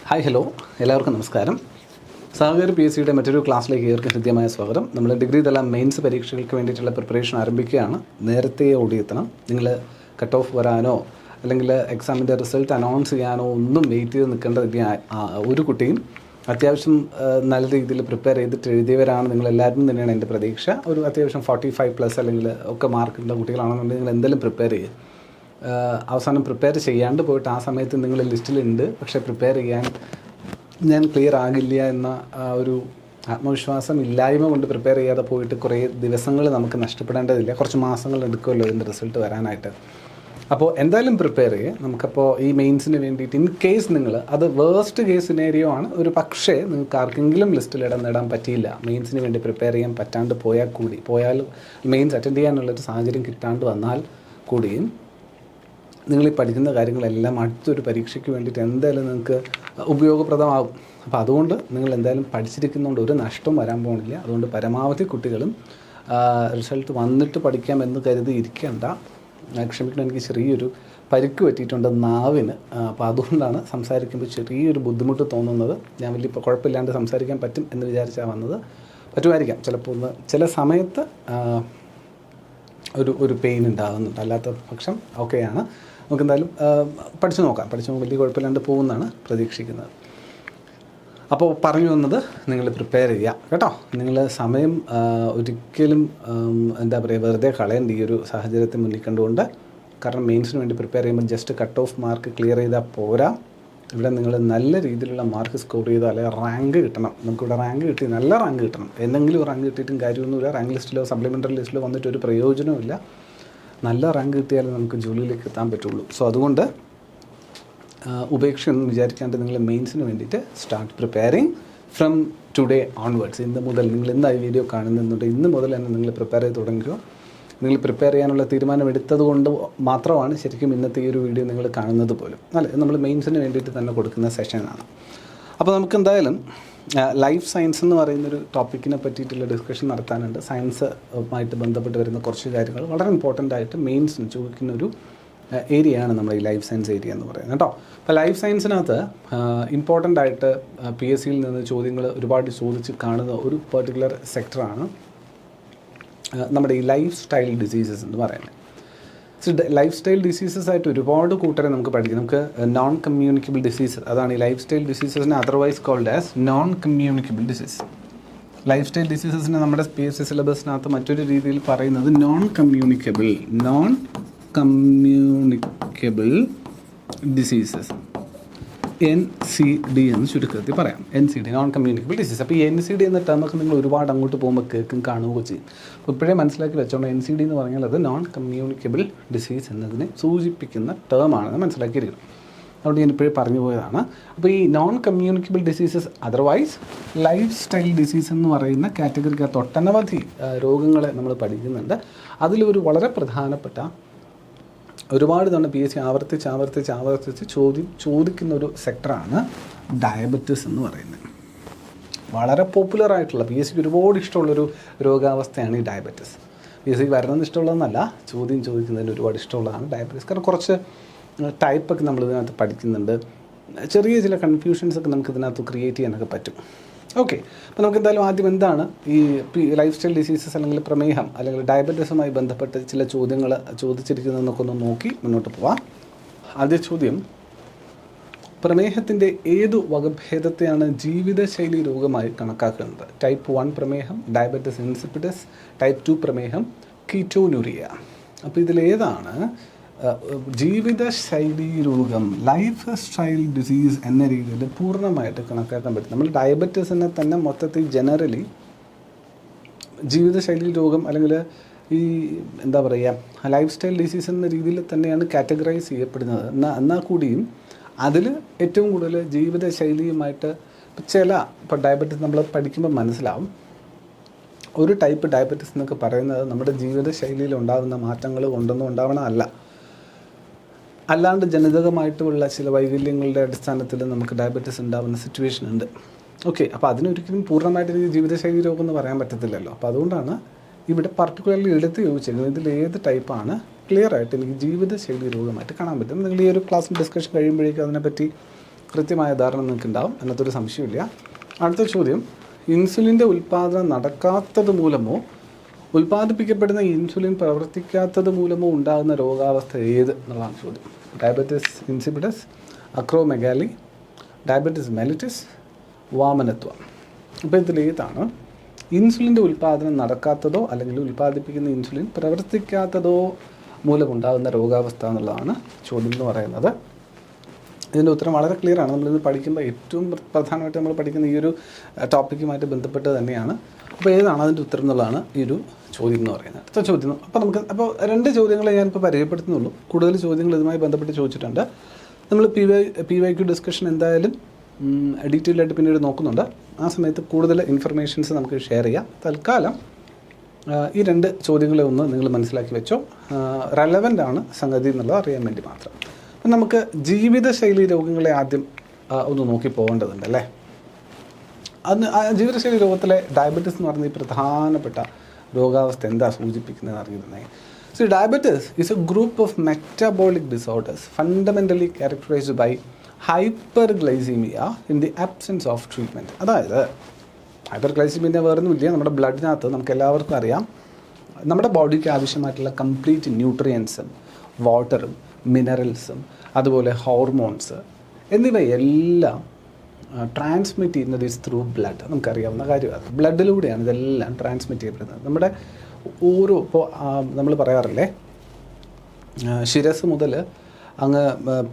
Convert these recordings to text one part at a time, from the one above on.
Hi hello എല്ലാവർക്കും നമസ്കാരം. Sagar P S സിയുടെ മറ്റൊരു ക്ലാസ്സിലേക്ക് ഏവർക്കും ഹൃദ്യമായ സ്വാഗതം. നമ്മൾ ഡിഗ്രി തല മെയിൻസ് പരീക്ഷകൾക്ക് വേണ്ടിയിട്ടുള്ള പ്രിപ്പറേഷൻ ആരംഭിക്കുകയാണ്. നേരത്തെ ഓടിയെത്തണം. നിങ്ങൾ കട്ട് ഓഫ് വരാനോ അല്ലെങ്കിൽ എക്സാമിൻ്റെ റിസൾട്ട് അനൗൺസ് ചെയ്യാനോ ഒന്നും വെയിറ്റ് ചെയ്ത് നിൽക്കേണ്ടതില്ല. ഒരു കുട്ടിയും അത്യാവശ്യം നല്ല രീതിയിൽ പ്രിപ്പയർ ചെയ്തിട്ട് എഴുതിയവരാണ് നിങ്ങളെല്ലാവരും തന്നെയാണ് എൻ്റെ പ്രതീക്ഷ. ഒരു അത്യാവശ്യം 45+ അല്ലെങ്കിൽ ഒക്കെ മാർക്കുള്ള കുട്ടികളാണെന്നുണ്ടെങ്കിൽ നിങ്ങൾ എന്തെങ്കിലും പ്രിപ്പയർ ചെയ്യുക. അവസാനം പ്രിപ്പയർ ചെയ്യാണ്ട് പോയിട്ട് ആ സമയത്ത് നിങ്ങൾ ലിസ്റ്റിലുണ്ട്, പക്ഷേ പ്രിപ്പയർ ചെയ്യാൻ ഞാൻ ക്ലിയർ ആകില്ല എന്ന ഒരു ആത്മവിശ്വാസം ഇല്ലായ്മ കൊണ്ട് പ്രിപ്പയർ ചെയ്യാതെ പോയിട്ട് കുറേ ദിവസങ്ങൾ നമുക്ക് നഷ്ടപ്പെടേണ്ടതില്ല. കുറച്ച് മാസങ്ങൾ എടുക്കുമല്ലോ ഇതിൻ്റെ റിസൾട്ട് വരാനായിട്ട്. അപ്പോൾ എന്തായാലും പ്രിപ്പയർ ചെയ്യുക. നമുക്കപ്പോൾ ഈ മെയിൻസിന് വേണ്ടിയിട്ട് ഇൻ കേസ് നിങ്ങൾ അത് വേഴ്സ്റ്റ് കേസ് സിനാരിയോ ആണ്, ഒരു പക്ഷേ നിങ്ങൾക്ക് ആർക്കെങ്കിലും ലിസ്റ്റിൽ ഇടം നേടാൻ പറ്റിയില്ല, മെയിൻസിന് വേണ്ടി പ്രിപ്പയർ ചെയ്യാൻ പറ്റാണ്ട് പോയാൽ മെയിൻസ് അറ്റൻഡ് ചെയ്യാനുള്ളൊരു സാഹചര്യം കിട്ടാണ്ട് വന്നാൽ കൂടിയും നിങ്ങളീ പഠിക്കുന്ന കാര്യങ്ങളെല്ലാം അടുത്തൊരു പരീക്ഷയ്ക്ക് വേണ്ടിയിട്ട് എന്തായാലും നിങ്ങൾക്ക് ഉപയോഗപ്രദമാകും. അപ്പോൾ അതുകൊണ്ട് നിങ്ങൾ എന്തായാലും പഠിച്ചിരിക്കുന്നതുകൊണ്ട് ഒരു നഷ്ടം വരാൻ പോകുന്നില്ല. അതുകൊണ്ട് പരമാവധി കുട്ടികളും റിസൾട്ട് വന്നിട്ട് പഠിക്കാമെന്ന് കരുതി ഇരിക്കേണ്ട. ക്ഷമിക്കണം, എനിക്ക് ചെറിയൊരു പരിക്ക് പറ്റിയിട്ടുണ്ട് നാവിന്. അപ്പോൾ അതുകൊണ്ടാണ് സംസാരിക്കുമ്പോൾ ചെറിയൊരു ബുദ്ധിമുട്ട് തോന്നുന്നത്. ഞാൻ വലിയ കുഴപ്പമില്ലാണ്ട് സംസാരിക്കാൻ പറ്റും എന്ന് വിചാരിച്ചാണ് വന്നത്. പറ്റുമായിരിക്കാം ചിലപ്പോൾ ചില സമയത്ത് ഒരു പെയിൻ ഉണ്ടാകുന്നുണ്ട്. അല്ലാത്ത പക്ഷം ഓക്കെയാണ്. നമുക്ക് എന്തായാലും പഠിച്ചു നോക്കാം. വലിയ കുഴപ്പമില്ലാണ്ട് പോകുമെന്നാണ് പ്രതീക്ഷിക്കുന്നത്. അപ്പോൾ പറഞ്ഞു വന്നത്, നിങ്ങൾ പ്രിപ്പയർ ചെയ്യുക കേട്ടോ. നിങ്ങൾ സമയം ഒരിക്കലും വെറുതെ കളയേണ്ട ഈ ഒരു സാഹചര്യത്തെ മുന്നിൽ കണ്ടുകൊണ്ട്. കാരണം മെയിൻസിന് വേണ്ടി പ്രിപ്പയർ ചെയ്യുമ്പോൾ just cut off mark clear ചെയ്താൽ പോരാ. ഇവിടെ നിങ്ങൾ നല്ല രീതിയിലുള്ള മാർക്ക് സ്കോർ ചെയ്താൽ റാങ്ക് കിട്ടണം. നമുക്കിവിടെ റാങ്ക് കിട്ടി, നല്ല റാങ്ക് കിട്ടണം. എന്തെങ്കിലും റാങ്ക് കിട്ടിയിട്ടും കാര്യമൊന്നുമില്ല. റാങ്ക് ലിസ്റ്റിലോ സപ്ലിമെൻ്ററി ലിസ്റ്റിലോ വന്നിട്ട് ഒരു പ്രയോജനമില്ല. നല്ല റാങ്ക് കിട്ടിയാലേ നമുക്ക് ജോലിയിലേക്ക് എത്താൻ പറ്റുള്ളൂ. സോ അതുകൊണ്ട് ഉപേക്ഷയൊന്നും വിചാരിക്കാണ്ട് നിങ്ങൾ മെയിൻസിന് വേണ്ടിയിട്ട് start preparing from today onwards. ഇന്ന് മുതൽ നിങ്ങൾ എന്താ ഈ വീഡിയോ കാണുന്നുണ്ട്, ഇന്ന് മുതൽ തന്നെ നിങ്ങൾ പ്രിപ്പയർ ചെയ്ത് തുടങ്ങുക. നിങ്ങൾ പ്രിപ്പയർ ചെയ്യാനുള്ള തീരുമാനം എടുത്തത് കൊണ്ട് മാത്രമാണ് ശരിക്കും ഇന്നത്തെ ഈ ഒരു വീഡിയോ നിങ്ങൾ കാണുന്നത് പോലും. അല്ല, നമ്മൾ മെയിൻസിന് വേണ്ടിയിട്ട് തന്നെ കൊടുക്കുന്ന സെഷനാണ്. അപ്പോൾ നമുക്ക് എന്തായാലും ലൈഫ് സയൻസ് എന്ന് പറയുന്നൊരു ടോപ്പിക്കിനെ പറ്റിയിട്ടുള്ള ഡിസ്കഷൻ നടത്താനുണ്ട്. സയൻസുമായിട്ട് ബന്ധപ്പെട്ട് വരുന്ന കുറച്ച് കാര്യങ്ങൾ വളരെ ഇമ്പോർട്ടൻ്റ് ആയിട്ട് മെയിൻസിന് ചോദിക്കുന്ന ഒരു ഏരിയയാണ് നമ്മുടെ ഈ ലൈഫ് സയൻസ് ഏരിയ എന്ന് പറയുന്നത് കേട്ടോ. അപ്പോൾ ലൈഫ് സയൻസിനകത്ത് ഇമ്പോർട്ടൻ്റ് ആയിട്ട് PSCയിൽ നിന്ന് ചോദ്യങ്ങൾ ഒരുപാട് ചോദിച്ച് കാണുന്ന ഒരു പെർട്ടിക്കുലർ സെക്ടറാണ് നമ്മുടെ ഈ ലൈഫ് സ്റ്റൈൽ ഡിസീസസ് എന്ന് പറയുന്നത്. ലൈഫ് സ്റ്റൈൽ ഡിസീസസ് ആയിട്ട് ഒരുപാട് കൂട്ടരെ നമുക്ക് പഠിക്കാം. നമുക്ക് നോൺ കമ്മ്യൂണിക്കബിൾ ഡിസീസ്, അതാണ് ഈ ലൈഫ് സ്റ്റൈൽ ഡിസീസസിനെ otherwise called as non communicable disease. Life style ഡിസീസസിനെ നമ്മുടെ PSC സിലബസിനകത്ത് മറ്റൊരു രീതിയിൽ പറയുന്നത് നോൺ കമ്മ്യൂണിക്കബിൾ ഡിസീസസ്, NCD എന്ന് ചുരുക്കത്തിൽ പറയാം. NCD, non communicable disease. അപ്പോൾ ഈ NCD എന്ന ടേമൊക്കെ നിങ്ങൾ ഒരുപാട് അങ്ങോട്ട് പോകുമ്പോൾ കേൾക്കും, കാണുകയോ ചെയ്യും. അപ്പോൾ ഇപ്പോഴേ മനസ്സിലാക്കി വെച്ചോണ്ട് NCD എന്ന് പറഞ്ഞാൽ അത് നോൺ കമ്മ്യൂണിക്കബിൾ ഡിസീസ് എന്നതിനെ സൂചിപ്പിക്കുന്ന ടേമാണെന്ന് മനസ്സിലാക്കിയിരിക്കണം. അതുകൊണ്ട് ഞാൻ ഇപ്പോഴേ പറഞ്ഞു പോയതാണ്. അപ്പോൾ ഈ non communicable diseases otherwise life style disease എന്ന് പറയുന്ന കാറ്റഗറിക്കകത്ത് ഒട്ടനവധി രോഗങ്ങളെ നമ്മൾ പഠിക്കുന്നുണ്ട്. അതിലൊരു വളരെ പ്രധാനപ്പെട്ട ഒരുപാട് തവണ PSC ആവർത്തിച്ച് ചോദിക്കുന്ന ഒരു സെക്ടറാണ് ഡയബറ്റിസ് എന്ന് പറയുന്നത്. വളരെ പോപ്പുലർ ആയിട്ടുള്ള PSCക്ക് ഒരുപാട് ഇഷ്ടമുള്ളൊരു രോഗാവസ്ഥയാണ് ഈ ഡയബറ്റിസ്. PSCക്ക് വരണമെന്ന് ഇഷ്ടമുള്ളതെന്നല്ല, ചോദിക്കുന്നതിന് ഒരുപാട് ഇഷ്ടമുള്ളതാണ് ഡയബറ്റിസ്. കാരണം കുറച്ച് ടൈപ്പൊക്കെ നമ്മളിതിനകത്ത് പഠിക്കുന്നുണ്ട്. ചെറിയ ചില കൺഫ്യൂഷൻസൊക്കെ നമുക്ക് ഇതിനകത്ത് ക്രിയേറ്റ് ചെയ്യാനൊക്കെ പറ്റും. ഓക്കെ, അപ്പോൾ നമുക്ക് എന്തായാലും ആദ്യം എന്താണ് ഈ ലൈഫ് സ്റ്റൈൽ ഡിസീസസ് അല്ലെങ്കിൽ പ്രമേഹം അല്ലെങ്കിൽ ഡയബറ്റീസുമായി ബന്ധപ്പെട്ട് ചില ചോദ്യങ്ങൾ ചോദിച്ചിരിക്കുന്നതെന്നൊക്കെ ഒന്ന് നോക്കി മുന്നോട്ട് പോവാം. ആദ്യ ചോദ്യം, പ്രമേഹത്തിൻ്റെ ഏതു വകഭേദത്തെയാണ് ജീവിതശൈലി രോഗമായി കണക്കാക്കുന്നത്? ടൈപ്പ് 1 പ്രമേഹം, ഡയബറ്റിസ് ഇൻസിപ്പിഡസ്, ടൈപ്പ് 2 പ്രമേഹം, കീറ്റോനുറിയ. അപ്പോൾ ഇതിലേതാണ് ജീവിതശൈലി രോഗം, ലൈഫ് സ്റ്റൈൽ ഡിസീസ് എന്ന രീതിയിൽ പൂർണ്ണമായിട്ട് കണക്കാക്കാൻ പറ്റും? നമ്മൾ ഡയബറ്റീസിനെ തന്നെ മൊത്തത്തിൽ ജനറലി ജീവിതശൈലി രോഗം അല്ലെങ്കിൽ ഈ ലൈഫ് സ്റ്റൈൽ ഡിസീസ് എന്ന രീതിയിൽ തന്നെയാണ് കാറ്റഗറൈസ് ചെയ്യപ്പെടുന്നത്. എന്നാൽ കൂടിയും അതിൽ ഏറ്റവും കൂടുതൽ ജീവിതശൈലിയുമായിട്ട് ഇപ്പോൾ ഡയബറ്റീസ് നമ്മൾ പഠിക്കുമ്പോൾ മനസ്സിലാവും. ഒരു ടൈപ്പ് ഡയബറ്റീസ് എന്നൊക്കെ പറയുന്നത് നമ്മുടെ ജീവിതശൈലിയിൽ ഉണ്ടാകുന്ന മാറ്റങ്ങൾ കൊണ്ടൊന്നും ഉണ്ടാവണമല്ല, അല്ലാണ്ട് ജനിതകമായിട്ടുള്ള ചില വൈകല്യങ്ങളുടെ അടിസ്ഥാനത്തിൽ നമുക്ക് ഡയബറ്റീസ് ഉണ്ടാകുന്ന സിറ്റുവേഷൻ ഉണ്ട്. ഓക്കെ, അപ്പോൾ അതിനൊരിക്കലും പൂർണ്ണമായിട്ട് ജീവിതശൈലി രോഗം എന്ന് പറയാൻ പറ്റത്തില്ലല്ലോ. അപ്പോൾ അതുകൊണ്ടാണ് ഇവിടെ പർട്ടിക്കുലർലി എടുത്ത് ചോദിച്ചിരിക്കുന്നത് ഇതിൽ ഏത് ടൈപ്പാണ് ക്ലിയർ ആയിട്ട് എനിക്ക് ജീവിതശൈലി രോഗമായിട്ട് കാണാൻ പറ്റും. നിങ്ങൾ ഈ ഒരു ക്ലാസ് ഡിസ്കഷൻ കഴിയുമ്പോഴേക്കും അതിനെപ്പറ്റി കൃത്യമായ ധാരണ നിങ്ങൾക്ക് ഉണ്ടാവും, എന്നതൊരു സംശയമില്ല. അടുത്ത ചോദ്യം, ഇൻസുലിൻ്റെ ഉൽപ്പാദനം നടക്കാത്തത് മൂലമോ ഉൽപ്പാദിപ്പിക്കപ്പെടുന്ന ഇൻസുലിൻ പ്രവർത്തിക്കാത്തത് മൂലമോ ഉണ്ടാകുന്ന രോഗാവസ്ഥ ഏത് എന്നുള്ളതാണ് ചോദ്യം. Diabetes insipidus, acromegaly, diabetes mellitus, വാമനത്വം. അപ്പോൾ ഇതിലേതാണ് ഇൻസുലിൻ്റെ ഉൽപ്പാദനം നടക്കാത്തതോ അല്ലെങ്കിൽ ഉൽപ്പാദിപ്പിക്കുന്ന ഇൻസുലിൻ പ്രവർത്തിക്കാത്തതോ മൂലമുണ്ടാകുന്ന രോഗാവസ്ഥ എന്നുള്ളതാണ് ചോദ്യം എന്ന് പറയുന്നത്. ഇതിൻ്റെ ഉത്തരം വളരെ ക്ലിയറാണ്. നമ്മളിത് പഠിക്കുമ്പോൾ ഏറ്റവും പ്രധാനമായിട്ട് നമ്മൾ പഠിക്കുന്ന ഈ ഒരു ടോപ്പിക്കുമായിട്ട് ബന്ധപ്പെട്ട് തന്നെയാണ്. അപ്പോൾ ഏതാണ് അതിൻ്റെ ഉത്തരം എന്നുള്ളതാണ് ഈ ഒരു ചോദ്യം എന്ന് പറയുന്നത്. അടുത്ത ചോദ്യം, അപ്പോൾ 2 ചോദ്യങ്ങളെ ഞാനിപ്പോൾ പരിചയപ്പെടുത്തുന്നുള്ളൂ. കൂടുതൽ ചോദ്യങ്ങൾ ഇതുമായി ബന്ധപ്പെട്ട് ചോദിച്ചിട്ടുണ്ട്. നമ്മൾ PYQ ഡിസ്കഷൻ എന്തായാലും ഡീറ്റെയിൽ ആയിട്ട് പിന്നീട് നോക്കുന്നുണ്ട്. ആ സമയത്ത് കൂടുതൽ ഇൻഫർമേഷൻസ് നമുക്ക് ഷെയർ ചെയ്യാം. തൽക്കാലം ഈ 2 ചോദ്യങ്ങളെ ഒന്ന് നിങ്ങൾ മനസ്സിലാക്കി വെച്ചോ. റെലവൻ്റ് ആണ് സംഗതി എന്നുള്ളത് അറിയാൻ വേണ്ടി മാത്രം. അപ്പം നമുക്ക് ജീവിതശൈലി രോഗങ്ങളെ ആദ്യം ഒന്ന് നോക്കി പോകേണ്ടതുണ്ട് അല്ലേ. ജീവിതശൈലി രോഗത്തിലെ ഡയബറ്റിസ് എന്ന് പറയുന്ന ഈ പ്രധാനപ്പെട്ട രോഗാവസ്ഥ എന്താ സൂചിപ്പിക്കുന്നതെന്ന് അറിയുന്നത്. So diabetes is a group of metabolic disorders fundamentally characterized by hyperglycemia in the absence of treatment. അതായത് ഹൈപ്പർഗ്ലൈസീമിയ വേറൊന്നുമില്ല, നമ്മുടെ ബ്ലഡിനകത്ത് നമുക്ക് എല്ലാവർക്കും അറിയാം നമ്മുടെ ബോഡിക്ക് ആവശ്യമായിട്ടുള്ള കംപ്ലീറ്റ് ന്യൂട്രിയൻസും വാട്ടറും മിനറൽസും അതുപോലെ ഹോർമോൺസ് എന്നിവയെല്ലാം ട്രാൻസ്മിറ്റ് ചെയ്യുന്നത് ഈസ് ത്രൂ ബ്ലഡ്. നമുക്കറിയാവുന്ന കാര്യമാണ്. ബ്ലഡിലൂടെയാണ് ഇതെല്ലാം ട്രാൻസ്മിറ്റ് ചെയ്യപ്പെടുന്നത്. നമ്മുടെ ഓരോ ഇപ്പോൾ നമ്മൾ പറയാറില്ലേ, ശിരസ് മുതൽ അങ്ങ്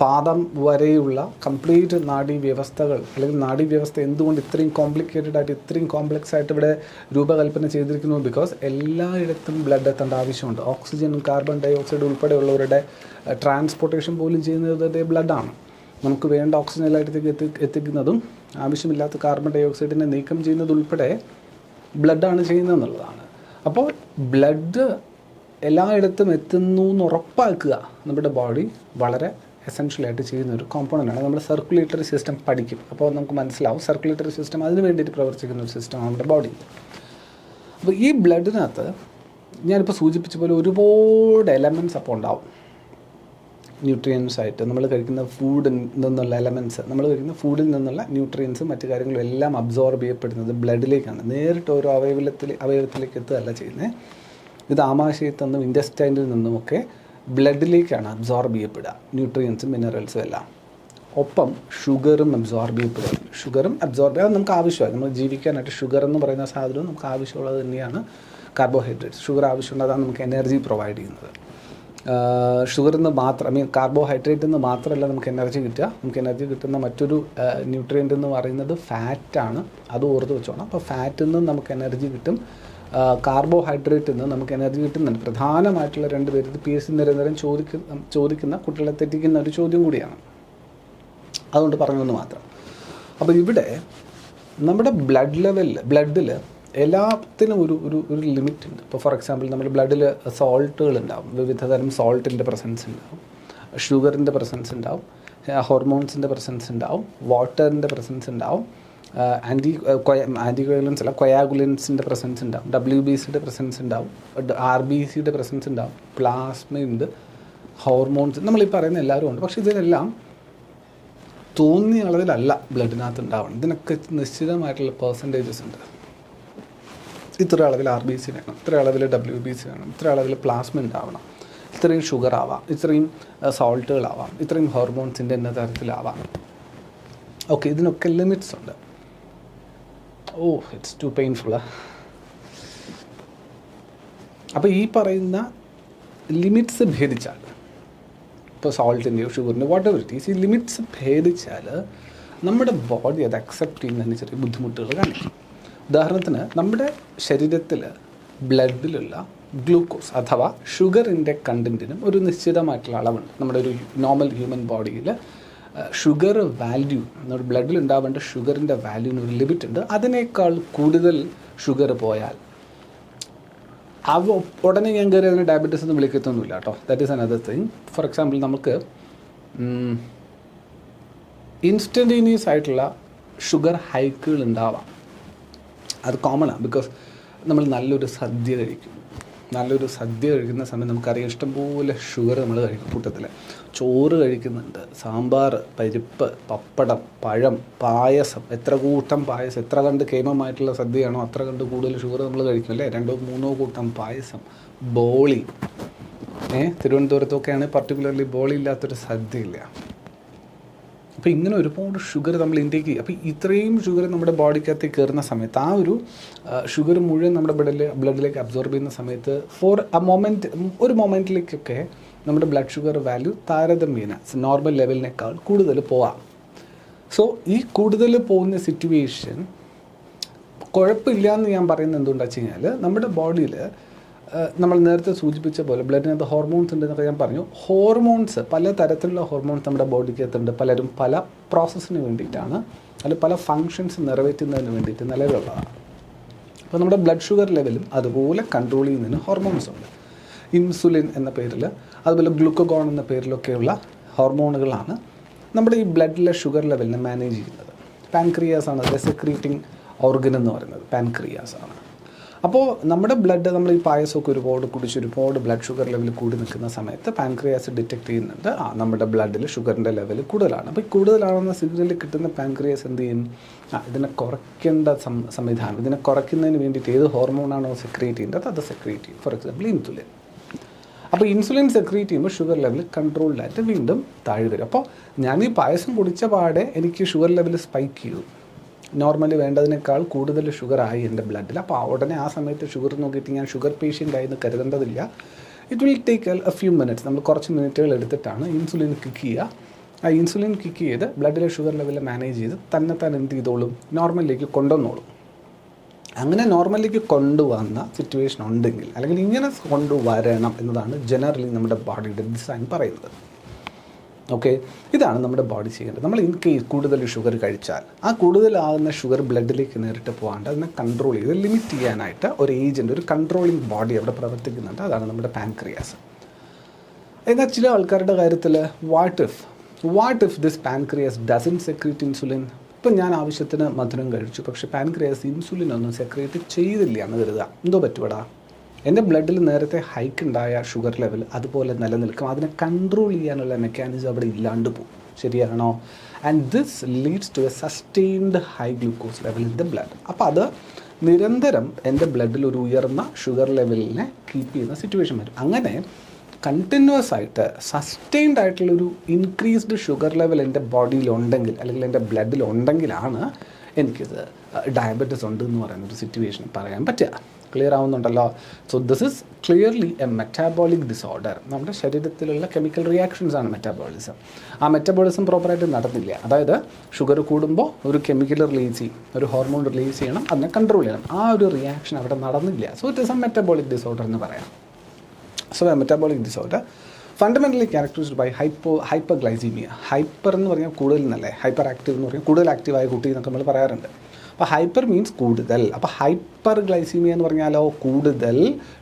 പാദം വരെയുള്ള കംപ്ലീറ്റ് നാഡീവ്യവസ്ഥകൾ, അല്ലെങ്കിൽ നാഡീവ്യവസ്ഥ എന്തുകൊണ്ട് ഇത്രയും കോംപ്ലിക്കേറ്റഡ് ആയിട്ട് ഇത്രയും കോംപ്ലക്സ് ആയിട്ട് ഇവിടെ രൂപകൽപ്പന ചെയ്തിരിക്കുന്നു? ബിക്കോസ് എല്ലായിടത്തും ബ്ലഡ് എത്തേണ്ട ആവശ്യമുണ്ട്. ഓക്സിജനും കാർബൺ ഡൈ ഓക്സൈഡ് ഉൾപ്പെടെയുള്ളവരുടെ ട്രാൻസ്പോർട്ടേഷൻ പോലും ചെയ്യുന്നത് ബ്ലഡാണ്. നമുക്ക് വേണ്ട ഓക്സിജൻ എല്ലായിടത്തേക്ക് എത്തിക്കുന്നതും ആവശ്യമില്ലാത്ത കാർബൺ ഡൈ ഓക്സൈഡിനെ നീക്കം ചെയ്യുന്നത് ഉൾപ്പെടെ ബ്ലഡാണ് ചെയ്യുന്നതെന്നുള്ളതാണ്. അപ്പോൾ ബ്ലഡ് എല്ലായിടത്തും എത്തുന്നു എന്ന് ഉറപ്പാക്കുക നമ്മുടെ ബോഡി വളരെ എസെൻഷ്യലായിട്ട് ചെയ്യുന്ന ഒരു കോമ്പോണൻ്റാണ്. നമ്മൾ സർക്കുലേറ്ററി സിസ്റ്റം പഠിക്കും, അപ്പോൾ നമുക്ക് മനസ്സിലാവും സർക്കുലേറ്ററി സിസ്റ്റം അതിന് വേണ്ടിയിട്ട് പ്രവർത്തിക്കുന്ന ഒരു സിസ്റ്റമാണ് നമ്മുടെ ബോഡി. അപ്പോൾ ഈ ബ്ലഡിനകത്ത് ഞാനിപ്പോൾ സൂചിപ്പിച്ച പോലെ ഒരുപാട് എലമെൻറ്റ്സ് അപ്പോൾ ഉണ്ടാവും. ന്യൂട്രിയൻസ് ആയിട്ട് നമ്മൾ കഴിക്കുന്ന ഫുഡിൽ നിന്നുള്ള എലമെൻറ്റ്സ്, നമ്മൾ കഴിക്കുന്ന ഫുഡിൽ നിന്നുള്ള ന്യൂട്രിയൻസും മറ്റു കാര്യങ്ങളും എല്ലാം അബ്സോർബ് ചെയ്യപ്പെടുന്നത് ബ്ലഡിലേക്കാണ്. നേരിട്ട് ഓരോ അവയവത്തിലേക്ക് എത്തുകയല്ല ചെയ്യുന്നത്. ഇത് ആമാശയത്തിൽ നിന്നും ഇൻറ്റസ്റ്റൈനിൽ നിന്നുമൊക്കെ ബ്ലഡിലേക്കാണ് അബ്സോർബ് ചെയ്യപ്പെടുക, ന്യൂട്രിയൻസും മിനറൽസും എല്ലാം. ഒപ്പം ഷുഗറും അബ്സോർബ് ചെയ്യപ്പെടുക. ഷുഗറും അബ്സോർബ് ചെയ്യാൻ നമുക്ക് ആവശ്യമാണ്. നമ്മൾ ജീവിക്കാനായിട്ട് ഷുഗർ എന്ന് പറയുന്ന സാധനവും നമുക്ക് ആവശ്യമുള്ളത് തന്നെയാണ്. കാർബോഹൈഡ്രേറ്റ്സ്, ഷുഗർ ആവശ്യമുണ്ട്, അതാണ് നമുക്ക് എനർജി പ്രൊവൈഡ് ചെയ്യുന്നത്. ഷുഗറിൽ നിന്ന് മാത്രം, കാർബോഹൈഡ്രേറ്റിൽ നിന്ന് മാത്രമല്ല നമുക്ക് എനർജി കിട്ടുക. നമുക്ക് എനർജി കിട്ടുന്ന മറ്റൊരു ന്യൂട്രിയൻ്റ് എന്ന് പറയുന്നത് ഫാറ്റാണ്. അത് ഓർത്ത് വെച്ചോണം. അപ്പോൾ ഫാറ്റിൽ നിന്ന് നമുക്ക് എനർജി കിട്ടും, കാർബോഹൈഡ്രേറ്റിൽ നിന്ന് നമുക്ക് എനർജി കിട്ടുന്നുണ്ട്. പ്രധാനമായിട്ടുള്ള 2 പേര് ഇത് PSC നിരന്തരം ചോദിക്കുന്ന കുട്ടികളെ തെറ്റിക്കുന്ന ഒരു ചോദ്യം കൂടിയാണ്. അതുകൊണ്ട് പറഞ്ഞെന്ന് മാത്രം. അപ്പോൾ ഇവിടെ നമ്മുടെ ബ്ലഡിൽ എല്ലാത്തിനും ഒരു ലിമിറ്റ് ഉണ്ട്. ഇപ്പോൾ ഫോർ എക്സാമ്പിൾ നമ്മുടെ ബ്ലഡിൽ സോൾട്ടുകൾ ഉണ്ടാവും, വിവിധ തരം സോൾട്ടിൻ്റെ പ്രസൻസ് ഉണ്ടാവും, ഷുഗറിൻ്റെ പ്രസൻസ് ഉണ്ടാവും, ഹോർമോൺസിൻ്റെ പ്രസൻസ് ഉണ്ടാവും, വാട്ടറിൻ്റെ പ്രസൻസ് ഉണ്ടാവും, ആൻറ്റികോയാഗുലൻസ് അല്ല കൊയാഗുലൻസിൻ്റെ പ്രസൻസ് ഉണ്ടാവും, WBCയുടെ പ്രസൻസ് ഉണ്ടാവും, RBCയുടെ പ്രസൻസ് ഉണ്ടാവും, പ്ലാസ്മയുണ്ട്, ഹോർമോൺസ്, നമ്മളീ പറയുന്ന എല്ലാവരും ഉണ്ട്. പക്ഷേ ഇതിലെല്ലാം തോന്നിയ അളവിലല്ല ബ്ലഡിനകത്ത് ഉണ്ടാവണം. ഇതിനൊക്കെ നിശ്ചിതമായിട്ടുള്ള പെർസെൻറ്റേജസ് ഉണ്ട്. ഇത്ര അളവിൽ RBC വേണം, ഇത്ര അളവിൽ WBC വേണം, ഇത്ര അളവിൽ പ്ലാസ്മ ഉണ്ടാവണം, ഇത്രയും ഷുഗർ ആവാം, ഇത്രയും സോൾട്ടുകളാവാം, ഇത്രയും ഹോർമോൺസിൻ്റെ എന്ന തരത്തിലാവാം. ഓക്കെ, ഇതിനൊക്കെ ലിമിറ്റ്സ് ഉണ്ട്. It's too painful. അപ്പോൾ ഈ പറയുന്ന ലിമിറ്റ്സ് ഭേദിച്ചാൽ, ഇപ്പോൾ സോൾട്ടിൻ്റെയോ ഷുഗറിൻ്റെയോ വാട്ട് എവർ ഇറ്റ് ഈസ്, ഈ ലിമിറ്റ്സ് ഭേദിച്ചാൽ നമ്മുടെ ബോഡി അത് അക്സെപ്റ്റ് ചെയ്യുന്നതിന് ചെറിയ ബുദ്ധിമുട്ടുകൾ കാണിക്കും. ഉദാഹരണത്തിന് നമ്മുടെ ശരീരത്തിൽ ബ്ലഡിലുള്ള ഗ്ലൂക്കോസ് അഥവാ ഷുഗറിൻ്റെ കണ്ടൻറ്റിനും ഒരു നിശ്ചിതമായിട്ടുള്ള അളവുണ്ട്. നമ്മുടെ ഒരു നോർമൽ ഹ്യൂമൻ ബോഡിയിൽ ഷുഗർ വാല്യൂ, നമ്മുടെ ബ്ലഡിൽ ഉണ്ടാവേണ്ട ഷുഗറിൻ്റെ വാല്യൂവിന് ഒരു ലിമിറ്റ് ഉണ്ട്. അതിനേക്കാൾ കൂടുതൽ ഷുഗർ പോയാൽ ഉടനെ ഞാൻ കയറി അതിന് ഡയബറ്റീസ് ഒന്നും വിളിക്കത്തൊന്നുമില്ല കേട്ടോ. That is another thing. For example നമുക്ക് ഇൻസ്റ്റൻറ്റേനിയസ് ആയിട്ടുള്ള ഷുഗർ ഹൈക്കുകൾ ഉണ്ടാവാം. അത് കോമണാണ്. ബിക്കോസ് നമ്മൾ നല്ലൊരു സദ്യ കഴിക്കും, നല്ലൊരു സദ്യ കഴിക്കുന്ന സമയം നമുക്കറിയാം ഇഷ്ടംപോലെ ഷുഗർ നമ്മൾ കഴിക്കും. കൂട്ടത്തിൽ ചോറ് കഴിക്കുന്നുണ്ട്, സാമ്പാർ, പരിപ്പ്, പപ്പടം, പഴം, പായസം, എത്ര കൂട്ടം പായസം, എത്ര കണ്ട് കേമമായിട്ടുള്ള സദ്യയാണോ അത്ര കണ്ട് കൂടുതൽ ഷുഗർ നമ്മൾ കഴിക്കും അല്ലേ. 2-3 കൂട്ടം പായസം, ബോളി. തിരുവനന്തപുരത്തൊക്കെയാണ് പർട്ടിക്കുലർലി ബോളി ഇല്ലാത്തൊരു സദ്യ ഇല്ല. അപ്പോൾ ഇങ്ങനെ ഒരുപാട് ഷുഗർ നമ്മൾ ഇൻടേക്ക് ചെയ്യും. അപ്പോൾ ഇത്രയും ഷുഗർ നമ്മുടെ ബോഡിക്കകത്തേക്ക് കയറുന്ന സമയത്ത് ആ ഒരു ഷുഗർ മുഴുവൻ നമ്മുടെ ബ്ലഡിലേക്ക് അബ്സോർബ് ചെയ്യുന്ന സമയത്ത് ഒരു മൊമെൻറ്റിലേക്കൊക്കെ നമ്മുടെ ബ്ലഡ് ഷുഗർ വാല്യൂ താരതമ്യേന നോർമൽ ലെവലിനേക്കാൾ കൂടുതൽ പോവാം. സോ ഈ കൂടുതൽ പോകുന്ന സിറ്റുവേഷൻ കുഴപ്പമില്ല എന്ന് ഞാൻ പറയുന്നത് എന്തുകൊണ്ടാണെന്ന് വെച്ച് കഴിഞ്ഞാൽ നമ്മുടെ ബോഡിയിൽ നമ്മൾ നേരത്തെ സൂചിപ്പിച്ച പോലെ ബ്ലഡിനകത്ത് ഹോർമോൺസ് ഉണ്ടെന്നൊക്കെ ഞാൻ പറഞ്ഞു. ഹോർമോൺസ്, പല തരത്തിലുള്ള ഹോർമോൺസ് നമ്മുടെ ബോഡിക്കകത്തുണ്ട്. പലരും പല പ്രോസസ്സിന് വേണ്ടിയിട്ടാണ്, അല്ലെങ്കിൽ പല ഫങ്ഷൻസ് നിറവേറ്റുന്നതിന് വേണ്ടിയിട്ട് നിലവിലുള്ളതാണ്. അപ്പോൾ നമ്മുടെ ബ്ലഡ് ഷുഗർ ലെവലും അതുപോലെ കൺട്രോൾ ചെയ്യുന്നതിന് ഹോർമോൺസ് ഉണ്ട്. ഇൻസുലിൻ എന്ന പേരിൽ, അതുപോലെ ഗ്ലൂക്കോഗോൺ എന്ന പേരിലൊക്കെയുള്ള ഹോർമോണുകളാണ് നമ്മുടെ ഈ ബ്ലഡിലെ ഷുഗർ ലെവലിനെ മാനേജ് ചെയ്യുന്നത്. പാൻക്രിയാസ് ആണ് അതിലെ സെക്രീറ്റിംഗ് ഓർഗൻ എന്ന് പറയുന്നത്, പാൻക്രിയാസ് ആണ്. അപ്പോൾ നമ്മുടെ ബ്ലഡ്, നമ്മൾ ഈ പായസമൊക്കെ ഒരുപാട് കുടിച്ച് ഒരുപാട് ബ്ലഡ് ഷുഗർ ലെവൽ കൂടി നിൽക്കുന്ന സമയത്ത് പാൻക്രിയാസ് ഡിറ്റക്ട് ചെയ്യുന്നുണ്ട് നമ്മുടെ ബ്ലഡിൽ ഷുഗറിൻ്റെ ലെവൽ കൂടുതലാണ്. അപ്പോൾ ഈ കൂടുതലാണെന്ന സിഗ്നൽ കിട്ടുന്ന പാൻക്രിയാസ് എന്ത് ചെയ്യും, ഇതിനെ കുറയ്ക്കേണ്ട സംവിധാനം, ഇതിനെ കുറയ്ക്കുന്നതിന് വേണ്ടിയിട്ട് ഏത് ഹോർമോണാണോ സെക്രീറ്റ് ചെയ്യേണ്ടത് അത് സെക്രീറ്റ് ചെയ്യും. For example insulin. അപ്പോൾ ഇൻസുലിൻ സെക്രീറ്റ് ചെയ്യുമ്പോൾ ഷുഗർ ലെവൽ കൺട്രോൾഡായിട്ട് വീണ്ടും താഴെ വരും. അപ്പോൾ ഞാൻ ഈ പായസം കുടിച്ച പാടെ എനിക്ക് ഷുഗർ ലെവൽ സ്പൈക്ക് ചെയ്തു, നോർമലി വേണ്ടതിനേക്കാൾ കൂടുതൽ ഷുഗർ ആയി എൻ്റെ ബ്ലഡിൽ. അപ്പോൾ ഉടനെ ആ സമയത്ത് ഷുഗർ നോക്കിയിട്ട് ഞാൻ ഷുഗർ പേഷ്യൻ്റ് ആയി എന്ന് കരുതേണ്ടതില്ല. It will take a few minutes. നമ്മൾ കുറച്ച് മിനിറ്റുകൾ എടുത്തിട്ടാണ് ഇൻസുലിൻ കിക്ക് ചെയ്യുക. ആ ഇൻസുലിൻ കിക്ക് ചെയ്ത് ബ്ലഡിലെ ഷുഗർ ലെവൽ മാനേജ് ചെയ്ത് തന്നെ എന്ത് ചെയ്തോളും, നോർമലിലേക്ക് കൊണ്ടുവന്നോളും. അങ്ങനെ നോർമലിലേക്ക് കൊണ്ടുവന്ന സിറ്റുവേഷൻ ഉണ്ടെങ്കിൽ, അല്ലെങ്കിൽ ഇങ്ങനെ കൊണ്ടുവരണം എന്നതാണ് ജനറലി നമ്മുടെ ബോഡിയുടെ ഡിസൈൻ പറയുന്നത്. ഓക്കെ, ഇതാണ് നമ്മുടെ ബോഡി ചെയ്യേണ്ടത്. നമ്മൾ ഇൻ കേസ് കൂടുതൽ ഷുഗർ കഴിച്ചാൽ ആ കൂടുതലാകുന്ന ഷുഗർ ബ്ലഡിലേക്ക് നേരിട്ട് പോകാണ്ട് അതിനെ കൺട്രോൾ ചെയ്ത് ലിമിറ്റ് ചെയ്യാനായിട്ട് ഒരു ഏജൻറ്റ്, ഒരു കൺട്രോളിങ് ബോഡി അവിടെ പ്രവർത്തിക്കുന്നുണ്ട്. അതാണ് നമ്മുടെ പാൻക്രിയാസ്. എന്നാൽ ചില ആൾക്കാരുടെ കാര്യത്തിൽ what if this pancreas doesn't secrete insulin. ഇപ്പം ഞാൻ ആവശ്യത്തിന് മധുരം കഴിച്ചു, പക്ഷേ പാൻക്രിയാസ് ഇൻസുലിൻ ഒന്നും സെക്രീറ്റ് ചെയ്തില്ല എന്ന് കരുതുക. എന്തോ പറ്റുവടാ, എൻ്റെ ബ്ലഡിൽ നേരത്തെ ഹൈക്ക് ഉണ്ടായ ഷുഗർ ലെവൽ അതുപോലെ നിലനിൽക്കും. അതിനെ കൺട്രോൾ ചെയ്യാനുള്ള മെക്കാനിസം അവിടെ ഇല്ലാണ്ട് പോകും. ശരിയാണോ? And this leads to a sustained high glucose level in the blood. അപ്പോൾ അത് നിരന്തരം എൻ്റെ ബ്ലഡിൽ ഒരു ഉയർന്ന ഷുഗർ ലെവലിനെ കീപ്പ് ചെയ്യുന്ന സിറ്റുവേഷൻ വരും. അങ്ങനെ കണ്ടിന്യൂസ് ആയിട്ട് സസ്റ്റെയിൻഡ് ആയിട്ടുള്ളൊരു ഇൻക്രീസ്ഡ് ഷുഗർ ലെവൽ എൻ്റെ ബോഡിയിലുണ്ടെങ്കിൽ, അല്ലെങ്കിൽ എൻ്റെ ബ്ലഡിലുണ്ടെങ്കിലാണ് എനിക്കിത് ഡയബറ്റിസ് ഉണ്ട് എന്ന് പറയുന്നൊരു സിറ്റുവേഷൻ പറയാൻ പറ്റുക. ക്ലിയർ ആവുന്നുണ്ടല്ലോ? So this is clearly a metabolic disorder. നമ്മുടെ ശരീരത്തിലുള്ള കെമിക്കൽ റിയാക്ഷൻസ് ആണ് മെറ്റാബോളിസം. ആ മെറ്റാബോളിസം പ്രോപ്പറായിട്ട് നടന്നില്ല. അതായത് ഷുഗർ കൂടുമ്പോൾ ഒരു കെമിക്കൽ റിലീസ് ചെയ്യും, ഒരു ഹോർമോൺ റിലീസ് ചെയ്യണം, അതിനെ കൺട്രോൾ ചെയ്യണം. ആ ഒരു റിയാക്ഷൻ അവിടെ നടന്നില്ല. So it is a metabolic disorder എന്ന് പറയാം. So a metabolic disorder fundamentally characterized by hyperglycemia. Hyper എന്ന് പറഞ്ഞാൽ കൂടുതൽ എന്നല്ലേ, ഹൈപ്പർ ആക്റ്റീവ് എന്ന് പറഞ്ഞാൽ കൂടുതൽ ആക്റ്റീവായ കുട്ടി എന്നൊക്കെ നമ്മൾ പറയാറുണ്ട്. അപ്പോൾ ഹൈപ്പർ മീൻസ് കൂടുതൽ. അപ്പോൾ ഹൈപ്പർ ഗ്ലൈസീമിയ എന്ന് പറഞ്ഞാലോ കൂടുതൽ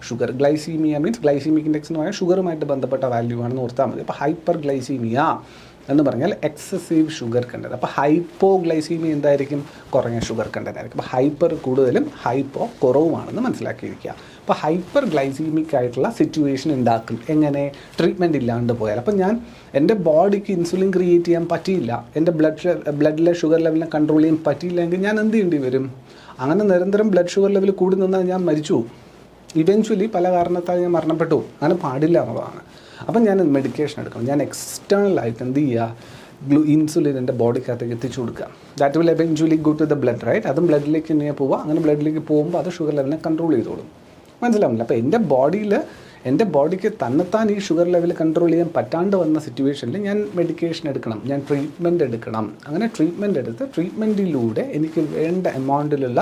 sugar. Glycaemia means glycaemic index എന്ന് പറഞ്ഞാൽ ഷുഗറുമായിട്ട് ബന്ധപ്പെട്ട വാല്യൂ ആണെന്ന് ഓർത്താൽ മതി. അപ്പോൾ ഹൈപ്പർ ഗ്ലൈസീമിയ എന്ന് പറഞ്ഞാൽ എക്സസീവ് ഷുഗർ കണ്ടന്റ്. അപ്പോൾ ഹൈപ്പോഗ്ലൈസീമിയ എന്തായിരിക്കും? കുറഞ്ഞ ഷുഗർ കണ്ടന്റ് ആയിരിക്കും. അപ്പോൾ ഹൈപ്പർ കൂടുതലും ഹൈപ്പോ കുറവുമാണെന്ന് മനസ്സിലാക്കിയിരിക്കുക. അപ്പോൾ ഹൈപ്പർ ഗ്ലൈസീമിക് ആയിട്ടുള്ള സിറ്റുവേഷൻ ഉണ്ടാക്കും. എങ്ങനെ? ട്രീറ്റ്മെൻറ്റ് ഇല്ലാണ്ട് പോയാൽ. അപ്പോൾ ഞാൻ എൻ്റെ ബോഡിക്ക് ഇൻസുലിൻ ക്രിയേറ്റ് ചെയ്യാൻ പറ്റിയില്ല, എൻ്റെ ബ്ലഡിലെ ഷുഗർ ലെവലിനെ കൺട്രോൾ ചെയ്യാൻ പറ്റിയില്ല എങ്കിൽ ഞാൻ എന്ത് ചെയ്യേണ്ടി വരും? അങ്ങനെ നിരന്തരം ബ്ലഡ് ഷുഗർ ലെവൽ കൂടി നിന്നാൽ ഞാൻ മരിച്ചു. ഇവൻച്വലി പല കാരണത്താൽ ഞാൻ മരണപ്പെട്ടു. അങ്ങനെ പാടില്ല എന്നുള്ളതാണ്. അപ്പം ഞാൻ മെഡിക്കേഷൻ എടുക്കണം. ഞാൻ എക്സ്റ്റേണലായിട്ട് എന്ത് ചെയ്യുക? ഇൻസുലിൻ എൻ്റെ ബോഡിക്കകത്തേക്ക് എത്തിച്ചു കൊടുക്കുക. That will eventually go to the blood, right? അതും ബ്ലഡിലേക്ക് തന്നെയാണ് പോവുക. അങ്ങനെ ബ്ലഡിലേക്ക് പോകുമ്പോൾ അത് ഷുഗർ ലെവലിനെ കൺട്രോൾ ചെയ്തോളും. മനസ്സിലാവുന്നില്ല? അപ്പോൾ എൻ്റെ ബോഡിക്ക് തന്നെത്താൻ ഈ ഷുഗർ ലെവൽ കൺട്രോൾ ചെയ്യാൻ പറ്റാണ്ട് വന്ന സിറ്റുവേഷനിൽ ഞാൻ മെഡിക്കേഷൻ എടുക്കണം, ഞാൻ ട്രീറ്റ്മെൻറ്റ് എടുക്കണം. അങ്ങനെ ട്രീറ്റ്മെൻറ്റ് എടുത്ത് ട്രീറ്റ്മെൻറ്റിലൂടെ എനിക്ക് വേണ്ട എമൗണ്ടിലുള്ള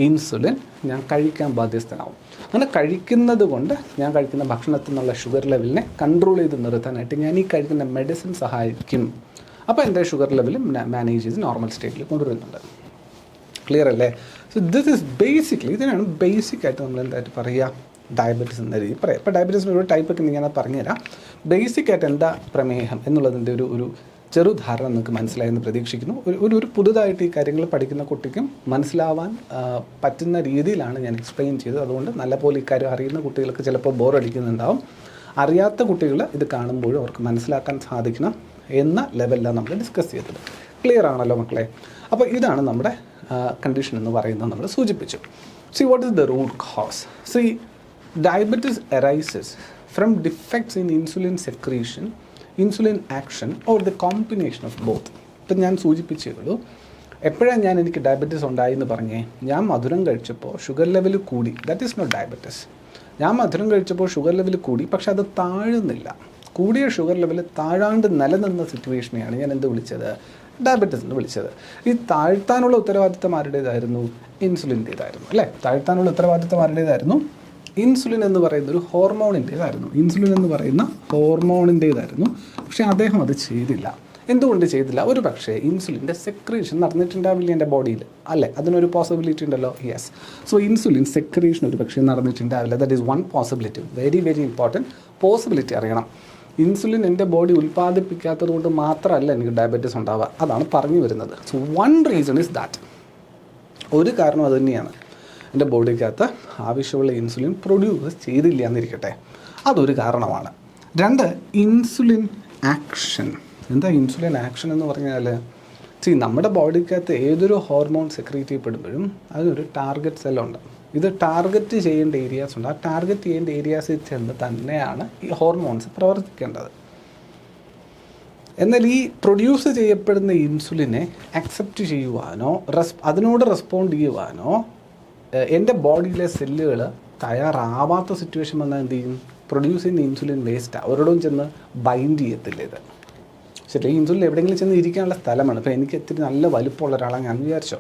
ഇൻസുലിൻ ഞാൻ കഴിക്കാൻ ബാധ്യസ്ഥനാവും. അങ്ങനെ കഴിക്കുന്നത് കൊണ്ട് ഞാൻ കഴിക്കുന്ന ഭക്ഷണത്തിൽ നിന്നുള്ള ഷുഗർ ലെവലിനെ കൺട്രോൾ ചെയ്ത് നിർത്താനായിട്ട് ഞാൻ ഈ കഴിക്കുന്ന മെഡിസിൻ സഹായിക്കും. അപ്പോൾ എൻ്റെ ഷുഗർ ലെവലും മാനേജ് ചെയ്ത് നോർമൽ സ്റ്റേറ്റിൽ കൊണ്ടുവരുന്നുണ്ട്. ക്ലിയർ അല്ലേ? സോ ദിസ് ഇസ് ബേസിക്കലി, ഇതിനാണ് ബേസിക്കായിട്ട് നമ്മൾ എന്തായിട്ട് പറയുക, ഡയബറ്റീസ് എന്ന രീതി പറയാം. ഇപ്പോൾ ഡയബറ്റീസിൻ്റെ ഒരു ടൈപ്പൊക്കെ ഞാൻ പറഞ്ഞുതരാം. ബേസിക്കായിട്ട് എന്താ പ്രമേഹം എന്നുള്ളതിൻ്റെ ഒരു ചെറുധാരണ നിങ്ങൾക്ക് മനസ്സിലായെന്ന് പ്രതീക്ഷിക്കുന്നു. ഒരു പുതുതായിട്ട് ഈ കാര്യങ്ങൾ പഠിക്കുന്ന കുട്ടിക്കും മനസ്സിലാവാൻ പറ്റുന്ന രീതിയിലാണ് ഞാൻ എക്സ്പ്ലെയിൻ ചെയ്തത്. അതുകൊണ്ട് നല്ലപോലെ ഇക്കാര്യം അറിയുന്ന കുട്ടികൾക്ക് ചിലപ്പോൾ ബോറടിക്കുന്നുണ്ടാവും. അറിയാത്ത കുട്ടികൾ ഇത് കാണുമ്പോഴും അവർക്ക് മനസ്സിലാക്കാൻ സാധിക്കണം എന്ന ലെവലിലാണ് നമ്മൾ ഡിസ്കസ് ചെയ്തത്. ക്ലിയർ ആണല്ലോ മക്കളെ? അപ്പോൾ ഇതാണ് നമ്മുടെ കണ്ടീഷൻ എന്ന് പറയുന്നത് നമ്മൾ സൂചിപ്പിച്ചു. See what is the root cause? See diabetes arises from defects in insulin secretion, insulin action or the combination of both. ഇപ്പം ഞാൻ സൂചിപ്പിച്ചേയുള്ളൂ, എപ്പോഴാണ് എനിക്ക് ഡയബറ്റീസ് ഉണ്ടായി എന്ന് പറഞ്ഞേ? ഞാൻ മധുരം കഴിച്ചപ്പോൾ ഷുഗർ ലെവൽ കൂടി. That is not diabetes. ഞാൻ മധുരം കഴിച്ചപ്പോൾ ഷുഗർ ലെവൽ കൂടി, പക്ഷെ അത് താഴുന്നില്ല. കൂടിയ ഷുഗർ ലെവൽ താഴാണ്ട് നിലനിന്ന സിറ്റുവേഷനെയാണ് ഞാൻ എന്ത് വിളിച്ചത്? ഡയബറ്റീസ് എന്ന് വിളിച്ചത്. ഈ താഴ്ത്താനുള്ള ഉത്തരവാദിത്തം ആരുടേതായിരുന്നു? ഇൻസുലിൻ്റേതായിരുന്നു അല്ലേ? താഴ്ത്താനുള്ള ഉത്തരവാദിത്തം ആരുടേതായിരുന്നു? ഇൻസുലിൻ എന്ന് പറയുന്ന ഒരു ഹോർമോണിൻ്റേതായിരുന്നു. ഇൻസുലിൻ എന്ന് പറയുന്ന ഹോർമോണിൻ്റേതായിരുന്നു. പക്ഷേ അദ്ദേഹം അത് ചെയ്തില്ല. എന്തുകൊണ്ട് ചെയ്തില്ല? ഒരു പക്ഷേ ഇൻസുലിൻ്റെ സെക്രീഷൻ നടന്നിട്ടുണ്ടാവില്ല എൻ്റെ ബോഡിയിൽ, അല്ലേ? അതിനൊരു പോസിബിലിറ്റി ഉണ്ടല്ലോ. യെസ്. സോ ഇൻസുലിൻ സെക്രീഷൻ ഒരു പക്ഷേ നടന്നിട്ടുണ്ടാവില്ല. That is one possibility. Very very important possibility അറിയണം. ഇൻസുലിൻ എൻ്റെ ബോഡി ഉൽപ്പാദിപ്പിക്കാത്തത് കൊണ്ട് മാത്രമല്ല എനിക്ക് ഡയബറ്റീസ് ഉണ്ടാവുക. അതാണ് പറഞ്ഞു വരുന്നത്. So one reason is that. ഒരു കാരണം അത് തന്നെയാണ്, എൻ്റെ ബോഡിക്കകത്ത് ആവശ്യമുള്ള ഇൻസുലിൻ പ്രൊഡ്യൂസ് ചെയ്തില്ല എന്നിരിക്കട്ടെ, അതൊരു കാരണമാണ്. രണ്ട്, ഇൻസുലിൻ ആക്ഷൻ. എന്താ ഇൻസുലിൻ ആക്ഷൻ എന്ന് പറഞ്ഞാൽ? നമ്മുടെ ബോഡിക്കകത്ത് ഏതൊരു ഹോർമോൺ സെക്രീറ്റ് ചെയ്യപ്പെടുമ്പോഴും അതിനൊരു ടാർഗറ്റ് സെല്ലുണ്ട്. ഇത് ടാർഗറ്റ് ചെയ്യേണ്ട ഏരിയാസ് ഉണ്ട്. ആ ടാർഗറ്റ് ചെയ്യേണ്ട ഏരിയാസിൽ ചെന്ന് തന്നെയാണ് ഈ ഹോർമോൺസ് പ്രവർത്തിക്കേണ്ടത്. എന്നാൽ ഈ പ്രൊഡ്യൂസ് ചെയ്യപ്പെടുന്ന ഇൻസുലിനെ അക്സെപ്റ്റ് ചെയ്യുവാനോ അതിനോട് റെസ്പോണ്ട് ചെയ്യുവാനോ എൻ്റെ ബോഡിയിലെ സെല്ലുകൾ തയ്യാറാവാത്ത സിറ്റുവേഷൻ വന്നാൽ എന്ത് ചെയ്യും? പ്രൊഡ്യൂസ് ചെയ്യുന്ന ഇൻസുലിൻ വേസ്റ്റ് അവരോടും ചെന്ന് ബൈൻഡ് ചെയ്യത്തില്ല. ഇത് ശരി, ഇൻസുലിൻ എവിടെയെങ്കിലും ചെന്ന് ഇരിക്കാനുള്ള സ്ഥലമാണ്. ഇപ്പോൾ എനിക്ക് ഇത്തിരി നല്ല വലുപ്പമുള്ള ഒരാളാണ് ഞാൻ വിചാരിച്ചോ,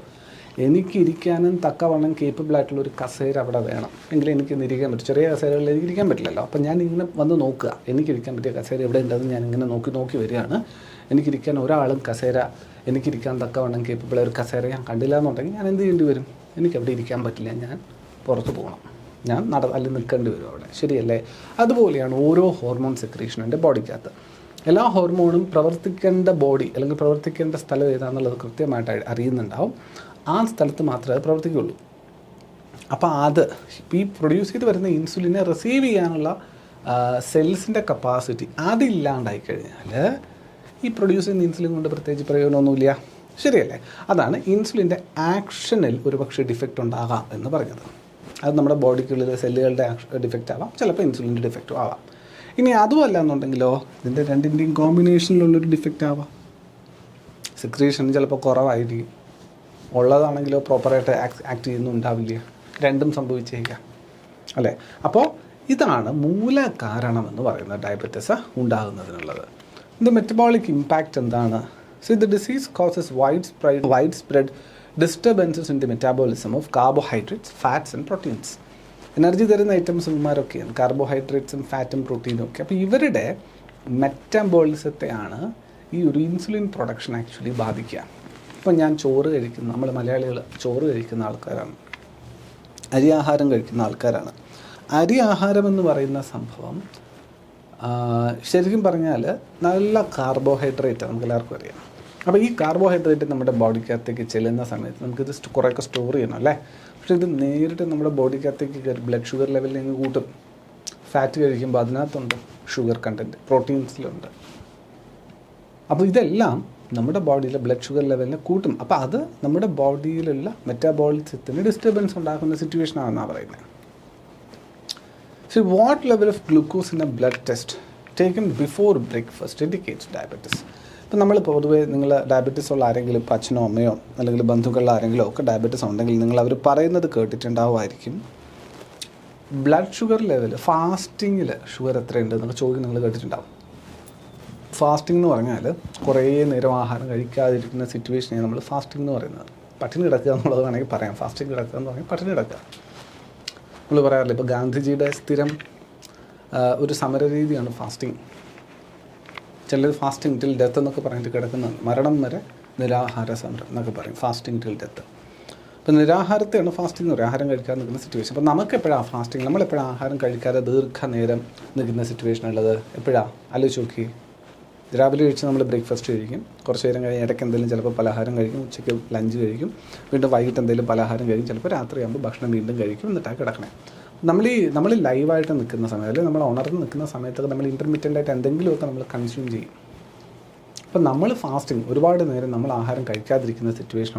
എനിക്ക് ഇരിക്കാനും തക്കവണ്ണം കേപ്പബിൾ ആയിട്ടുള്ള ഒരു കസേര അവിടെ വേണം, എങ്കിലും എനിക്കിന്ന് ഇരിക്കാൻ പറ്റും. ചെറിയ കസേരകളിൽ എനിക്ക് ഇരിക്കാൻ പറ്റില്ലല്ലോ. അപ്പം ഞാൻ ഇങ്ങനെ വന്ന് നോക്കുക, എനിക്കിരിക്കാൻ പറ്റിയ കസേര എവിടെ ഉണ്ടെന്ന് ഞാൻ ഇങ്ങനെ നോക്കി വരികയാണ്. എനിക്കിരിക്കാൻ ഒരാളും കസേര, എനിക്കിരിക്കാൻ തക്കവണ്ണം കേപ്പബിൾ ഒരു കസേര ഞാൻ കണ്ടില്ല എന്നുണ്ടെങ്കിൽ ഞാൻ എന്ത് ചെയ്യേണ്ടി വരും? എനിക്കവിടെ ഇരിക്കാൻ പറ്റില്ല, ഞാൻ പുറത്ത് പോകണം, ഞാൻ അല്ലെങ്കിൽ നിൽക്കേണ്ടി വരും അവിടെ. ശരിയല്ലേ? അതുപോലെയാണ് ഓരോ ഹോർമോൺ സെക്രീഷനും എൻ്റെ ബോഡിക്കകത്ത്. എല്ലാ ഹോർമോണും പ്രവർത്തിക്കേണ്ട ബോഡി അല്ലെങ്കിൽ പ്രവർത്തിക്കേണ്ട സ്ഥലം ഏതാണെന്നുള്ളത് കൃത്യമായിട്ട് അറിയുന്നുണ്ടാവും. ആ സ്ഥലത്ത് മാത്രമേ അത് പ്രവർത്തിക്കുകയുള്ളൂ. അപ്പോൾ അത് ഈ പ്രൊഡ്യൂസ് ചെയ്ത് വരുന്ന ഇൻസുലിനെ റിസീവ് ചെയ്യാനുള്ള സെൽസിൻ്റെ കപ്പാസിറ്റി അതില്ലാണ്ടായി കഴിഞ്ഞാൽ ഈ പ്രൊഡ്യൂസ് ചെയ്യുന്ന ഇൻസുലിൻ കൊണ്ട് പ്രത്യേകിച്ച് പ്രയോജനമൊന്നുമില്ല. ശരിയല്ലേ? അതാണ് ഇൻസുലിൻ്റെ ആക്ഷനിൽ ഒരു പക്ഷേ ഡിഫക്റ്റ് ഉണ്ടാകാം എന്ന് പറഞ്ഞത്. അത് നമ്മുടെ ബോഡിക്കുള്ളിൽ സെല്ലുകളുടെ ഡിഫക്റ്റ് ആവാം, ചിലപ്പോൾ ഇൻസുലിൻ്റെ ഡിഫക്റ്റും ആവാം. ഇനി അതുമല്ല എന്നുണ്ടെങ്കിലോ ഇതിൻ്റെ രണ്ടിൻ്റെയും കോമ്പിനേഷനിലുള്ളൊരു ഡിഫക്റ്റ് ആവാം. സെക്രീഷൻ ചിലപ്പോൾ കുറവായിരിക്കും, ഉള്ളതാണെങ്കിലോ പ്രോപ്പറായിട്ട് ആക്ട് ചെയ്യുന്നുണ്ടാവില്ല, രണ്ടും സംഭവിച്ചേക്കാം അല്ലേ? അപ്പോൾ ഇതാണ് മൂല കാരണമെന്ന് പറയുന്നത് ഡയബറ്റീസ് ഉണ്ടാകുന്നതിനുള്ളത്. ഇത് മെറ്റബോളിക് ഇമ്പാക്റ്റ് എന്താണ്? So the disease causes widespread disturbances in the metabolism of carbohydrates, fats and proteins. Energy തരുന്ന ഐറ്റംസ് ഇവന്മാരൊക്കെയാണ് കാർബോഹൈഡ്രേറ്റ്സും ഫാറ്റും പ്രോട്ടീനും ഒക്കെ. അപ്പോൾ ഇവരുടെ മെറ്റാബോളിസത്തെയാണ് ഈ ഒരു ഇൻസുലിൻ പ്രൊഡക്ഷൻ ആക്ച്വലി ബാധിക്കുക. ഇപ്പോൾ ഞാൻ ചോറ് കഴിക്കുന്ന, നമ്മൾ മലയാളികൾ ചോറ് കഴിക്കുന്ന ആൾക്കാരാണ്, അരി ആഹാരം കഴിക്കുന്ന ആൾക്കാരാണ്. അരി ആഹാരം എന്ന് പറയുന്ന സംഭവം ശരിക്കും പറഞ്ഞാൽ നല്ല കാർബോഹൈഡ്രേറ്റ് നമുക്ക് എല്ലാവർക്കും അറിയാം. അപ്പോൾ ഈ കാർബോഹൈഡ്രേറ്റ് നമ്മുടെ ബോഡിക്കകത്തേക്ക് ചെല്ലുന്ന സമയത്ത് നമുക്കിത് കുറേയൊക്കെ സ്റ്റോർ ചെയ്യണം അല്ലേ? പക്ഷേ ഇത് നേരിട്ട് നമ്മുടെ ബോഡിക്കകത്തേക്ക് കയറി ബ്ലഡ് ഷുഗർ ലെവലിൽ നിന്ന് കൂട്ടും. ഫാറ്റ് കഴിക്കുമ്പോൾ അതിനകത്തുണ്ട് ഷുഗർ കണ്ടൻറ്റ്, പ്രോട്ടീൻസിലുണ്ട്. അപ്പോൾ ഇതെല്ലാം നമ്മുടെ ബോഡിയിലെ ബ്ലഡ് ഷുഗർ ലെവലിനെ കൂട്ടും. അപ്പോൾ അത് നമ്മുടെ ബോഡിയിലുള്ള മെറ്റാബോളിസത്തിന് ഡിസ്റ്റർബൻസ് ഉണ്ടാക്കുന്ന സിറ്റുവേഷനാണെന്നാണ് പറയുന്നത്. So what level of glucose in a blood test taken before breakfast indicates diabetes? ഇപ്പോൾ നമ്മൾ പൊതുവേ നിങ്ങൾ ഡയബറ്റീസ് ഉള്ള ആരെങ്കിലും ഇപ്പോൾ അച്ഛനോ അമ്മയോ അല്ലെങ്കിൽ ബന്ധുക്കളിൽ ആരെങ്കിലും ഒക്കെ ഡയബറ്റീസ് ഉണ്ടെങ്കിൽ നിങ്ങൾ അവർ പറയുന്നത് കേട്ടിട്ടുണ്ടാവുമായിരിക്കും. ബ്ലഡ് ഷുഗർ ലെവൽ ഫാസ്റ്റിങ്ങിൽ ഷുഗർ എത്രയുണ്ട് എന്നൊക്കെ ചോദിക്കും, നിങ്ങൾ കേട്ടിട്ടുണ്ടാവും. ഫാസ്റ്റിംഗ് എന്ന് പറഞ്ഞാൽ കുറേ നേരം ആഹാരം കഴിക്കാതിരിക്കുന്ന സിറ്റുവേഷനെയാണ് നമ്മൾ ഫാസ്റ്റിംഗ് എന്ന് പറയുന്നത്. പട്ടിണി കിടക്കുക എന്നുള്ളത് വേണമെങ്കിൽ പറയാം. ഫാസ്റ്റിംഗ് കിടക്കുക എന്ന് പറഞ്ഞാൽ പട്ടിണി കിടക്കുക. നമ്മൾ പറയാറില്ല, ഇപ്പോൾ ഗാന്ധിജിയുടെ സ്ഥിരം ഒരു സമരരീതിയാണ് ഫാസ്റ്റിംഗ്. ചിലർ ഫാസ്റ്റിംഗ് ടിൽ ഡെത്ത് എന്നൊക്കെ പറഞ്ഞിട്ട് കിടക്കുന്നുണ്ട്. മരണം വരെ നിരാഹാര സമരം എന്നൊക്കെ പറയും, ഫാസ്റ്റിംഗ് ടിൽ ഡെത്ത്. അപ്പോൾ നിരാഹാരത്തെയാണ് ഫാസ്റ്റിംഗ് എന്ന് പറയും, ആഹാരം കഴിക്കാതെ നിൽക്കുന്ന സിറ്റുവേഷൻ. അപ്പോൾ നമുക്ക് എപ്പോഴാണ് ഫാസ്റ്റിംഗ്, നമ്മളെപ്പോഴാണ് ആഹാരം കഴിക്കാതെ ദീർഘനേരം നിൽക്കുന്ന സിറ്റുവേഷൻ ഉള്ളത്? എപ്പോഴാണ്? ആലോചിച്ച് നോക്കി. രാവിലെ കഴിച്ച് നമ്മൾ ബ്രേക്ക്ഫാസ്റ്റ് കഴിക്കും, കുറച്ച് നേരം കഴിഞ്ഞ് ഇടയ്ക്ക് എന്തെങ്കിലും ചിലപ്പോൾ പലഹാരം കഴിക്കും, ഉച്ചയ്ക്ക് ലഞ്ച് കഴിക്കും, വീണ്ടും വൈകിട്ട് എന്തെങ്കിലും പലഹാരം കഴിക്കും, ചിലപ്പോൾ രാത്രിയാകുമ്പോൾ ഭക്ഷണം വീണ്ടും കഴിക്കും, എന്നിട്ടാണ് കിടക്കണേ. നമ്മൾ ലൈവായിട്ട് നിൽക്കുന്ന സമയത്ത്, അല്ലെങ്കിൽ നമ്മൾ ഉണർന്ന് നിൽക്കുന്ന സമയത്തൊക്കെ നമ്മൾ ഇൻ്റർമീഡിയൻ്റായിട്ട് എന്തെങ്കിലുമൊക്കെ നമ്മൾ കൺസ്യൂം ചെയ്യും. അപ്പം നമ്മൾ ഫാസ്റ്റിംഗ് ഒരുപാട് നേരം നമ്മൾ ആഹാരം കഴിക്കാതിരിക്കുന്ന സിറ്റുവേഷൻ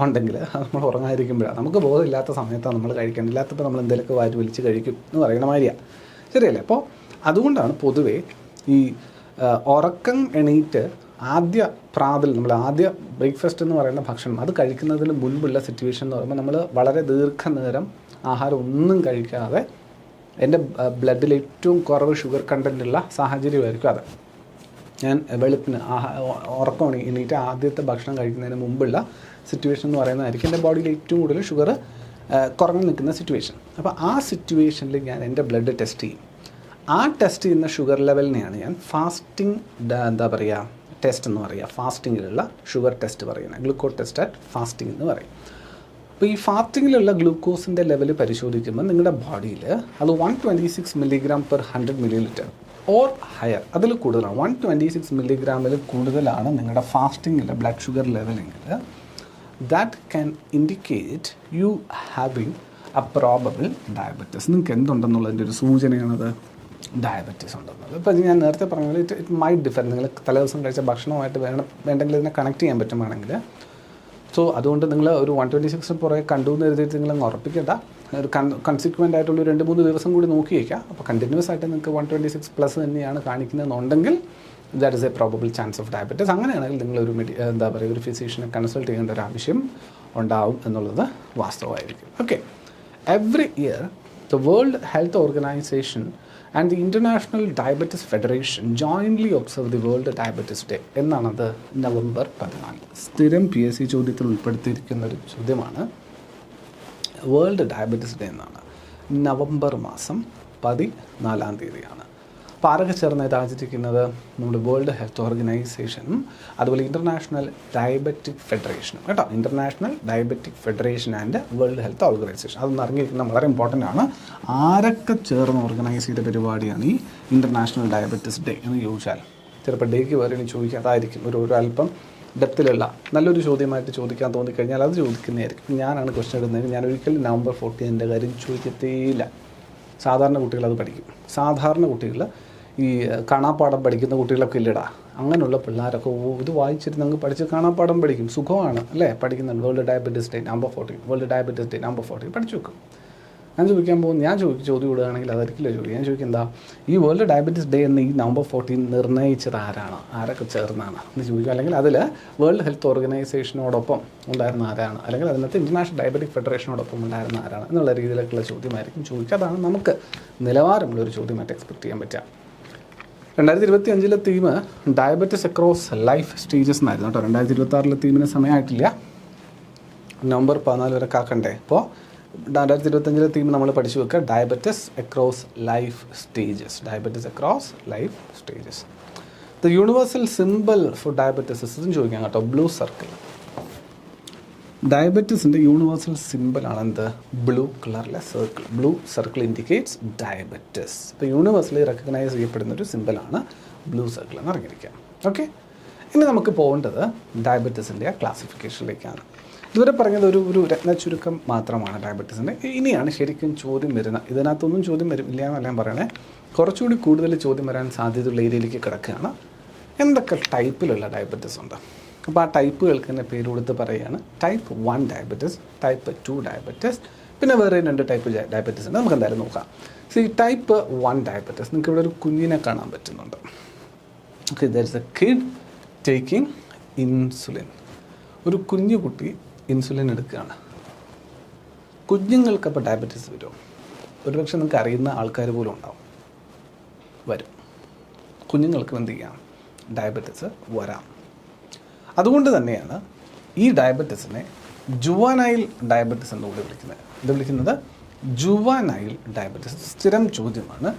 ഉണ്ടെങ്കിൽ നമ്മൾ ഉറങ്ങാതിരിക്കുമ്പോഴാണ്, നമുക്ക് ബോധമില്ലാത്ത സമയത്താണ് നമ്മൾ കഴിക്കേണ്ടത്, ഇല്ലാത്തപ്പോൾ നമ്മൾ എന്തെങ്കിലുമൊക്കെ വാരി വലിച്ച് കഴിക്കും എന്ന് പറയുന്ന മാതിരിയാണ്, ശരിയല്ലേ? അപ്പോൾ അതുകൊണ്ടാണ് പൊതുവേ ഈ ഉറക്കം എണീറ്റ് ആദ്യ ബ്രേക്ക്ഫാസ്റ്റ് എന്ന് പറയുന്ന ഭക്ഷണം അത് കഴിക്കുന്നതിന് മുൻപുള്ള സിറ്റുവേഷൻ എന്ന് പറയുമ്പോൾ നമ്മൾ വളരെ ദീർഘനേരം ആഹാരം ഒന്നും കഴിക്കാതെ എൻ്റെ ബ്ലഡിൽ ഏറ്റവും കുറവ് ഷുഗർ കണ്ടൻറ്റുള്ള സാഹചര്യമായിരിക്കും അത്. ഞാൻ വെളുപ്പിന് ഉറക്കം എണീറ്റ് ആദ്യത്തെ ഭക്ഷണം കഴിക്കുന്നതിന് മുമ്പുള്ള സിറ്റുവേഷൻ എന്ന് പറയുന്നതായിരിക്കും എൻ്റെ ബോഡിയിൽ ഏറ്റവും കൂടുതൽ ഷുഗർ കുറഞ്ഞു നിൽക്കുന്ന സിറ്റുവേഷൻ. അപ്പോൾ ആ സിറ്റുവേഷനിൽ ഞാൻ എൻ്റെ ബ്ലഡ് ടെസ്റ്റ് ചെയ്യും. ആ ടെസ്റ്റ് ചെയ്യുന്ന ഷുഗർ ലെവലിനെയാണ് ഞാൻ ഫാസ്റ്റിംഗ് ടെസ്റ്റ് എന്ന് പറയുക. ഫാസ്റ്റിങ്ങിലുള്ള ഷുഗർ ടെസ്റ്റ് പറയുന്നത് ഗ്ലൂക്കോസ് ടെസ്റ്റ് അറ്റ് ഫാസ്റ്റിംഗ് എന്ന് പറയും. അപ്പോൾ ഈ ഫാസ്റ്റിങ്ങിലുള്ള ഗ്ലൂക്കോസിൻ്റെ ലെവൽ പരിശോധിക്കുമ്പോൾ നിങ്ങളുടെ ബോഡിയിൽ അത് 126 mg/100 ml ഓർ ഹയർ, അതിൽ കൂടുതലാണ്. 126 mg കൂടുതലാണ് നിങ്ങളുടെ ഫാസ്റ്റിങ്ങിലെ ബ്ലഡ് ഷുഗർ ലെവലെങ്കിൽ that can indicate you having a probable diabetes. നിങ്ങൾക്ക് എന്തുണ്ടെന്നുള്ളതിൻ്റെ ഒരു സൂചനയാണത്, ഡയബറ്റീസ് ഉണ്ടെന്നുള്ളത്. ഇപ്പോൾ ഞാൻ നേരത്തെ പറഞ്ഞാൽ ഇറ്റ് മൈറ്റ് ഡിഫർ. നിങ്ങൾ തലേദിവസം കഴിച്ച ഭക്ഷണമായിട്ട് വേണ്ടെങ്കിൽ ഇതിനെ കണക്ട് ചെയ്യാൻ പറ്റുവാണെങ്കിൽ, സോ അതുകൊണ്ട് നിങ്ങൾ ഒരു 126 പുറകെ കണ്ടു എന്ന് എഴുതിയിട്ട് നിങ്ങളങ്ങ് ഉറപ്പിക്കേണ്ട. ഒരു കൺസിക്വൻ്റ് ആയിട്ടുള്ള 2-3 ദിവസം കൂടി നോക്കി വയ്ക്കുക. അപ്പോൾ കണ്ടിന്യൂസ് ആയിട്ട് നിങ്ങൾക്ക് 126+ തന്നെയാണ് കാണിക്കുന്നതെന്നുണ്ടെങ്കിൽ that is a probable chance of diabetes. അങ്ങനെയാണെങ്കിൽ നിങ്ങളൊരു ഒരു ഫിസിഷ്യനെ കൺസൾട്ട് ചെയ്യേണ്ട ഒരു ആവശ്യം ഉണ്ടാവും എന്നുള്ളത് വാസ്തവമായിരിക്കും. Okay, every year the world health organisation and the International Diabetes Federation jointly observe the World Diabetes Day. എന്നാണത് November 14. സ്ഥിരം PSC ചോദ്യത്തിൽ ഉൾപ്പെടുത്തിയിരിക്കുന്ന ഒരു ചോദ്യമാണ്. വേൾഡ് ഡയബറ്റിസ് ഡേ എന്നാണ് നവംബർ മാസം 14 അപ്പോൾ ആരൊക്കെ ചേർന്ന് ഇത് ആചരിക്കുന്നത്? നമ്മുടെ വേൾഡ് ഹെൽത്ത് ഓർഗനൈസേഷനും അതുപോലെ ഇൻ്റർനാഷണൽ ഡയബറ്റിക് ഫെഡറേഷനും കേട്ടോ. International diabetic federation and world health organisation അതൊന്ന് അറിഞ്ഞിരിക്കുന്നത് വളരെ ഇമ്പോർട്ടൻ്റ് ആണ്. ആരൊക്കെ ചേർന്ന് ഓർഗനൈസ് ചെയ്ത പരിപാടിയാണ് ഈ ഇൻ്റർനാഷണൽ ഡയബറ്റിസ് ഡേ എന്ന് ചോദിച്ചാൽ ചിലപ്പോൾ ഡേക്ക് വേറെ ഇനി ചോദിക്കാതായിരിക്കും. ഒരു അല്പം ഡെപ്തിലുള്ള നല്ലൊരു ചോദ്യമായിട്ട് ചോദിക്കാൻ തോന്നിക്കഴിഞ്ഞാൽ അത് ചോദിക്കുന്നതായിരിക്കും. ഞാനാണ് ക്വസ്റ്റ്യൻ ഇടുന്നതെങ്കിൽ ഞാൻ ഒരിക്കലും November 14 കാര്യം ചോദിക്കത്തേയില്ല. സാധാരണ കുട്ടികൾ അത് പഠിക്കും. സാധാരണ കുട്ടികൾ ഈ കാണാപ്പാഠം പഠിക്കുന്ന കുട്ടികളൊക്കെ ഇല്ലടാ, അങ്ങനെയുള്ള പിള്ളേരൊക്കെ ഇത് വായിച്ചിട്ട് നമുക്ക് പഠിച്ച് കാണാപ്പാഠം പഠിക്കും. സുഖമാണ് അല്ലേ? പഠിക്കുന്നുണ്ട്. World diabetes day November 14, world diabetes day November 14 പഠിച്ചു വെക്കും. ഞാൻ ചോദ്യം വിടുകയാണെങ്കിൽ അതായിരിക്കില്ല ചോദിക്കും. ഞാൻ ചോദിക്കും എന്താ ഈ വേൾഡ് ഡയബറ്റിസ് ഡേ എന്ന് ഈ November 14 നിർണ്ണയിച്ചത് ആരാണ്, ആരൊക്കെ ചേർന്നാണ് എന്ന് ചോദിക്കും. അല്ലെങ്കിൽ അതിൽ വേൾഡ് ഹെൽത്ത് ഓർഗനൈസേഷനോടൊപ്പം ഉണ്ടായിരുന്ന ആരാണ്, അല്ലെങ്കിൽ അതിനകത്ത് ഇൻ്റർനാഷണൽ ഡയബറ്റിക് ഫെഡറേഷനോടൊപ്പം ഉണ്ടായിരുന്ന ആരാണ് എന്നുള്ള രീതിയിലേക്കുള്ള ചോദ്യമായിരിക്കും ചോദിക്കുക. അതാണ് നമുക്ക് നിലവാരമുള്ളൊരു ചോദ്യമായിട്ട് എക്സ്പെക്ട് ചെയ്യാൻ പറ്റുക. 2025 theme diabetes across life stages എന്നായിരുന്നു കേട്ടോ. 2026 തീമിന് സമയമായിട്ടില്ല, November 14 വരെ കാക്കണ്ടേ. അപ്പോൾ 2025 തീം നമ്മൾ പഠിച്ചു വെക്കുക diabetes across life stages. Diabetes across life stages. The universal symbol for diabetes ഇതും ചോദിക്കാം കേട്ടോ, ബ്ലൂ സർക്കിൾ. ഡയബറ്റീസിൻ്റെ യൂണിവേഴ്സൽ സിമ്പിളാണ് എന്ത്? ബ്ലൂ കളറിലെ circle. Blue circle indicates diabetes. ഇപ്പോൾ യൂണിവേഴ്സലി റെക്കഗ്നൈസ് ചെയ്യപ്പെടുന്ന ഒരു സിമ്പിളാണ് ബ്ലൂ സർക്കിൾ എന്ന് അറിഞ്ഞിരിക്കാം. ഓക്കെ, ഇനി നമുക്ക് പോകേണ്ടത് ഡയബറ്റീസിൻ്റെ ക്ലാസിഫിക്കേഷനിലേക്കാണ്. ഇതുവരെ പറഞ്ഞത് ഒരു രത്ന ചുരുക്കം മാത്രമാണ് ഡയബറ്റീസിൻ്റെ. ഇനിയാണ് ശരിക്കും ചോദ്യം വരുന്നത്. ഇതിനകത്തൊന്നും ചോദ്യം വരില്ല എന്നല്ല ഞാൻ പറയണേ, കുറച്ചുകൂടി കൂടുതൽ ചോദ്യം വരാൻ സാധ്യതയുള്ള ഏരിയയിലേക്ക് കിടക്കുകയാണ്. എന്തൊക്കെ ടൈപ്പിലുള്ള ഡയബറ്റീസ് ഉണ്ട്? അപ്പോൾ ആ ടൈപ്പുകൾക്ക് തന്നെ പേര് കൊടുത്ത് പറയുകയാണ്. ടൈപ്പ് 1 ഡയബറ്റിസ്, ടൈപ്പ് 2 ഡയബറ്റിസ്, പിന്നെ വേറെ 2 ടൈപ്പ് ഡയബറ്റിസ് ഉണ്ട്. നമുക്ക് എന്തായാലും നോക്കാം. ഈ ടൈപ്പ് 1 ഡയബറ്റിസ് നിങ്ങൾക്ക് ഇവിടെ ഒരു കുഞ്ഞിനെ കാണാൻ പറ്റുന്നുണ്ട്. Okay, there is A kid taking insulin. ഒരു കുഞ്ഞു കുട്ടി ഇൻസുലിൻ എടുക്കുകയാണ്. കുഞ്ഞുങ്ങൾക്കപ്പോൾ ഡയബറ്റിസ് വരുമോ? ഒരുപക്ഷെ നിങ്ങൾക്ക് അറിയുന്ന ആൾക്കാർ പോലും ഉണ്ടാവും, വരും. കുഞ്ഞുങ്ങൾക്ക് എന്ത് ചെയ്യാം? ഡയബറ്റിസ് വരാം. അതുകൊണ്ട് തന്നെയാണ് ഈ ഡയബറ്റിസിനെ ജുവനൈൽ ഡയബറ്റിസ് എന്നുകൂടി വിളിക്കുന്നത്. ഇത് വിളിക്കുന്നത് ജുവനൈൽ ഡയബറ്റിസ്. സ്ഥിരം ചോദ്യമാണ്.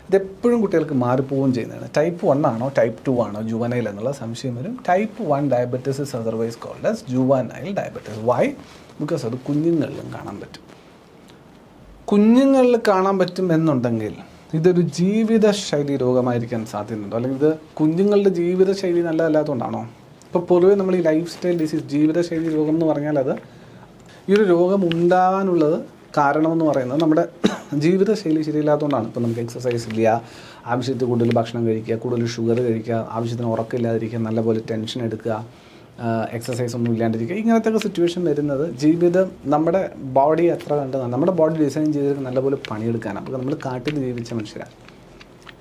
ഇതെപ്പോഴും കുട്ടികൾക്ക് മാറിപ്പോവുകയും ചെയ്യുന്നതാണ്. ടൈപ്പ് 1 ആണോ ടൈപ്പ് 2 ആണോ ജുവനൈൽ എന്നുള്ള സംശയം വരും. Type 1 diabetes is otherwise called as juvenile diabetes. Why? Because അത് കുഞ്ഞുങ്ങളിലും കാണാൻ പറ്റും. കുഞ്ഞുങ്ങളിൽ കാണാൻ പറ്റും എന്നുണ്ടെങ്കിൽ ഇതൊരു ജീവിതശൈലി രോഗമായിരിക്കാൻ സാധ്യതയുണ്ടോ? അല്ലെങ്കിൽ ഇത് കുഞ്ഞുങ്ങളുടെ ജീവിതശൈലി നല്ലതല്ലാത്തതുകൊണ്ടാണോ? ഇപ്പോൾ പൊതുവേ നമ്മൾ ഈ ലൈഫ് സ്റ്റൈൽ ഡിസീസ്, ജീവിതശൈലി രോഗം എന്ന് പറഞ്ഞാൽ അത് ഈ ഒരു രോഗം ഉണ്ടാകാനുള്ളത് കാരണമെന്ന് പറയുന്നത് നമ്മുടെ ജീവിതശൈലി ശരിയില്ലാത്തതുകൊണ്ടാണ്. ഇപ്പോൾ നമുക്ക് എക്സസൈസ് ഇല്ല, ആവശ്യത്തിൽ കൂടുതൽ ഭക്ഷണം കഴിക്കുക, കൂടുതൽ ഷുഗർ കഴിക്കുക, ആവശ്യത്തിന് ഉറക്കമില്ലാതിരിക്കുക, നല്ലപോലെ ടെൻഷൻ എടുക്കുക, എക്സസൈസ് ഒന്നും ഇല്ലാണ്ടിരിക്കുക, ഇങ്ങനത്തെ സിറ്റുവേഷൻ വരുന്നത് ജീവിതം നമ്മുടെ ബോഡി എത്ര കണ്ടതാണ്. നമ്മുടെ ബോഡി ഡിസൈൻ ചെയ്തിട്ട് നല്ലപോലെ പണിയെടുക്കാനാണ്. അപ്പോൾ നമ്മൾ കാട്ടിൽ ജീവിച്ച മനുഷ്യരാണ്.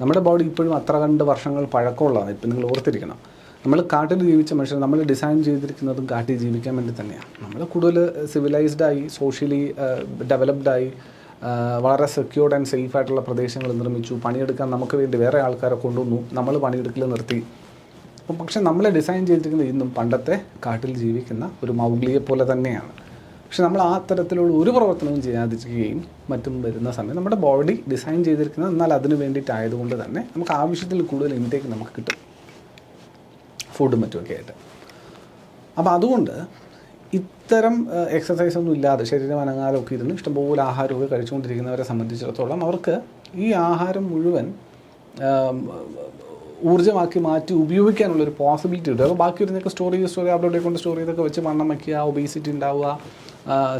നമ്മുടെ ബോഡി ഇപ്പോഴും അത്ര കണ്ട് വർഷങ്ങൾ പഴക്കമുള്ളതാണ്. ഇപ്പം നിങ്ങൾ ഓർത്തിരിക്കണം, നമ്മൾ കാട്ടിൽ ജീവിച്ച മനുഷ്യർ, നമ്മൾ ഡിസൈൻ ചെയ്തിരിക്കുന്നതും കാട്ടിൽ ജീവിക്കാൻ വേണ്ടി തന്നെയാണ്. നമ്മൾ കൂടുതൽ സിവിലൈസ്ഡായി, സോഷ്യലി ഡെവലപ്ഡായി, വളരെ സെക്യൂർഡ് ആൻഡ് സേഫ് ആയിട്ടുള്ള പ്രദേശങ്ങൾ നിർമ്മിച്ചു. പണിയെടുക്കാൻ നമുക്ക് വേണ്ടി വേറെ ആൾക്കാരെ കൊണ്ടുവന്നു, നമ്മൾ പണിയെടുക്കൽ നിർത്തി. അപ്പം പക്ഷെ നമ്മളെ ഡിസൈൻ ചെയ്തിരിക്കുന്നത് ഇന്നും പണ്ടത്തെ കാട്ടിൽ ജീവിക്കുന്ന ഒരു മൗഗ്ലിയെ പോലെ തന്നെയാണ്. പക്ഷെ നമ്മൾ ആ തരത്തിലുള്ള ഒരു പ്രവർത്തനവും ചെയ്യാതിരിക്കുകയും മറ്റും വരുന്ന സമയം നമ്മുടെ ബോഡി ഡിസൈൻ ചെയ്തിരിക്കുന്നത് എന്നാൽ അതിന് വേണ്ടിയിട്ടായതുകൊണ്ട് തന്നെ നമുക്ക് ആവശ്യത്തിൽ കൂടുതൽ ഇൻടേക്ക് നമുക്ക് കിട്ടും, ഫുഡും മറ്റുമൊക്കെ ആയിട്ട്. അപ്പോൾ അതുകൊണ്ട് ഇത്തരം എക്സസൈസ് ഒന്നും ഇല്ലാതെ ശരീരം അനങ്ങാതൊക്കെ ഇരുന്ന് ഇഷ്ടംപോലെ ആഹാരമൊക്കെ കഴിച്ചുകൊണ്ടിരിക്കുന്നവരെ സംബന്ധിച്ചിടത്തോളം അവർക്ക് ഈ ആഹാരം മുഴുവൻ ഊർജ്ജമാക്കി മാറ്റി ഉപയോഗിക്കാനുള്ളൊരു പോസിബിലിറ്റി ഉണ്ട്. അപ്പോൾ ബാക്കി വരുന്നൊക്കെ സ്റ്റോർ അപ്ലോഡ് കൊണ്ട് സ്റ്റോർ ചെയ്തൊക്കെ വെച്ച് വണ്ണം വയ്ക്കുക, ഒബേസിറ്റി ഉണ്ടാവുക,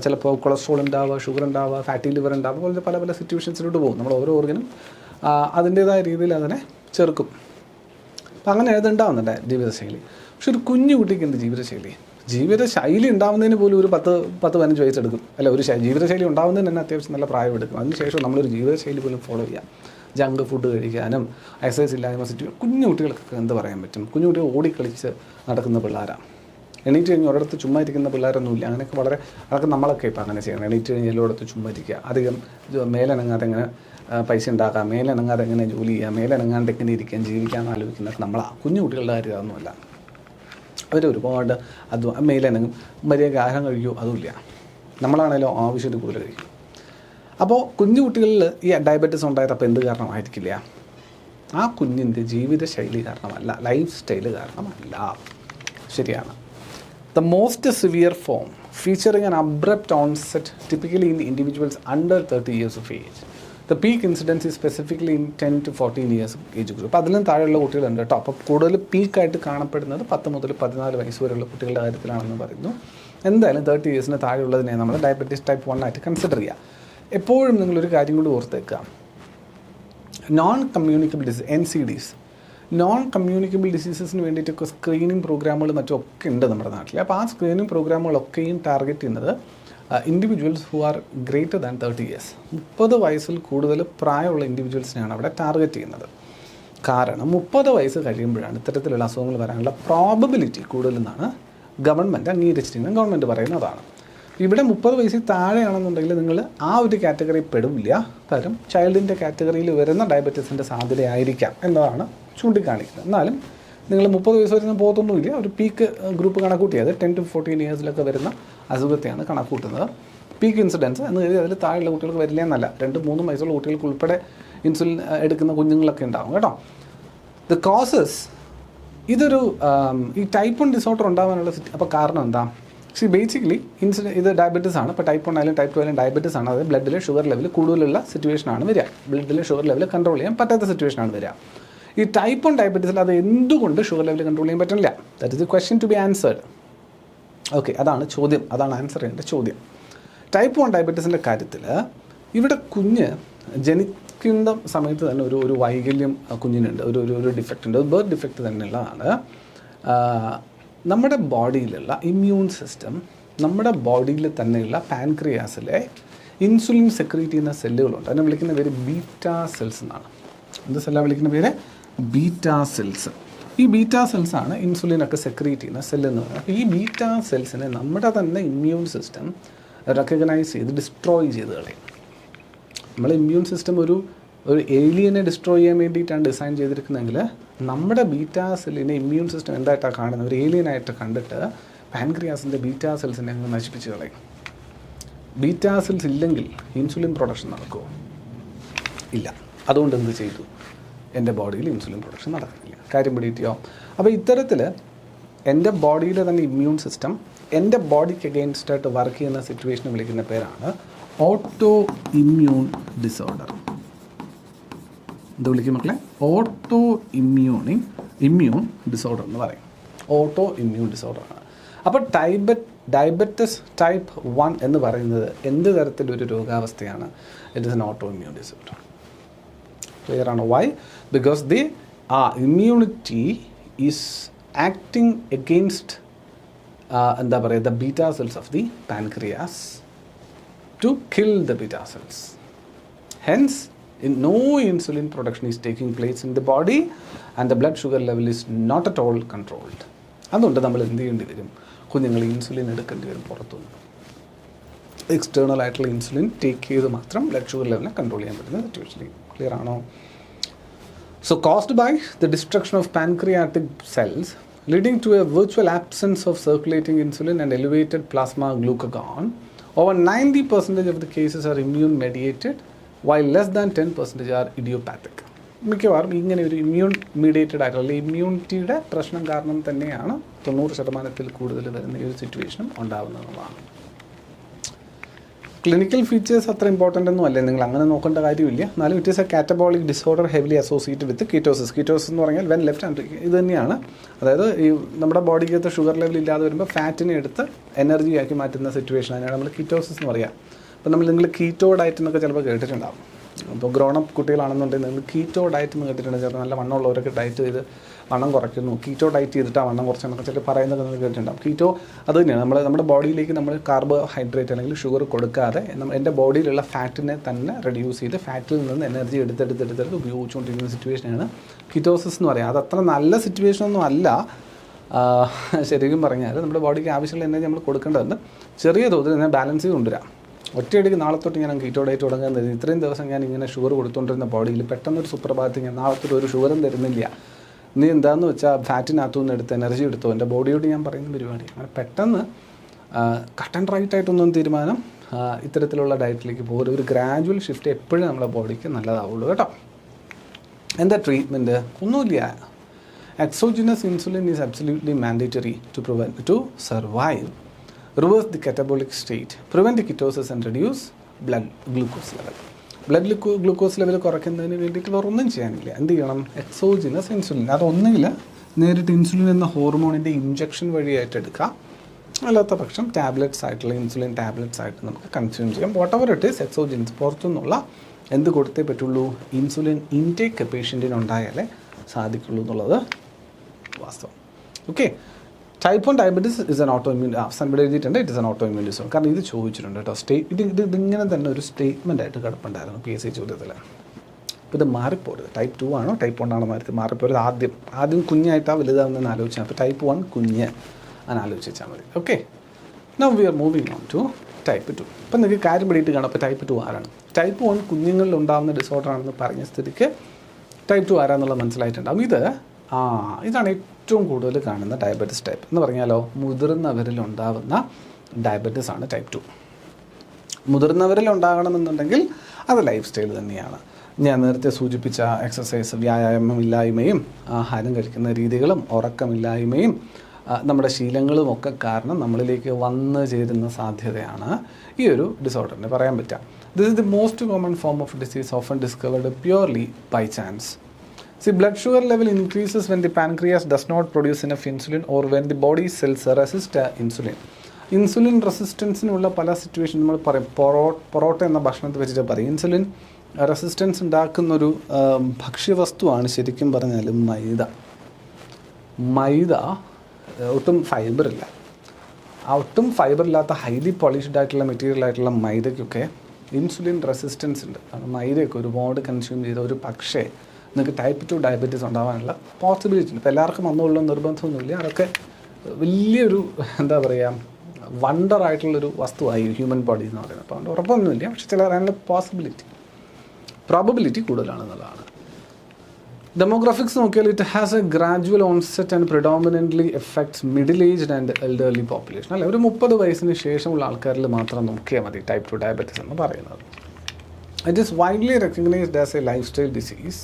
ചിലപ്പോൾ കൊളസ്ട്രോൾ ഉണ്ടാവുക, ഷുഗർ ഉണ്ടാവുക, ഫാറ്റി ലിവർ ഉണ്ടാവുക, പോലത്തെ പല പല സിറ്റുവേഷൻസിലോട്ട് പോകും. നമ്മൾ ഓരോ ഓർഗനും അതിൻ്റേതായ രീതിയിൽ അതിനെ ചെറുക്കും. അപ്പം അങ്ങനെ ഏതുണ്ടാവുന്നുണ്ട് ജീവിതശൈലി. പക്ഷെ ഒരു കുഞ്ഞു കുട്ടിക്ക് എന്ത് ജീവിതശൈലി ഉണ്ടാകുന്നതിന് പോലും ഒരു 10-15 വയസ്സെടുക്കും. അല്ല, ഒരു ജീവിതശൈലി ഉണ്ടാകുന്നതിന് തന്നെ അത്യാവശ്യം നല്ല പ്രായം എടുക്കും. അതിനുശേഷം നമ്മളൊരു ജീവിതശൈലി പോലും ഫോളോ ചെയ്യാം. ജങ്ക് ഫുഡ് കഴിക്കാനും എക്സസൈസ് ഇല്ലായ്മ സിറ്റുവേഷൻ കുഞ്ഞു കുട്ടികൾക്കൊക്കെ എന്ത് പറയാൻ പറ്റും? കുഞ്ഞു കുട്ടികൾ ഓടിക്കളിച്ച് നടക്കുന്ന പിള്ളേരാണ്. എണീറ്റ് കഴിഞ്ഞ് ഒരിടത്ത് ചുമ്മാ ഇരിക്കുന്ന പിള്ളേരൊന്നുമില്ല. അങ്ങനെയൊക്കെ അതൊക്കെ നമ്മളൊക്കെ ഇപ്പോൾ അങ്ങനെ ചെയ്യണം. എണീറ്റ് കഴിഞ്ഞ് എല്ലായിടത്തും ചുമ്മാ ഇരിക്കുക, അധികം മേലനങ്ങാതെ എങ്ങനെ പൈസ ഉണ്ടാക്കാം, മേലനങ്ങാതെ എങ്ങനെ ജോലി ചെയ്യാം, മേലനങ്ങാണ്ട് എങ്ങനെ ഇരിക്കാൻ, ജീവിക്കാൻ ആലോചിക്കുന്നത് നമ്മളാണ്. കുഞ്ഞു കുട്ടികളുടെ കാര്യം അതൊന്നുമല്ല. അവർ ഒരുപാട് മേലനങ്ങും, മര്യാദ ആഹാരം കഴിക്കുമോ, അതുമില്ല. നമ്മളാണേലോ ആവശ്യത്തിന് കൂടുതൽ കഴിക്കും. അപ്പോൾ കുഞ്ഞു കുട്ടികളിൽ ഈ ഡയബറ്റീസ് ഉണ്ടായത് അപ്പോൾ എന്ത് കാരണമായിരിക്കില്ല? ആ കുഞ്ഞിൻ്റെ ജീവിതശൈലി കാരണമല്ല, ലൈഫ് സ്റ്റൈല് കാരണമല്ല. ശരിയാണ്. The most severe form featuring an abrupt onset typically in individuals under 30 years of age. The peak incidence is specifically in 10 to 14 years age group. അപ്പോൾ അതിലും താഴെയുള്ള കുട്ടികളുണ്ട് കേട്ടോ. അപ്പോൾ കൂടുതൽ പീക്കായിട്ട് കാണപ്പെടുന്നത് 10 മുതൽ 14 വയസ്സ് വരെയുള്ള കുട്ടികളുടെ കാര്യത്തിലാണെന്ന് പറയുന്നു. എന്തായാലും 30 yearsന് താഴെയുള്ളതിനെ നമ്മൾ ഡയബറ്റീസ് ടൈപ്പ് 1 ആയിട്ട് കൺസിഡർ ചെയ്യുക. എപ്പോഴും നിങ്ങളൊരു കാര്യം കൂടി ഓർത്തേക്കുക, non communicable disease, NCDs, non communicable ഡിസീസസിന് വേണ്ടിയിട്ടൊക്കെ സ്ക്രീനിങ് പ്രോഗ്രാമുകൾ മറ്റൊക്കെ ഉണ്ട് നമ്മുടെ നാട്ടിൽ. അപ്പോൾ ആ സ്ക്രീനിങ് പ്രോഗ്രാമുകളൊക്കെയും ടാർഗറ്റ് ചെയ്യുന്നത് individuals who are greater than 30 years, 30 വയസ്സിൽ കൂടുതൽ പ്രായമുള്ള ഇൻഡിവിജ്വൽസിനെയാണ് അവിടെ ടാർഗറ്റ് ചെയ്യുന്നത്. കാരണം 30 വയസ്സ് കഴിയുമ്പോഴാണ് ഇത്തരത്തിലുള്ള അസുഖങ്ങൾ വരാനുള്ള പ്രോബബിലിറ്റി കൂടുതലെന്നാണ് ഗവൺമെൻറ് അംഗീകരിച്ചിരിക്കുന്നത്. ഗവൺമെൻറ് പറയുന്നതാണ്. ഇവിടെ 30 വയസ്സിൽ താഴെയാണെന്നുണ്ടെങ്കിൽ നിങ്ങൾ ആ ഒരു കാറ്റഗറി പെടില്ല. കാരണം ചൈൽഡിൻ്റെ കാറ്റഗറിയിൽ വരുന്ന ഡയബറ്റീസിൻ്റെ സാധ്യതയായിരിക്കാം എന്നതാണ് ചൂണ്ടിക്കാണിക്കുന്നത്. എന്നാലും നിങ്ങൾ 30 വയസ്സ് വരുന്ന പോകത്തൊന്നുമില്ല. ഒരു പീക്ക് ഗ്രൂപ്പ് കണക്കൂട്ടിയത് 10 to 14 yearsലൊക്കെ വരുന്ന അസുഖത്തെയാണ് കണക്കൂട്ടുന്നത്. പീക്ക് ഇൻസിഡൻസ് എന്ന് കരുതി അതിൽ താഴെയുള്ള കുട്ടികൾക്ക് വരില്ല എന്നല്ല. 2-3 വയസ്സുള്ള കുട്ടികൾക്ക് ഉൾപ്പെടെ ഇൻസുലിൻ എടുക്കുന്ന കുഞ്ഞുങ്ങളൊക്കെ ഉണ്ടാകും കേട്ടോ. ദ കോസസ്, ഇതൊരു ഈ ടൈപ്പ് 1 ഡിസോർഡർ ഉണ്ടാകാനുള്ള അപ്പോൾ കാരണം എന്താ? ബേസിക്കലി ഇത് ഡയബറ്റീസ് ആണ്. ഇപ്പോൾ ടൈപ്പ് 1 ആയാലും ടൈപ്പ് 2 ആയാലും ഡയബറ്റീസ് ആണ്. അത് ബ്ലഡിലെ ഷുഗർ ലെവൽ കൂടുതലുള്ള സിറ്റുവേഷനാണ് വരിക. ബ്ലഡിലെ ഷുഗർ ലെവൽ കൺട്രോൾ ചെയ്യാൻ പറ്റാത്ത സിറ്റുവേഷനാണ് വരിക. ഈ ടൈപ്പ് 1 ഡയബറ്റീസിൽ അത് എന്തുകൊണ്ട് ഷുഗർ ലെവൽ കൺട്രോൾ ചെയ്യാൻ പറ്റില്ല? That is the question to be answered. Okay, അതാണ് ചോദ്യം, അതാണ് ആൻസർ ചെയ്യേണ്ട ചോദ്യം. ടൈപ്പ് 1 ഡയബറ്റീസിൻ്റെ കാര്യത്തിൽ ഇവിടെ കുഞ്ഞ് ജനിക്കുന്ന സമയത്ത് തന്നെ ഒരു വൈകല്യം കുഞ്ഞിനുണ്ട്, ഒരു ഡിഫക്റ്റ് ഉണ്ട്. ബർത്ത് ഡിഫക്റ്റ് തന്നെയുള്ളതാണ്. നമ്മുടെ ബോഡിയിലുള്ള ഇമ്മ്യൂൺ സിസ്റ്റം, നമ്മുടെ ബോഡിയിൽ തന്നെയുള്ള പാൻക്രിയാസിലെ ഇൻസുലിൻ സെക്രീറ്റ് ചെയ്യുന്ന സെല്ലുകളുണ്ട്. അതിനെ വിളിക്കുന്ന പേര് ബീറ്റാ സെൽസ് എന്നാണ്. എന്ത് സെല്ലാണ് വിളിക്കുന്ന പേര്? Beta cells. ഈ ബീറ്റാ സെൽസാണ് ഇൻസുലിനൊക്കെ സെക്രീറ്റ് ചെയ്യുന്ന സെല്ലെന്ന് പറയുന്നത്. അപ്പോൾ ഈ ബീറ്റാ സെൽസിനെ നമ്മുടെ തന്നെ ഇമ്മ്യൂൺ സിസ്റ്റം റെക്കഗ്നൈസ് ചെയ്ത് ഡിസ്ട്രോയ് ചെയ്ത് കളയും. നമ്മളെ ഇമ്മ്യൂൺ സിസ്റ്റം ഒരു ഏലിയനെ ഡിസ്ട്രോയ് ചെയ്യാൻ വേണ്ടിയിട്ടാണ് ഡിസൈൻ ചെയ്തിരിക്കുന്നതെങ്കിൽ നമ്മുടെ ബീറ്റാ സെല്ലിനെ ഇമ്മ്യൂൺ സിസ്റ്റം എന്തായിട്ടാണ് കാണുന്നത്? ഒരു ഏലിയനായിട്ട് കണ്ടിട്ട് പാൻക്രിയാസിൻ്റെ ബീറ്റാ സെൽസിനെ അങ്ങ് നശിപ്പിച്ച് കളയും. ബീറ്റാ സെൽസ് ഇല്ലെങ്കിൽ ഇൻസുലിൻ പ്രൊഡക്ഷൻ നടക്കുമോ? ഇല്ല. അതുകൊണ്ട് എന്ത് ചെയ്തു? എൻ്റെ ബോഡിയിൽ ഇൻസുലിൻ പ്രൊഡക്ഷൻ നടക്കുന്നില്ല. കാര്യം പിടിയിട്ടോ? അപ്പോൾ ഇത്തരത്തിൽ എൻ്റെ ബോഡിയിലെ തന്നെ ഇമ്മ്യൂൺ സിസ്റ്റം എൻ്റെ ബോഡിക്ക് അഗെയിൻസ്റ്റായിട്ട് വർക്ക് ചെയ്യുന്ന സിറ്റുവേഷനെ വിളിക്കുന്ന പേരാണ് ഓട്ടോ ഇമ്മ്യൂൺ ഡിസോർഡർ. എന്ത് വിളിക്കും മക്കളെ? ഇമ്മ്യൂൺ ഡിസോർഡർ എന്ന് പറയും. ഓട്ടോ ഇമ്മ്യൂൺ ഡിസോർഡറാണ്. അപ്പോൾ ഡയബറ്റിസ് ടൈപ്പ് 1 എന്ന് പറയുന്നത് എന്ത് തരത്തിലൊരു രോഗാവസ്ഥയാണ്? It is an auto immune disorder. Clear ആണോ? Why? Because the immunity is acting against എന്താ പറയുക, the beta cells of the pancreas to kill the beta cells. Hence, no insulin production is taking place in the body and the blood sugar level is not at all controlled. അതുകൊണ്ട് നമ്മൾ എന്ത് ചെയ്യേണ്ടി വരും? കുഞ്ഞുങ്ങൾ insulin എടുക്കേണ്ടി വരും പുറത്തുനിന്ന്. External ആയിട്ടുള്ള ഇൻസുലിൻ ടേക്ക് ചെയ്ത് മാത്രം ബ്ലഡ് ഷുഗർ ലെവലിനെ കൺട്രോൾ ചെയ്യാൻ പറ്റുന്ന സിറ്റുവേഷൻ. ക്ലിയർ ആണോ? So caused by the destruction of pancreatic cells leading to a virtual absence of circulating insulin and elevated plasma glucagon, over 90% of the cases are immune mediated while less than 10% are idiopathic. മിക്കവാറും ഇങ്ങനെ ഒരു immune mediated ആയിട്ടുള്ള ഇമ്മ്യൂണിറ്റിയുടെ പ്രശ്നം കാരണം തന്നെയാണ് 90% കൂടുതൽ വരുന്ന ഈ ഒരു സിറ്റുവേഷനും ഉണ്ടാകുന്നതാണ്. ക്ലിനിക്കൽ ഫീച്ചേഴ്സ് അത്ര ഇമ്പോർട്ടൻ്റ് ഒന്നും അല്ലേ, നിങ്ങൾ അങ്ങനെ നോക്കേണ്ട കാര്യമില്ല. എന്നാലും it is A catabolic disorder heavily associated with ketosis. Ketosis എന്ന് പറഞ്ഞാൽ വെൻ ലെഫ്റ്റ് ഹാൻഡ് ഇത് തന്നെയാണ്. അതായത് ഈ നമ്മുടെ ബോഡിക്കകത്ത് ഷുഗർ ലെവൽ ഇല്ലാതെ വരുമ്പോൾ ഫാറ്റിനെ എടുത്ത് എനർജി ആക്കി മാറ്റുന്ന സിറ്റുവേഷൻ അതിനാണ് നമ്മൾ കീറ്റോസിസ് എന്ന് പറയുക. അപ്പോൾ നിങ്ങൾ കീറ്റോ ഡയറ്റ് എന്നൊക്കെ ചിലപ്പോൾ കേട്ടിട്ടുണ്ടാകും. അപ്പോൾ ഗ്രോണപ്പ് കുട്ടികളാണെന്നുണ്ടെങ്കിൽ നിങ്ങൾ കീറ്റോ ഡയറ്റ് എന്ന് കേട്ടിട്ടുണ്ടെങ്കിൽ ചിലപ്പോൾ നല്ല വണ്ണമുള്ളവരൊക്കെ ഡയറ്റ് ചെയ്ത് വണ്ണം കുറയ്ക്കുന്നു, കീറ്റോ ഡയറ്റ് ചെയ്തിട്ടാണ് വണ്ണം കുറച്ചെന്നൊക്കെ ചില പറയുന്നത് നിങ്ങൾ കേട്ടിട്ടുണ്ടാകും. കീറ്റോ അത് തന്നെയാണ് നമ്മുടെ ബോഡിയിലേക്ക് നമ്മൾ കാർബോഹൈഡ്രേറ്റ് അല്ലെങ്കിൽ ഷുഗർ കൊടുക്കാതെ എൻ്റെ ബോഡിയിലുള്ള ഫാറ്റിനെ തന്നെ റെഡ്യൂസ് ചെയ്ത് ഫാറ്റിൽ നിന്ന് എനർജി എടുത്തെടുത്ത് ഉപയോഗിച്ചുകൊണ്ടിരിക്കുന്ന സിറ്റുവേഷനാണ് കീറ്റോസിസ് എന്ന് പറയുക. അത് അത്ര നല്ല സിറ്റുവേഷനൊന്നും അല്ല. ശരിക്കും പറഞ്ഞാൽ നമ്മുടെ ബോഡിക്ക് ആവശ്യമുള്ള എനർജി നമ്മൾ കൊടുക്കേണ്ടതുണ്ട്. ചെറിയ തോതിൽ തന്നെ ബാലൻസ് ചെയ്ത് കൊണ്ടുവരാം. ഒറ്റയടിക്ക് നാളെ തൊട്ട് ഞാൻ കീറ്റോ ഡയറ്റ് തുടങ്ങാൻ തരുന്നത് ഇത്രയും ദിവസം ഞാൻ ഇങ്ങനെ ഷുഗർ കൊടുത്തുകൊണ്ടിരുന്ന ബോഡിയിൽ പെട്ടെന്നൊരു സുപ്രഭാതത്തിൽ ഞാൻ നാളെ തൊട്ട് ഒരു ഷുഗറും തരുന്നില്ല, നീ എന്താണെന്ന് വെച്ചാൽ ഫാറ്റിനകത്തു നിന്ന് എടുത്ത് എനർജി എടുത്തോ, എൻ്റെ ബോഡിയോട് ഞാൻ പറയുന്ന പരിപാടി. അങ്ങനെ പെട്ടെന്ന് കട്ട് ആൻഡ് റൈറ്റ് ആയിട്ടൊന്നും തീരുമാനം ഇത്തരത്തിലുള്ള ഡയറ്റിലേക്ക് പോകും. ഒരു ഗ്രാജുവൽ ഷിഫ്റ്റ് എപ്പോഴും നമ്മുടെ ബോഡിക്ക് നല്ലതാവുള്ളൂ കേട്ടോ. എന്താ ട്രീറ്റ്മെൻറ്റ്? ഒന്നുമില്ല. Exogenous insulin is absolutely mandatory to survive, reverse the catabolic state, prevent the ketosis and reduce blood glucose level. Blood glucose level കുറയ്ക്കുന്നതിന് വേണ്ടിയിട്ട് വേറെ ഒന്നും ചെയ്യാനില്ല. എന്ത് ചെയ്യണം? Exogenous insulin. അതൊന്നുമില്ല നേരിട്ട് ഇൻസുലിൻ എന്ന ഹോർമോണിൻ്റെ ഇഞ്ചക്ഷൻ വഴിയായിട്ട് എടുക്കാം, അല്ലാത്ത പക്ഷം ടാബ്ലറ്റ്സ് ആയിട്ടുള്ള ഇൻസുലിൻ ടാബ്ലറ്റ്സ് ആയിട്ട് നമുക്ക് കൺസ്യൂം ചെയ്യാം. Whatever it is exogenous. പുറത്തുനിന്നുള്ള എന്ത് കൊടുത്തേ പറ്റുള്ളൂ? ഇൻസുലിൻ ഇൻടേക്ക് പേഷ്യൻറ്റിന് ഉണ്ടായാലേ സാധിക്കുള്ളൂ എന്നുള്ളത് വാസ്തവം. Okay. Type 1 diabetes is an auto immune. ഇവിടെ എഴുതിയിട്ടുണ്ട് it is an auto immune disorder. കാരണം ഇത് ചോദിച്ചിട്ടുണ്ട് കേട്ടോ. ഇതിങ്ങനെ തന്നെ ഒരു സ്റ്റേറ്റ്മെൻ്റ് ആയിട്ട് കിടപ്പുണ്ടായിരുന്നു PSC ചോദ്യത്തിൽ. അപ്പോൾ ഇത് മാറിപ്പോരുത്. ടൈപ്പ് 2 ആണോ ടൈപ്പ് 1 ആണോ മാറിപ്പോരുത്. ആദ്യം കുഞ്ഞായിട്ടാണ് വലുതാവുന്നതെന്ന് ആലോചിച്ചാൽ. അപ്പോൾ ടൈപ്പ് 1 കുഞ്ഞ് അങ്ങനെ ആലോചിച്ച് വെച്ചാൽ മതി. Okay. Now we are moving on to type 2. അപ്പം നിങ്ങൾക്ക് കാര്യം പിടിയിട്ട് കാണാം. അപ്പോൾ ടൈപ്പ് 2 ആരാണ്? ടൈപ്പ് 1 കുഞ്ഞുങ്ങളിൽ ഉണ്ടാകുന്ന ഡിസോർഡർ ആണെന്ന് പറഞ്ഞ സ്ഥിതിക്ക് ടൈപ്പ് 2 ആരാന്നുള്ളത് മനസ്സിലായിട്ടുണ്ടാകും. ഇതാണ് ഏറ്റവും കൂടുതൽ കാണുന്ന ഡയബറ്റിസ് ടൈപ്പ് എന്ന് പറഞ്ഞാലോ, മുതിർന്നവരിൽ ഉണ്ടാകുന്ന ഡയബറ്റിസ് ആണ് ടൈപ്പ് 2. മുതിർന്നവരിൽ ഉണ്ടാകണമെന്നുണ്ടെങ്കിൽ അത് ലൈഫ് സ്റ്റൈൽ തന്നെയാണ്. ഞാൻ നേരത്തെ സൂചിപ്പിച്ച എക്സസൈസ്, വ്യായാമമില്ലായ്മയും ആഹാരം കഴിക്കുന്ന രീതികളും ഉറക്കമില്ലായ്മയും നമ്മുടെ ശീലങ്ങളും ഒക്കെ കാരണം നമ്മളിലേക്ക് വന്നു ചേരുന്ന സാധ്യതയാണ് ഈ ഒരു ഡിസോർഡറിന് പറയാൻ പറ്റുക. This is the most common form of disease often discovered purely by chance. See, blood sugar level increases when the pancreas does not produce enough insulin or when the body cells resist insulin. Insulin റെസിസ്റ്റൻസിനുള്ള പല situation നമ്മൾ പറയും. പൊറോട്ട എന്ന ഭക്ഷണത്തെ വെച്ചിട്ട് പറയും. Insulin resistance ഉണ്ടാക്കുന്നൊരു ഭക്ഷ്യവസ്തുവാണ് ശരിക്കും പറഞ്ഞാൽ മൈദ. ഒട്ടും ഫൈബറില്ല. ഒട്ടും ഫൈബറില്ലാത്ത ഹൈലി പോളിഷ്ഡ് ആയിട്ടുള്ള മെറ്റീരിയൽ ആയിട്ടുള്ള മൈദയ്ക്കൊക്കെ ഇൻസുലിൻ റെസിസ്റ്റൻസ് ഉണ്ട്. മൈദയൊക്കെ ഒരുപാട് കൺസ്യൂം ചെയ്ത ഒരു പക്ഷേ നിങ്ങൾക്ക് ടൈപ്പ് 2 ഡയബറ്റീസ് ഉണ്ടാകാനുള്ള പോസിബിലിറ്റി ഉണ്ട്. ഇപ്പോൾ എല്ലാവർക്കും വന്നുള്ള നിർബന്ധമൊന്നുമില്ല. അതൊക്കെ വലിയൊരു എന്താ പറയുക വണ്ടറായിട്ടുള്ളൊരു വസ്തുവായി ഹ്യൂമൻ ബോഡി എന്ന് പറയുന്നത്. അപ്പോൾ അതുകൊണ്ട് ഉറപ്പൊന്നുമില്ല. പക്ഷേ ചില അതിനുള്ള പ്രോബബിലിറ്റി കൂടുതലാണെന്നുള്ളതാണ്. ഡെമോഗ്രാഫിക്സ് നോക്കിയാൽ it has A gradual onset and predominantly effects middle aged and elderly population. അല്ല, ഒരു 30 വയസ്സിന് ശേഷമുള്ള ആൾക്കാരിൽ മാത്രം നോക്കിയാൽ മതി ടൈപ്പ് 2 ഡയബറ്റീസ് എന്ന് പറയുന്നത്. It is widely recognised as A life style disease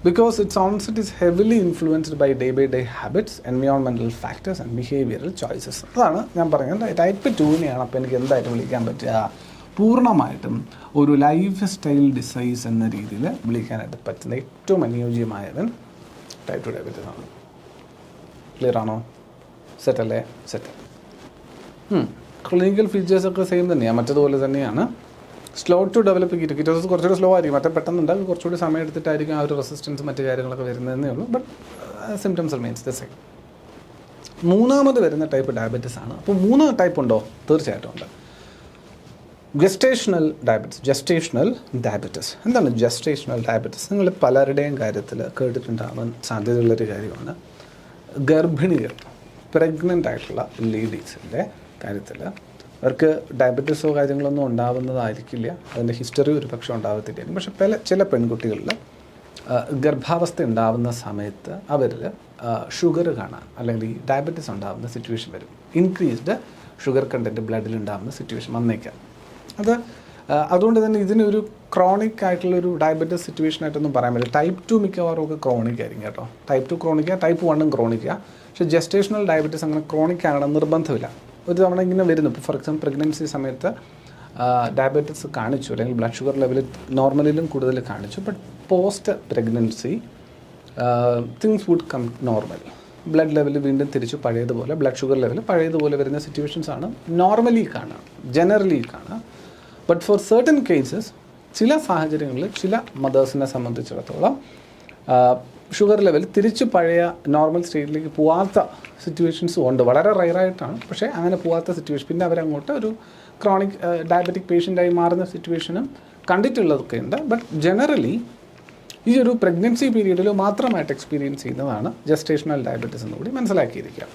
because its onset is heavily influenced by day-by-day habits, environmental factors and behavioral choices. അതാണ് ഞാൻ പറയുന്നത്. ടൈപ്പ് 2-നെയാണ് അപ്പോൾ എനിക്ക് എന്തായിട്ട് വിളിക്കാൻ പറ്റുക? പൂർണ്ണമായിട്ടും ഒരു ലൈഫ് സ്റ്റൈൽ ഡിസീസ് എന്ന രീതിയിൽ വിളിക്കാനായിട്ട് പറ്റുന്ന ഏറ്റവും അനുയോജ്യമായവൻ ടൈപ്പ് 2 ഡയബറ്റീസ് ആണ്. ക്ലിയർ ആണോ? സെറ്റല്ലേ? സെറ്റ്. ക്ലിനിക്കൽ ഫീച്ചേഴ്സൊക്കെ സെയിം തന്നെയാണ്, മറ്റതുപോലെ തന്നെയാണ്. സ്ലോ ടു ഡെവലപ്പ് കീറ്റോസിസ് കുറച്ചുകൂടി സ്ലോ ആയിരിക്കും, മറ്റേ പെട്ടെന്നുണ്ട്, കുറച്ചുകൂടി സമയം എടുത്തിട്ടായിരിക്കും ആ ഒരു റെസിസ്റ്റൻസ് മറ്റു കാര്യങ്ങളൊക്കെ വരുന്നതെന്നേ ഉള്ളൂ. But symptoms remains the same. മൂന്നാമത് വരുന്ന ടൈപ്പ് ഡയബറ്റീസ് ആണ്. അപ്പോൾ 3 ടൈപ്പ് ഉണ്ടോ? തീർച്ചയായിട്ടും ഉണ്ട്. Gestational diabetes. എന്താണ് ജസ്റ്റേഷണൽ ഡയബറ്റീസ്? നിങ്ങൾ പലരുടെയും കാര്യത്തിൽ കേട്ടിട്ടുണ്ടാവാൻ സാധ്യതയുള്ളൊരു കാര്യമാണ്. ഗർഭിണികൾ, പ്രഗ്നൻ്റ് ആയിട്ടുള്ള ലേഡീസിൻ്റെ കാര്യത്തിൽ അവർക്ക് ഡയബറ്റീസോ കാര്യങ്ങളൊന്നും ഉണ്ടാവുന്നതായിരിക്കില്ല, അതിൻ്റെ ഹിസ്റ്ററി ഒരു പക്ഷേ ഉണ്ടാവത്തില്ല. പക്ഷേ ചില പെൺകുട്ടികളിൽ ഗർഭാവസ്ഥ ഉണ്ടാവുന്ന സമയത്ത് അവരിൽ ഷുഗർ കാണാൻ അല്ലെങ്കിൽ ഈ ഡയബറ്റീസ് ഉണ്ടാകുന്ന സിറ്റുവേഷൻ വരും. ഇൻക്രീസ്ഡ് ഷുഗർ കണ്ടൻറ്റ് ബ്ലഡിൽ ഉണ്ടാകുന്ന സിറ്റുവേഷൻ വന്നേക്കാം. അതുകൊണ്ട് തന്നെ ഇതിനൊരു ക്രോണിക് ആയിട്ടുള്ളൊരു ഡയബറ്റീസ് സിറ്റുവേഷനായിട്ടൊന്നും പറയാൻ പറ്റില്ല. ടൈപ്പ് 2 മിക്കവാറും ഒക്കെ ക്രോണിക് ആയിരിക്കും കേട്ടോ. ടൈപ്പ് 2 ക്രോണിക്കാ, ടൈപ്പ് 1 ക്രോണിക്കാ. പക്ഷേ ജസ്റ്റേഷണൽ ഡയബറ്റീസ് അങ്ങനെ ക്രോണിക് ആകണം നിർബന്ധമില്ല. ഒരു തവണ ഇങ്ങനെ വരുന്നു. ഇപ്പോൾ ഫോർ എക്സാമ്പിൾ പ്രഗ്നൻസി സമയത്ത് ഡയബറ്റീസ് കാണിച്ചു അല്ലെങ്കിൽ ബ്ലഡ് ഷുഗർ ലെവൽ നോർമലിലും കൂടുതൽ കാണിച്ചു. But post pregnancy things would come normal. Blood level വീണ്ടും തിരിച്ചു പഴയതുപോലെ, ബ്ലഡ് ഷുഗർ ലെവൽ പഴയതുപോലെ വരുന്ന സിറ്റുവേഷൻസ് ആണ് നോർമലി കാണുക, ജനറലി കാണുക. ബട്ട് ഫോർ സർട്ടൻ കേസസ്, ചില സാഹചര്യങ്ങളിൽ ചില മദേഴ്സിനെ സംബന്ധിച്ചിടത്തോളം ഷുഗർ ലെവൽ തിരിച്ച് പഴയ നോർമൽ സ്റ്റേറ്റിലേക്ക് പോവാത്ത സിറ്റുവേഷൻസും ഉണ്ട്. വളരെ റയറായിട്ടാണ്, പക്ഷേ അങ്ങനെ പോവാത്ത സിറ്റുവേഷൻ, പിന്നെ അവരങ്ങോട്ട് ഒരു ക്രോണിക് ഡയബറ്റിക് പേഷ്യൻ്റായി മാറുന്ന സിറ്റുവേഷനും കണ്ടിട്ടുള്ളതൊക്കെ ഉണ്ട്. ബട്ട് ജനറലി ഈ ഒരു പ്രഗ്നൻസി പീരീഡിൽ മാത്രമായിട്ട് എക്സ്പീരിയൻസ് ചെയ്യുന്നതാണ് ജസ്റ്റേഷണൽ ഡയബറ്റീസ് എന്നുകൂടി മനസ്സിലാക്കിയിരിക്കുക.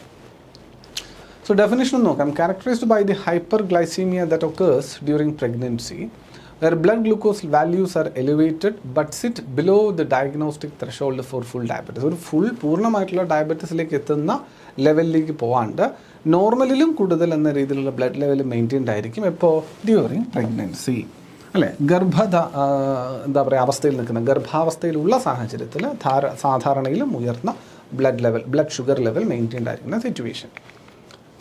സോ ഡെഫിനിഷൻ നോക്കാം. Characterized by the hyperglycemia that occurs during pregnancy where blood glucose values are elevated but sit below the diagnostic threshold for full diabetes. ഒരു പൂർണ്ണമായിട്ടുള്ള ഡയബറ്റീസിലേക്ക് എത്തുന്ന ലെവലിലേക്ക് പോകാണ്ട് നോർമലിലും കൂടുതൽ എന്ന രീതിയിലുള്ള ബ്ലഡ് ലെവൽ മെയിൻറ്റെയിൻഡ് ആയിരിക്കും. എപ്പോൾ? ഡ്യൂറിങ് പ്രഗ്നൻസി, അല്ലേ? എന്താ പറയുക, അവസ്ഥയിൽ നിൽക്കുന്ന ഗർഭാവസ്ഥയിലുള്ള സാഹചര്യത്തിൽ സാധാരണയിലും ഉയർന്ന ബ്ലഡ് ഷുഗർ ലെവൽ മെയിൻറ്റെയിൻഡ് ആയിരിക്കുന്ന സിറ്റുവേഷൻ.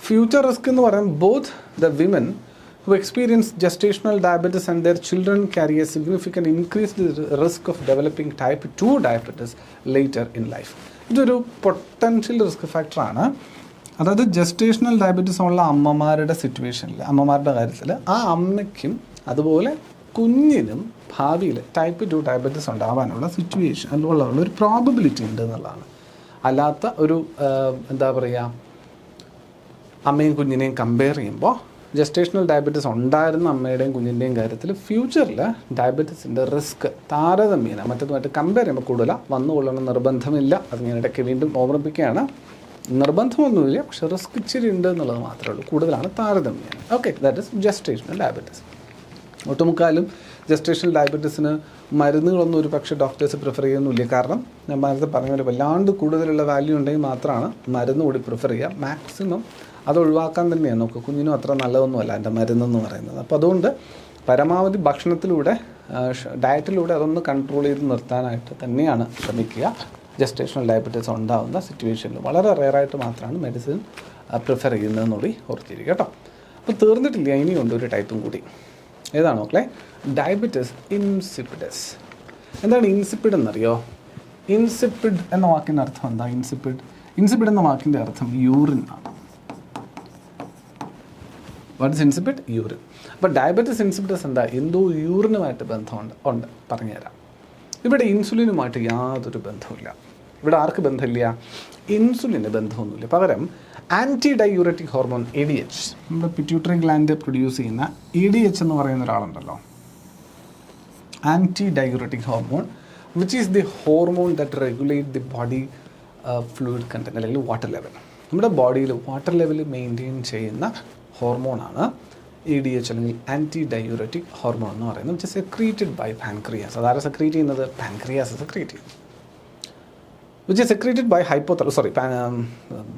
ഫ്യൂച്ചർ റിസ്ക് എന്ന് പറയുമ്പോൾ both the women who experience gestational diabetes and their children carry a significant increased risk of developing type 2 diabetes later in life. ഇതൊരു പൊട്ടൻഷ്യൽ റിസ്ക് ഫാക്ടറാണ്. അതായത് gestational diabetes ഉള്ള അമ്മമാരുടെ സിറ്റുവേഷനിൽ, അമ്മമാരുടെ കാര്യത്തിൽ ആ അമ്മയ്ക്കും അതുപോലെ കുഞ്ഞിനും ഭാവിയിൽ ടൈപ്പ് 2 ഡയബറ്റീസ് ഉണ്ടാകാനുള്ള സിറ്റുവേഷൻ ഉള്ള ഒരു പ്രോബബിലിറ്റി ഉണ്ട് എന്നുള്ളതാണ്. അല്ലാത്ത ഒരു എന്താ പറയുക, അമ്മയും കുഞ്ഞിനെയും കമ്പയർ ചെയ്യുമ്പോൾ ജസ്റ്റേഷണൽ ഡയബറ്റീസ് ഉണ്ടായിരുന്ന അമ്മയുടെയും കുഞ്ഞിൻ്റെയും കാര്യത്തിൽ ഫ്യൂച്ചറിൽ ഡയബറ്റീസിൻ്റെ റിസ്ക് താരതമ്യേന മറ്റതുമായിട്ട് കമ്പയർ ചെയ്യുമ്പോൾ കൂടുതലാണ്. വന്നുകൊള്ളണം നിർബന്ധമില്ല. അത് ഞാൻ ഇടയ്ക്ക് വീണ്ടും ഓർമ്മിപ്പിക്കുകയാണ്. നിർബന്ധമൊന്നുമില്ല, പക്ഷേ റിസ്ക് ഇച്ചിരി ഉണ്ട് എന്നുള്ളത് മാത്രമേ ഉള്ളൂ. കൂടുതലാണ് താരതമ്യേന. Okay, that is gestational diabetes. ഒട്ടുമുക്കാലും ജസ്റ്റേഷണൽ ഡയബറ്റീസിന് മരുന്നുകളൊന്നും ഒരു പക്ഷേ ഡോക്ടേഴ്സ് പ്രിഫർ ചെയ്യുന്നില്ല. കാരണം ഞാൻ നേരത്തെ പറഞ്ഞ പോലെ വല്ലാണ്ട് കൂടുതലുള്ള വാല്യൂ ഉണ്ടെങ്കിൽ മാത്രമാണ് മരുന്ന് കൂടി പ്രിഫർ ചെയ്യുക. മാക്സിമം അത് ഒഴിവാക്കാൻ തന്നെയാണ് നോക്കുക. കുഞ്ഞിനും അത്ര നല്ലതൊന്നുമല്ല എൻ്റെ മരുന്നെന്ന് പറയുന്നത്. അപ്പോൾ അതുകൊണ്ട് പരമാവധി ഭക്ഷണത്തിലൂടെ, ഡയറ്റിലൂടെ അതൊന്ന് കൺട്രോൾ ചെയ്ത് നിർത്താനായിട്ട് തന്നെയാണ് ശ്രമിക്കുക. ജസ്റ്റേഷണൽ ഡയബറ്റീസ് ഉണ്ടാകുന്ന സിറ്റുവേഷനിൽ വളരെ റെയറായിട്ട് മാത്രമാണ് മെഡിസിൻ പ്രിഫർ ചെയ്യുന്നതെന്നുകൂടി ഓർത്തിരിക്കുക കേട്ടോ. അപ്പോൾ തീർന്നിട്ടില്ല, ഇനിയുണ്ട് ഒരു ടൈപ്പും കൂടി. ഏതാണ് മക്കളെ? Diabetes insipidus. എന്താണ് ഇൻസിപ്പിഡ് എന്നറിയോ? ഇൻസിപ്പിഡ് എന്ന വാക്കിൻ്റെ അർത്ഥം എന്താ? ഇൻസിപ്പിഡ് എന്ന വാക്കിൻ്റെ അർത്ഥം യൂറിൻ ആണ്. What is insipid? യൂറിൻ. അപ്പോൾ ഡയബറ്റിസ് ഇൻസിപ്പിഡസ് എന്താ? എന്തോ യൂറിനുമായിട്ട് ബന്ധമുണ്ട്. പറഞ്ഞുതരാം. ഇവിടെ ഇൻസുലിനുമായിട്ട് യാതൊരു ബന്ധവുമില്ല. ഇവിടെ ആർക്ക് ബന്ധമില്ല? ഇൻസുലിന് ബന്ധമൊന്നുമില്ല. പകരം ആൻറ്റി ഡയൂററ്റിക് ഹോർമോൺ ADH, നമ്മുടെ പിറ്റ്യൂട്ടറി ഗ്ലാൻഡ് പ്രൊഡ്യൂസ് ചെയ്യുന്ന ADH എന്ന് പറയുന്ന ഒരാളുണ്ടല്ലോ, anti diuretic hormone, which is the hormone that regulate the body fluid content അല്ലെങ്കിൽ വാട്ടർ ലെവൽ. നമ്മുടെ ബോഡിയിൽ വാട്ടർ ലെവൽ മെയിൻറ്റെയിൻ ചെയ്യുന്ന ഹോർമോണാണ് ADH അല്ലെങ്കിൽ ആൻറ്റി ഡയൂററ്റിക് ഹോർമോൺ എന്ന് പറയുന്നത്. Which secreted by pancreas. അതാരെ സെക്രീറ്റ് ചെയ്യുന്നത്? പാൻക്രിയാസ് സെക്രീറ്റ് ചെയ്യുന്നത്. Which is secreted by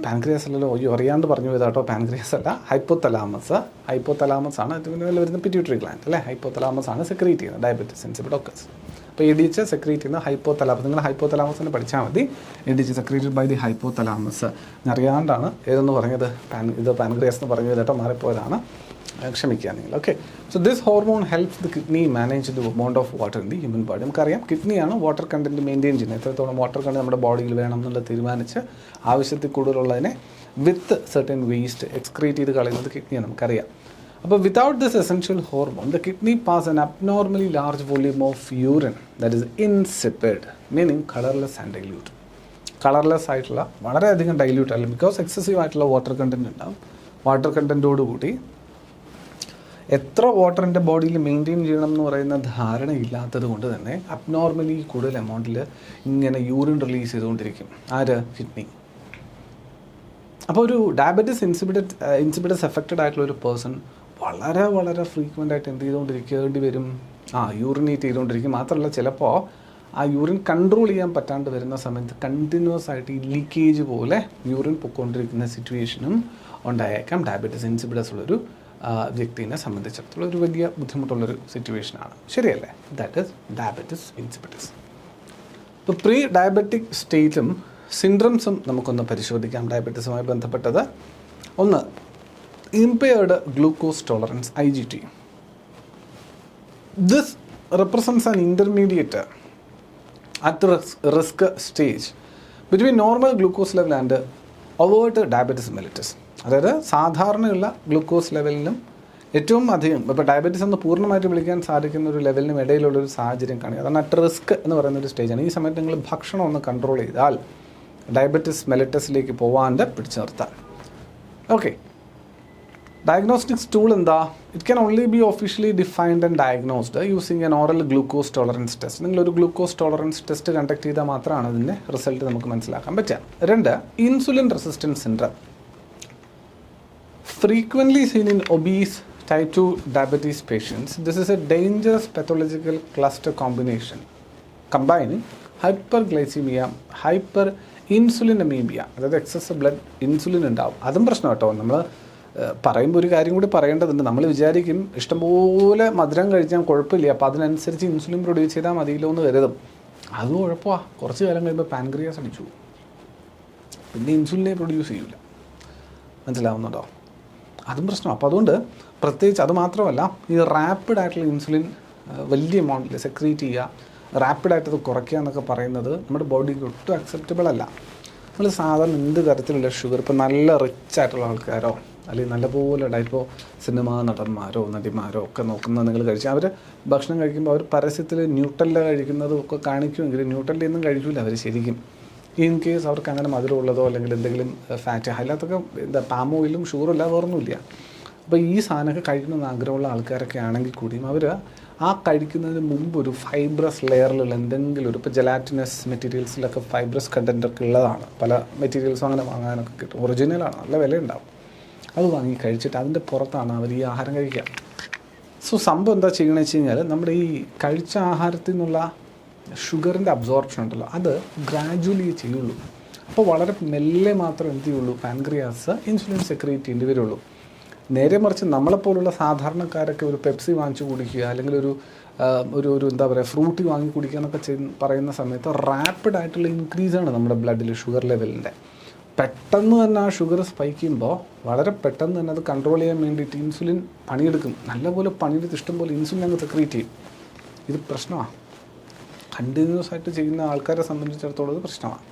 pancreas അല്ലല്ലോ, അറിയാണ്ട് പറഞ്ഞു പോയതാട്ടോ. പാൻക്രിയാസ് അല്ല, ഹൈപ്പോതലാമസ് ആണ്. ഇതിൽ വരുന്ന പിറ്റ്യൂട്ടറി ഗ്ലാൻഡ് അല്ലേ, ഹൈപ്പോതലാമസ് ആണ് സെക്രീറ്റ് ചെയ്യുന്നത് ഡയബറ്റിസ് ഇൻസിപ്പിഡസ്. അപ്പോൾ എ ഡി എച്ച് സെക്രീറ്റ് ചെയ്യുന്ന ഹൈപ്പോതലാമസ്. നിങ്ങൾ ഹൈപ്പോതലാമസിനെ പഠിച്ചാൽ മതി. A D H secreted by the hypothalamus. അറിയാണ്ടാണ് ഏതെന്ന് പറഞ്ഞത് ഇത് പാൻക്രിയാസ് എന്ന് പറഞ്ഞത് കേട്ടോ, മാറിപ്പോയതാണ്, ക്ഷമിക്കുക നിങ്ങൾ. Okay, so this hormone helps the kidney manage the amount of water in the human body. നമുക്കറിയാം കിഡ്നിയാണ് വാട്ടർ കണ്ടൻറ്റ് മെയിൻറ്റെയിൻ ചെയ്യുന്നത്. എത്രത്തോളം വാട്ടർ കണ്ടന്റ് നമ്മുടെ ബോഡിയിൽ വേണം എന്നുള്ളത് തീരുമാനിച്ച് ആവശ്യത്തിൽ കൂടുതലുള്ളതിനെ വിത്ത് സെർട്ടൻ വേസ്റ്റ് എക്സ്ക്രീറ്റ് ചെയ്ത് കളയുന്നത് കിഡ്നിയാണ്, നമുക്കറിയാം. അപ്പോൾ without this essential hormone the kidney pass an abnormally large volume of urine that is insipid, meaning colourless and dilute. Colourless ആയിട്ടുള്ള വളരെയധികം ഡൈല്യൂട്ട് അല്ല, ബിക്കോസ് എക്സസീവ് ആയിട്ടുള്ള വാട്ടർ കണ്ടൻറ്റ് ഉണ്ടാവും. വാട്ടർ കണ്ടൻറ്റോടുകൂടി എത്ര വാട്ടർ എൻ്റെ ബോഡിയിൽ മെയിൻറ്റെയിൻ ചെയ്യണം എന്ന് പറയുന്ന ധാരണയില്ലാത്തത് കൊണ്ട് തന്നെ അബ്നോർമലി കൂടുതൽ എമൗണ്ടിൽ ഇങ്ങനെ യൂറിൻ റിലീസ് ചെയ്തുകൊണ്ടിരിക്കും. ആര്? കിഡ്നി. അപ്പോൾ ഒരു ഡയബറ്റിസ് ഇൻസിപിഡസ് എഫക്റ്റഡ് ആയിട്ടുള്ള ഒരു പേഴ്സൺ വളരെ വളരെ ഫ്രീക്വൻ്റ് ആയിട്ട് എന്ത് ചെയ്തുകൊണ്ടിരിക്കേണ്ടി വരും? യൂറിനേറ്റ് ചെയ്തുകൊണ്ടിരിക്കും. മാത്രമല്ല ചിലപ്പോൾ ആ യൂറിൻ കൺട്രോൾ ചെയ്യാൻ പറ്റാണ്ട് വരുന്ന സമയത്ത് കണ്ടിന്യൂസ് ആയിട്ട് ഈ ലീക്കേജ് പോലെ യൂറിൻ പൊയ്ക്കൊണ്ടിരിക്കുന്ന സിറ്റുവേഷനും ഉണ്ടായേക്കാം. ഡയബറ്റിസ് ഇൻസിപിഡസ് ഉള്ളൊരു വ്യക്തിനെ സംബന്ധിച്ചിടത്തോളം ഒരു വലിയ ബുദ്ധിമുട്ടുള്ളൊരു സിറ്റുവേഷനാണ്. ശരിയല്ലേ? That is diabetes insipidus. ഇപ്പോൾ പ്രീ ഡയബറ്റിക് സ്റ്റേറ്റും സിൻഡ്രംസും നമുക്കൊന്ന് പരിശോധിക്കാം ഡയബറ്റീസുമായി ബന്ധപ്പെട്ടത്. ഒന്ന്, impaired glucose tolerance, IGT. This represents an intermediate at risk stage between normal glucose level and overt diabetes mellitus. അതായത് സാധാരണയുള്ള ഗ്ലൂക്കോസ് ലെവലിനും ഏറ്റവും അധികം ഇപ്പോൾ ഡയബറ്റീസ് എന്ന് പൂർണ്ണമായിട്ട് വിളിക്കാൻ സാധിക്കുന്ന ഒരു ലെവലിനും ഇടയിലുള്ളൊരു സാഹചര്യം കാണുക. അതാണ് അറ്റ് റിസ്ക് എന്ന് പറയുന്ന ഒരു സ്റ്റേജാണ്. ഈ സമയത്ത് നിങ്ങൾ ഭക്ഷണം ഒന്ന് കൺട്രോൾ ചെയ്താൽ ഡയബറ്റിസ് മെലിറ്റസിലേക്ക് പോവാണ്ട് പിടിച്ചു നിർത്താൻ. ഓക്കെ, ഡയഗ്നോസ്റ്റിക്സ് ടൂൾ എന്താ? It can only B officially defined and diagnosed using N oral glucose tolerance test. നിങ്ങളൊരു ഗ്ലൂക്കോസ് ടോളറൻസ് ടെസ്റ്റ് കണ്ടക്ട് ചെയ്താൽ മാത്രമാണ് അതിൻ്റെ റിസൾട്ട് നമുക്ക് മനസ്സിലാക്കാൻ പറ്റുക. 2, insulin resistance syndrome. Frequently seen in obese type 2 diabetes patients, this is a dangerous pathological cluster combination combining hyperglycemia, hyperinsulinemia, അതായത് excess blood insulin ഉണ്ടാവും. അതും പ്രശ്നം കേട്ടോ. നമ്മൾ പറയുമ്പോൾ ഒരു കാര്യം കൂടി പറയേണ്ടതുണ്ട്. നമ്മൾ വിചാരിക്കും ഇഷ്ടംപോലെ മധുരം കഴിച്ചാൽ കുഴപ്പമില്ല, അപ്പോൾ അതിനനുസരിച്ച് ഇൻസുലിൻ പ്രൊഡ്യൂസ് ചെയ്താൽ മതിയല്ലോ എന്ന് കരുതും. അത് കുഴപ്പമാണ്. കുറച്ച് കാലം കഴിയുമ്പോൾ പാൻക്രിയാസ് അടിച്ചു, പിന്നെ ഇൻസുലിനെ പ്രൊഡ്യൂസ് ചെയ്യില്ല. മനസ്സിലാവുന്നുണ്ടോ? അതും പ്രശ്നം. അപ്പോൾ അതുകൊണ്ട് പ്രത്യേകിച്ച് അത് മാത്രമല്ല, ഈ റാപ്പിഡ് ആയിട്ടുള്ള ഇൻസുലിൻ വലിയ എമൗണ്ടിൽ സെക്രീറ്റ് ചെയ്യുക, റാപ്പിഡായിട്ട് അത് കുറയ്ക്കുക എന്നൊക്കെ പറയുന്നത് നമ്മുടെ ബോഡിക്ക് ഒട്ടും അക്സെപ്റ്റബിൾ അല്ല. നമ്മൾ സാധാരണ എന്ത് തരത്തിലുള്ള ഷുഗർ, ഇപ്പോൾ നല്ല റിച്ച് ആയിട്ടുള്ള ആൾക്കാരോ അല്ലെങ്കിൽ നല്ലപോലെ ഇപ്പോൾ സിനിമാ നടന്മാരോ നടിമാരോ ഒക്കെ നോക്കുന്നത് നിങ്ങൾ കഴിച്ചാൽ അവർ ഭക്ഷണം കഴിക്കുമ്പോൾ അവർ പരസ്യത്തിൽ ന്യൂട്രല്ല കഴിക്കുന്നതും ഒക്കെ കാണിക്കുമെങ്കിലും ന്യൂട്രല്ലയൊന്നും കഴിക്കില്ല അവർ ശരിക്കും. ഇൻ കേസ് അവർക്ക് അങ്ങനെ മധുരമുള്ളതോ അല്ലെങ്കിൽ എന്തെങ്കിലും ഫാറ്റ്, അതിനകത്തൊക്കെ എന്താ പാം ഓയിലും ഷുഗറും ഇല്ല, വേറൊന്നുമില്ല. അപ്പോൾ ഈ സാധനമൊക്കെ കഴിക്കണമെന്ന് ആഗ്രഹമുള്ള ആൾക്കാരൊക്കെ ആണെങ്കിൽ കൂടിയും അവർ ആ കഴിക്കുന്നതിന് മുമ്പ് ഒരു ഫൈബ്രസ് ലെയറിലുള്ള എന്തെങ്കിലും ഒരു, ഇപ്പോൾ ജെലാറ്റിനസ് മെറ്റീരിയൽസിലൊക്കെ ഫൈബ്രസ് കണ്ടൻറ്റൊക്കെ ഉള്ളതാണ്. പല മെറ്റീരിയൽസും അങ്ങനെ വാങ്ങാനൊക്കെ കിട്ടും, ഒറിജിനലാണ്, നല്ല വിലയുണ്ടാവും. അത് വാങ്ങി കഴിച്ചിട്ട് അതിൻ്റെ പുറത്താണ് അവർ ഈ ആഹാരം കഴിക്കുക. സോ സംഭവം എന്താ ചെയ്യണമെന്ന് വെച്ച് കഴിഞ്ഞാൽ നമ്മുടെ ഈ കഴിച്ച ആഹാരത്തിൽ നിന്നുള്ള ഷുഗറിൻ്റെ അബ്സോർപ്ഷൻ ഉണ്ടല്ലോ, അത് ഗ്രാജുവലി ചെയ്യുള്ളൂ. അപ്പോൾ വളരെ മെല്ലെ മാത്രം എന്ത് ചെയ്യുള്ളൂ, പാൻക്രിയാസ് ഇൻസുലിൻ സെക്രീറ്റ് ചെയ്യേണ്ടി വരുള്ളൂ. നേരെ മറിച്ച് നമ്മളെപ്പോലുള്ള സാധാരണക്കാരൊക്കെ ഒരു പെപ്സി വാങ്ങിച്ച് കുടിക്കുക അല്ലെങ്കിൽ ഒരു എന്താ പറയുക ഫ്രൂട്ടി വാങ്ങി കുടിക്കുക എന്നൊക്കെ പറയുന്ന സമയത്ത് റാപ്പിഡായിട്ടുള്ള ഇൻക്രീസാണ് നമ്മുടെ ബ്ലഡിൽ ഷുഗർ ലെവലിൻ്റെ. പെട്ടെന്ന് തന്നെ ആ ഷുഗർ സ്പൈക്ക് ചെയ്യുമ്പോൾ വളരെ പെട്ടെന്ന് തന്നെ അത് കൺട്രോൾ ചെയ്യാൻ വേണ്ടിയിട്ട് ഇൻസുലിൻ പണിയെടുക്കും. നല്ലപോലെ പണിയെടുത്ത് ഇഷ്ടംപോലെ ഇൻസുലിൻ അങ്ങ് സെക്രീറ്റ് ചെയ്യും. ഇത് പ്രശ്നമാണ്. കണ്ടിന്യൂസ് ആയിട്ട് ചെയ്യുന്ന ആൾക്കാരെ സംബന്ധിച്ചിടത്തോളം ഇത് പ്രശ്നമാണ്.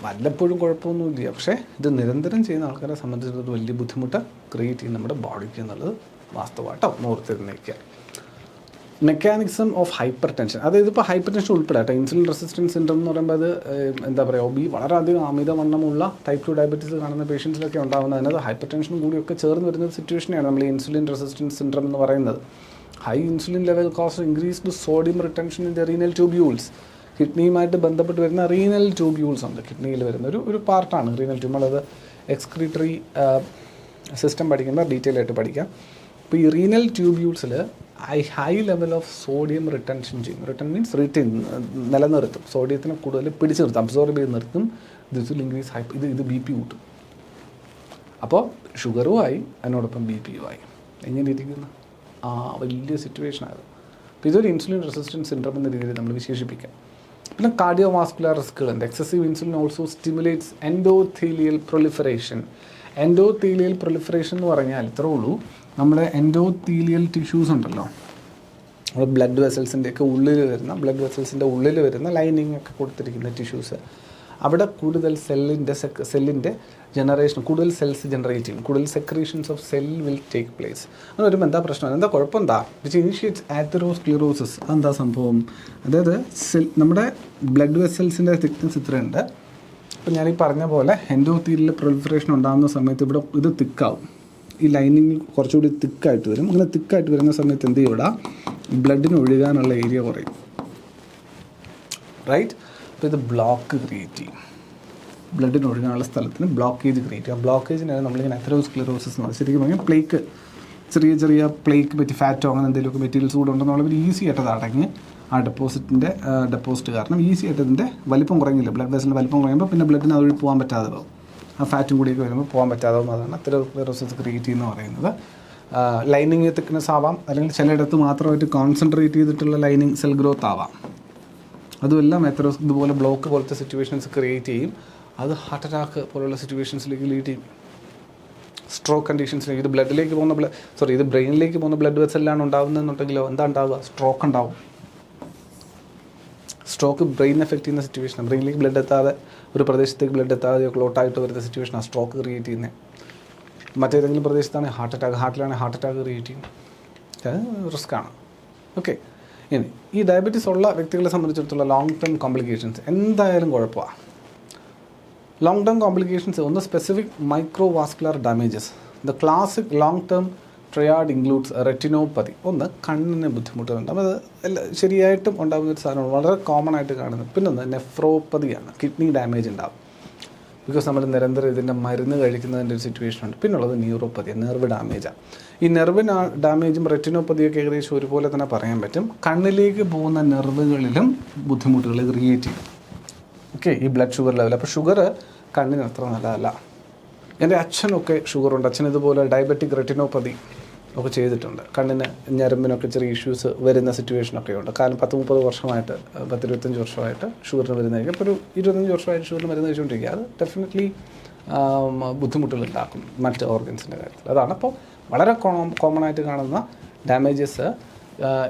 വല്ലപ്പോഴും കുഴപ്പമൊന്നുമില്ല, പക്ഷേ ഇത് നിരന്തരം ചെയ്യുന്ന ആൾക്കാരെ സംബന്ധിച്ചിടത്തോളം വലിയ ബുദ്ധിമുട്ട് ക്രിയേറ്റ് ചെയ്യും നമ്മുടെ ബോഡിക്ക് എന്നുള്ളത് വാസ്തവമായിട്ടോ ഓർത്തിരുന്നേക്കുക. മെക്കാനിസം ഓഫ് ഹൈപ്പർ ടെൻഷൻ, അതായത് ഇപ്പോൾ ഹൈപ്പർ ടെൻഷൻ ഉൾപ്പെടെ കേട്ടോ. ഇൻസുലിൻ റെസിസ്റ്റൻസ് സിൻഡ്രം എന്ന് പറയുമ്പോൾ അത് എന്താ പറയുക, വളരെയധികം അമിതവണ്ണമുള്ള ടൈപ്പ് 2 ഡയബറ്റീസ് കാണുന്ന പേഷ്യൻസിലൊക്കെ ഉണ്ടാകുന്നത്. അതിനകത്ത് ഹൈപ്പർ ടെൻഷനും കൂടിയൊക്കെ ചേർന്ന് വരുന്ന സിറ്റുവേഷനെയാണ് നമ്മൾ ഇൻസുലിൻ റെസിസ്റ്റൻസ് സിൻഡ്രം എന്ന് പറയുന്നത്. High insulin level cause increased sodium retention in the renal tubules. കിഡ്നിയുമായിട്ട് ബന്ധപ്പെട്ട് വരുന്ന റീനൽ ട്യൂബ്യൂൾസ് ഉണ്ട്, കിഡ്നിയിൽ വരുന്ന ഒരു പാർട്ടാണ് റീനൽ ട്യൂബ്. നമ്മളത് എക്സ്ക്രീറ്ററി സിസ്റ്റം പഠിക്കുമ്പോൾ ഡീറ്റെയിൽ ആയിട്ട് പഠിക്കാം. അപ്പോൾ ഈ റീനൽ ട്യൂബ്യൂൾസിൽ high level of sodium retention ചെയ്യും. റിട്ടൺ മീൻസ് നിലനിർത്തും, സോഡിയത്തിനെ കൂടുതൽ പിടിച്ചു നിർത്തും, അബ്സോർബ് ചെയ്ത് നിർത്തും. ദിസ് വിൽ ഇൻക്രീസ് ഇത് BP കൂട്ടും. അപ്പോൾ ഷുഗറുമായി അതിനോടൊപ്പം BP യുമായി എങ്ങനെ ഇരിക്കുന്നു? വലിയ സിറ്റുവേഷനാണ്. അപ്പോൾ ഇതൊരു ഇൻസുലിൻ റെസിസ്റ്റൻസ് സിൻഡ്രോം എന്ന രീതിയിൽ നമ്മൾ വിശേഷിപ്പിക്കാം. പിന്നെ കാർഡിയോവാസ്കുലർ റിസ്കുകളുണ്ട്. Excessive insulin also stimulates endothelial proliferation. Endothelial proliferation എന്ന് പറഞ്ഞാൽ ഇത്രേ ഉള്ളൂ, നമ്മുടെ എൻഡോത്തീലിയൽ ടിഷ്യൂസ് ഉണ്ടല്ലോ, നമ്മുടെ ബ്ലഡ് വെസൽസിൻ്റെയൊക്കെ ഉള്ളിൽ വരുന്ന, ബ്ലഡ് വെസൽസിൻ്റെ ഉള്ളിൽ വരുന്ന ലൈനിങ് ഒക്കെ കൊടുത്തിരിക്കുന്ന ടിഷ്യൂസ്, അവിടെ കൂടുതൽ സെല്ലിൻ്റെ ജനറേഷൻ, കൂടുതൽ സെൽസ് ജനറേറ്റ് ചെയ്യും, കൂടുതൽ secretions of cell will take place. അങ്ങനെ വരുമ്പോൾ എന്താ പ്രശ്നം, എന്താ കുഴപ്പം, എന്താ വിച്ച് ഇനിഷ്യേറ്റ്സ് ആതെറോസ്ക്ലിറോസിസ്. അതെന്താ സംഭവം, അതായത് നമ്മുടെ ബ്ലഡ് വെസൽസിൻ്റെ തിക്നെസ് ഇത്രയുണ്ട്. അപ്പോൾ ഞാനീ പറഞ്ഞ പോലെ എൻഡോത്തീലിയൽ പ്രൊലിഫറേഷൻ ഉണ്ടാകുന്ന സമയത്ത് ഇവിടെ ഇത് തിക്കാവും, ഈ ലൈനിങ് കുറച്ചുകൂടി തിക്കായിട്ട് വരും. അങ്ങനെ തിക്കായിട്ട് വരുന്ന സമയത്ത് എന്ത് ചെയ്യും, ഇവിടെ ബ്ലഡിന് ഒഴുകാനുള്ള ഏരിയ കുറയും, റൈറ്റ്. അപ്പോൾ ഇത് ബ്ലോക്ക് ക്രിയേറ്റ് ചെയ്യും, ബ്ലഡിന് ഒഴുകാനുള്ള സ്ഥലത്തിന് ബ്ലോക്കേജ് ക്രിയേറ്റ് ചെയ്യും. ആ ബ്ലോക്കേജിനാണ് നമ്മളിങ്ങനെ അതെറോസ്ക്ലിറോസിസ് എന്ന് പറയും. ശരിക്കും പറഞ്ഞാൽ പ്ലേക്ക്, ചെറിയ ചെറിയ പ്ലേക്ക് പറ്റി ഫാറ്റോ അങ്ങനെ എന്തെങ്കിലുമൊക്കെ മെറ്റീരിയൽസ് കൂടെ ഉണ്ടെന്നുള്ളവർ ഈസി ആയിട്ട് അത് അടങ്ങി ആ ഡെപ്പോസിറ്റ് കാരണം ഈസി ആയിട്ട് അതിൻ്റെ വലിപ്പം കുറഞ്ഞില്ല, ബ്ലഡ് വെസലിൻ്റെ വലിപ്പം കുറയുമ്പോൾ പിന്നെ ബ്ലഡിന് അതുവഴി പോകാൻ പറ്റാതെ പോകും, ആ ഫാറ്റും കൂടിയൊക്കെ വരുമ്പോൾ പോകാൻ പറ്റാതെ പോകും. അതാണ് അതെറോസ്ക്ലിറോസിസ് ക്രിയേറ്റ് ചെയ്യുന്നത് പറയുന്നത്. ലൈനിങ് തിക്നെസ് ആവാം, അല്ലെങ്കിൽ ചിലയിടത്ത് മാത്രമായിട്ട് കോൺസെൻട്രേറ്റ് ചെയ്തിട്ടുള്ള ലൈനിങ് സെൽ ഗ്രോത്ത് ആവാം. അതുമെല്ലാം ഇതുപോലെ ബ്ലോക്ക് പോലത്തെ സിറ്റുവേഷൻസ് ക്രിയേറ്റ് ചെയ്യും. അത് ഹാർട്ട് അറ്റാക്ക് പോലുള്ള സിറ്റുവേഷൻസിലേക്ക് ലീഡ് ചെയ്യും, സ്ട്രോക്ക് കണ്ടീഷൻസിലേക്ക്. ഇത് ബ്ലഡിലേക്ക് പോകുന്ന ഇത് ബ്രെയിനിലേക്ക് പോകുന്ന ബ്ലഡ് വെസലിലാണ് ഉണ്ടാകുന്നതെന്നുണ്ടെങ്കിലോ എന്താ ഉണ്ടാവുക, സ്ട്രോക്ക് ഉണ്ടാവും. സ്ട്രോക്ക് ബ്രെയിൻ എഫക്റ്റ് ചെയ്യുന്ന സിറ്റുവേഷനാണ്. ബ്രെയിനിലേക്ക് ബ്ലഡ് എത്താതെ, ഒരു പ്രദേശത്തേക്ക് ബ്ലഡ് എത്താതെ ക്ലോട്ടായിട്ട് വരുന്ന സിറ്റുവേഷനാണ് സ്ട്രോക്ക് ക്രിയേറ്റ് ചെയ്യുന്നത്. മറ്റേതെങ്കിലും പ്രദേശത്താണെങ്കിൽ ഹാർട്ടിലാണെങ്കിൽ ഹാർട്ട് അറ്റാക്ക് ക്രിയേറ്റ് ചെയ്യും. അത് റിസ്ക്കാണ്. ഓക്കെ, ഇനി ഈ ഡയബറ്റീസ് ഉള്ള വ്യക്തികളെ സംബന്ധിച്ചിടത്തോളം ലോങ് ടേം കോംപ്ലിക്കേഷൻസ് എന്തായാലും കുഴപ്പമാണ്. ലോങ് ടേം കോംപ്ലിക്കേഷൻസ് ഒന്ന് specific microvascular damages. The classic long term triad includes retinopathy. ഒന്ന് കണ്ണിന് ബുദ്ധിമുട്ടുണ്ടാകും, അത് ശരിയായിട്ടും ഉണ്ടാകുന്ന ഒരു സാധനമാണ്, വളരെ കോമൺ ആയിട്ട് കാണുന്നത്. പിന്നെ ഒന്ന് നെഫ്രോപ്പതിയാണ്, കിഡ്നി ഡാമേജ് ഉണ്ടാകും, ബിക്കോസ് നമ്മൾ നിരന്തരം ഇതിൻ്റെ മരുന്ന് കഴിക്കുന്നതിൻ്റെ ഒരു സിറ്റുവേഷൻ ഉണ്ട്. പിന്നുള്ളത് ന്യൂറോപ്പതി, നെർവ് ഡാമേജാണ്. ഈ നെർവ് ഡാമേജും റെറ്റിനോപ്പതിയൊക്കെ ഏകദേശം ഒരുപോലെ തന്നെ പറയാൻ പറ്റും. കണ്ണിലേക്ക് പോകുന്ന നെർവുകളിലും ബുദ്ധിമുട്ടുകൾ ക്രിയേറ്റ് ചെയ്യും. ഓക്കെ, ഈ ബ്ലഡ് ഷുഗർ ലെവൽ. അപ്പോൾ ഷുഗർ കണ്ണിന് അത്ര നല്ലതല്ല. എൻ്റെ അച്ഛനൊക്കെ ഷുഗറുണ്ട്, അച്ഛൻ ഇതുപോലെ ഡയബറ്റിക് റെറ്റിനോപ്പതി ഒക്കെ ചെയ്തിട്ടുണ്ട്. കണ്ണിന് ഞരമ്പിനൊക്കെ ചെറിയ ഇഷ്യൂസ് വരുന്ന സിറ്റുവേഷനൊക്കെ ഉണ്ട്. കാരണം 10-30 വർഷമായിട്ട്, 10-25 വർഷമായിട്ട് ഷുഗറിന് മരുന്നായിരിക്കും. അപ്പോൾ ഒരു 25 വർഷമായിട്ട് ഷുഗറിന് മരുന്ന് കഴിച്ചുകൊണ്ടിരിക്കുക. അത് ഡെഫിനറ്റ്ലി ബുദ്ധിമുട്ടുകൾ ഉണ്ടാക്കും മറ്റ് ഓർഗൻസിൻ്റെ കാര്യത്തിൽ. അതാണ് അപ്പോൾ വളരെ കോമൺ ആയിട്ട് കാണുന്ന ഡാമേജസ്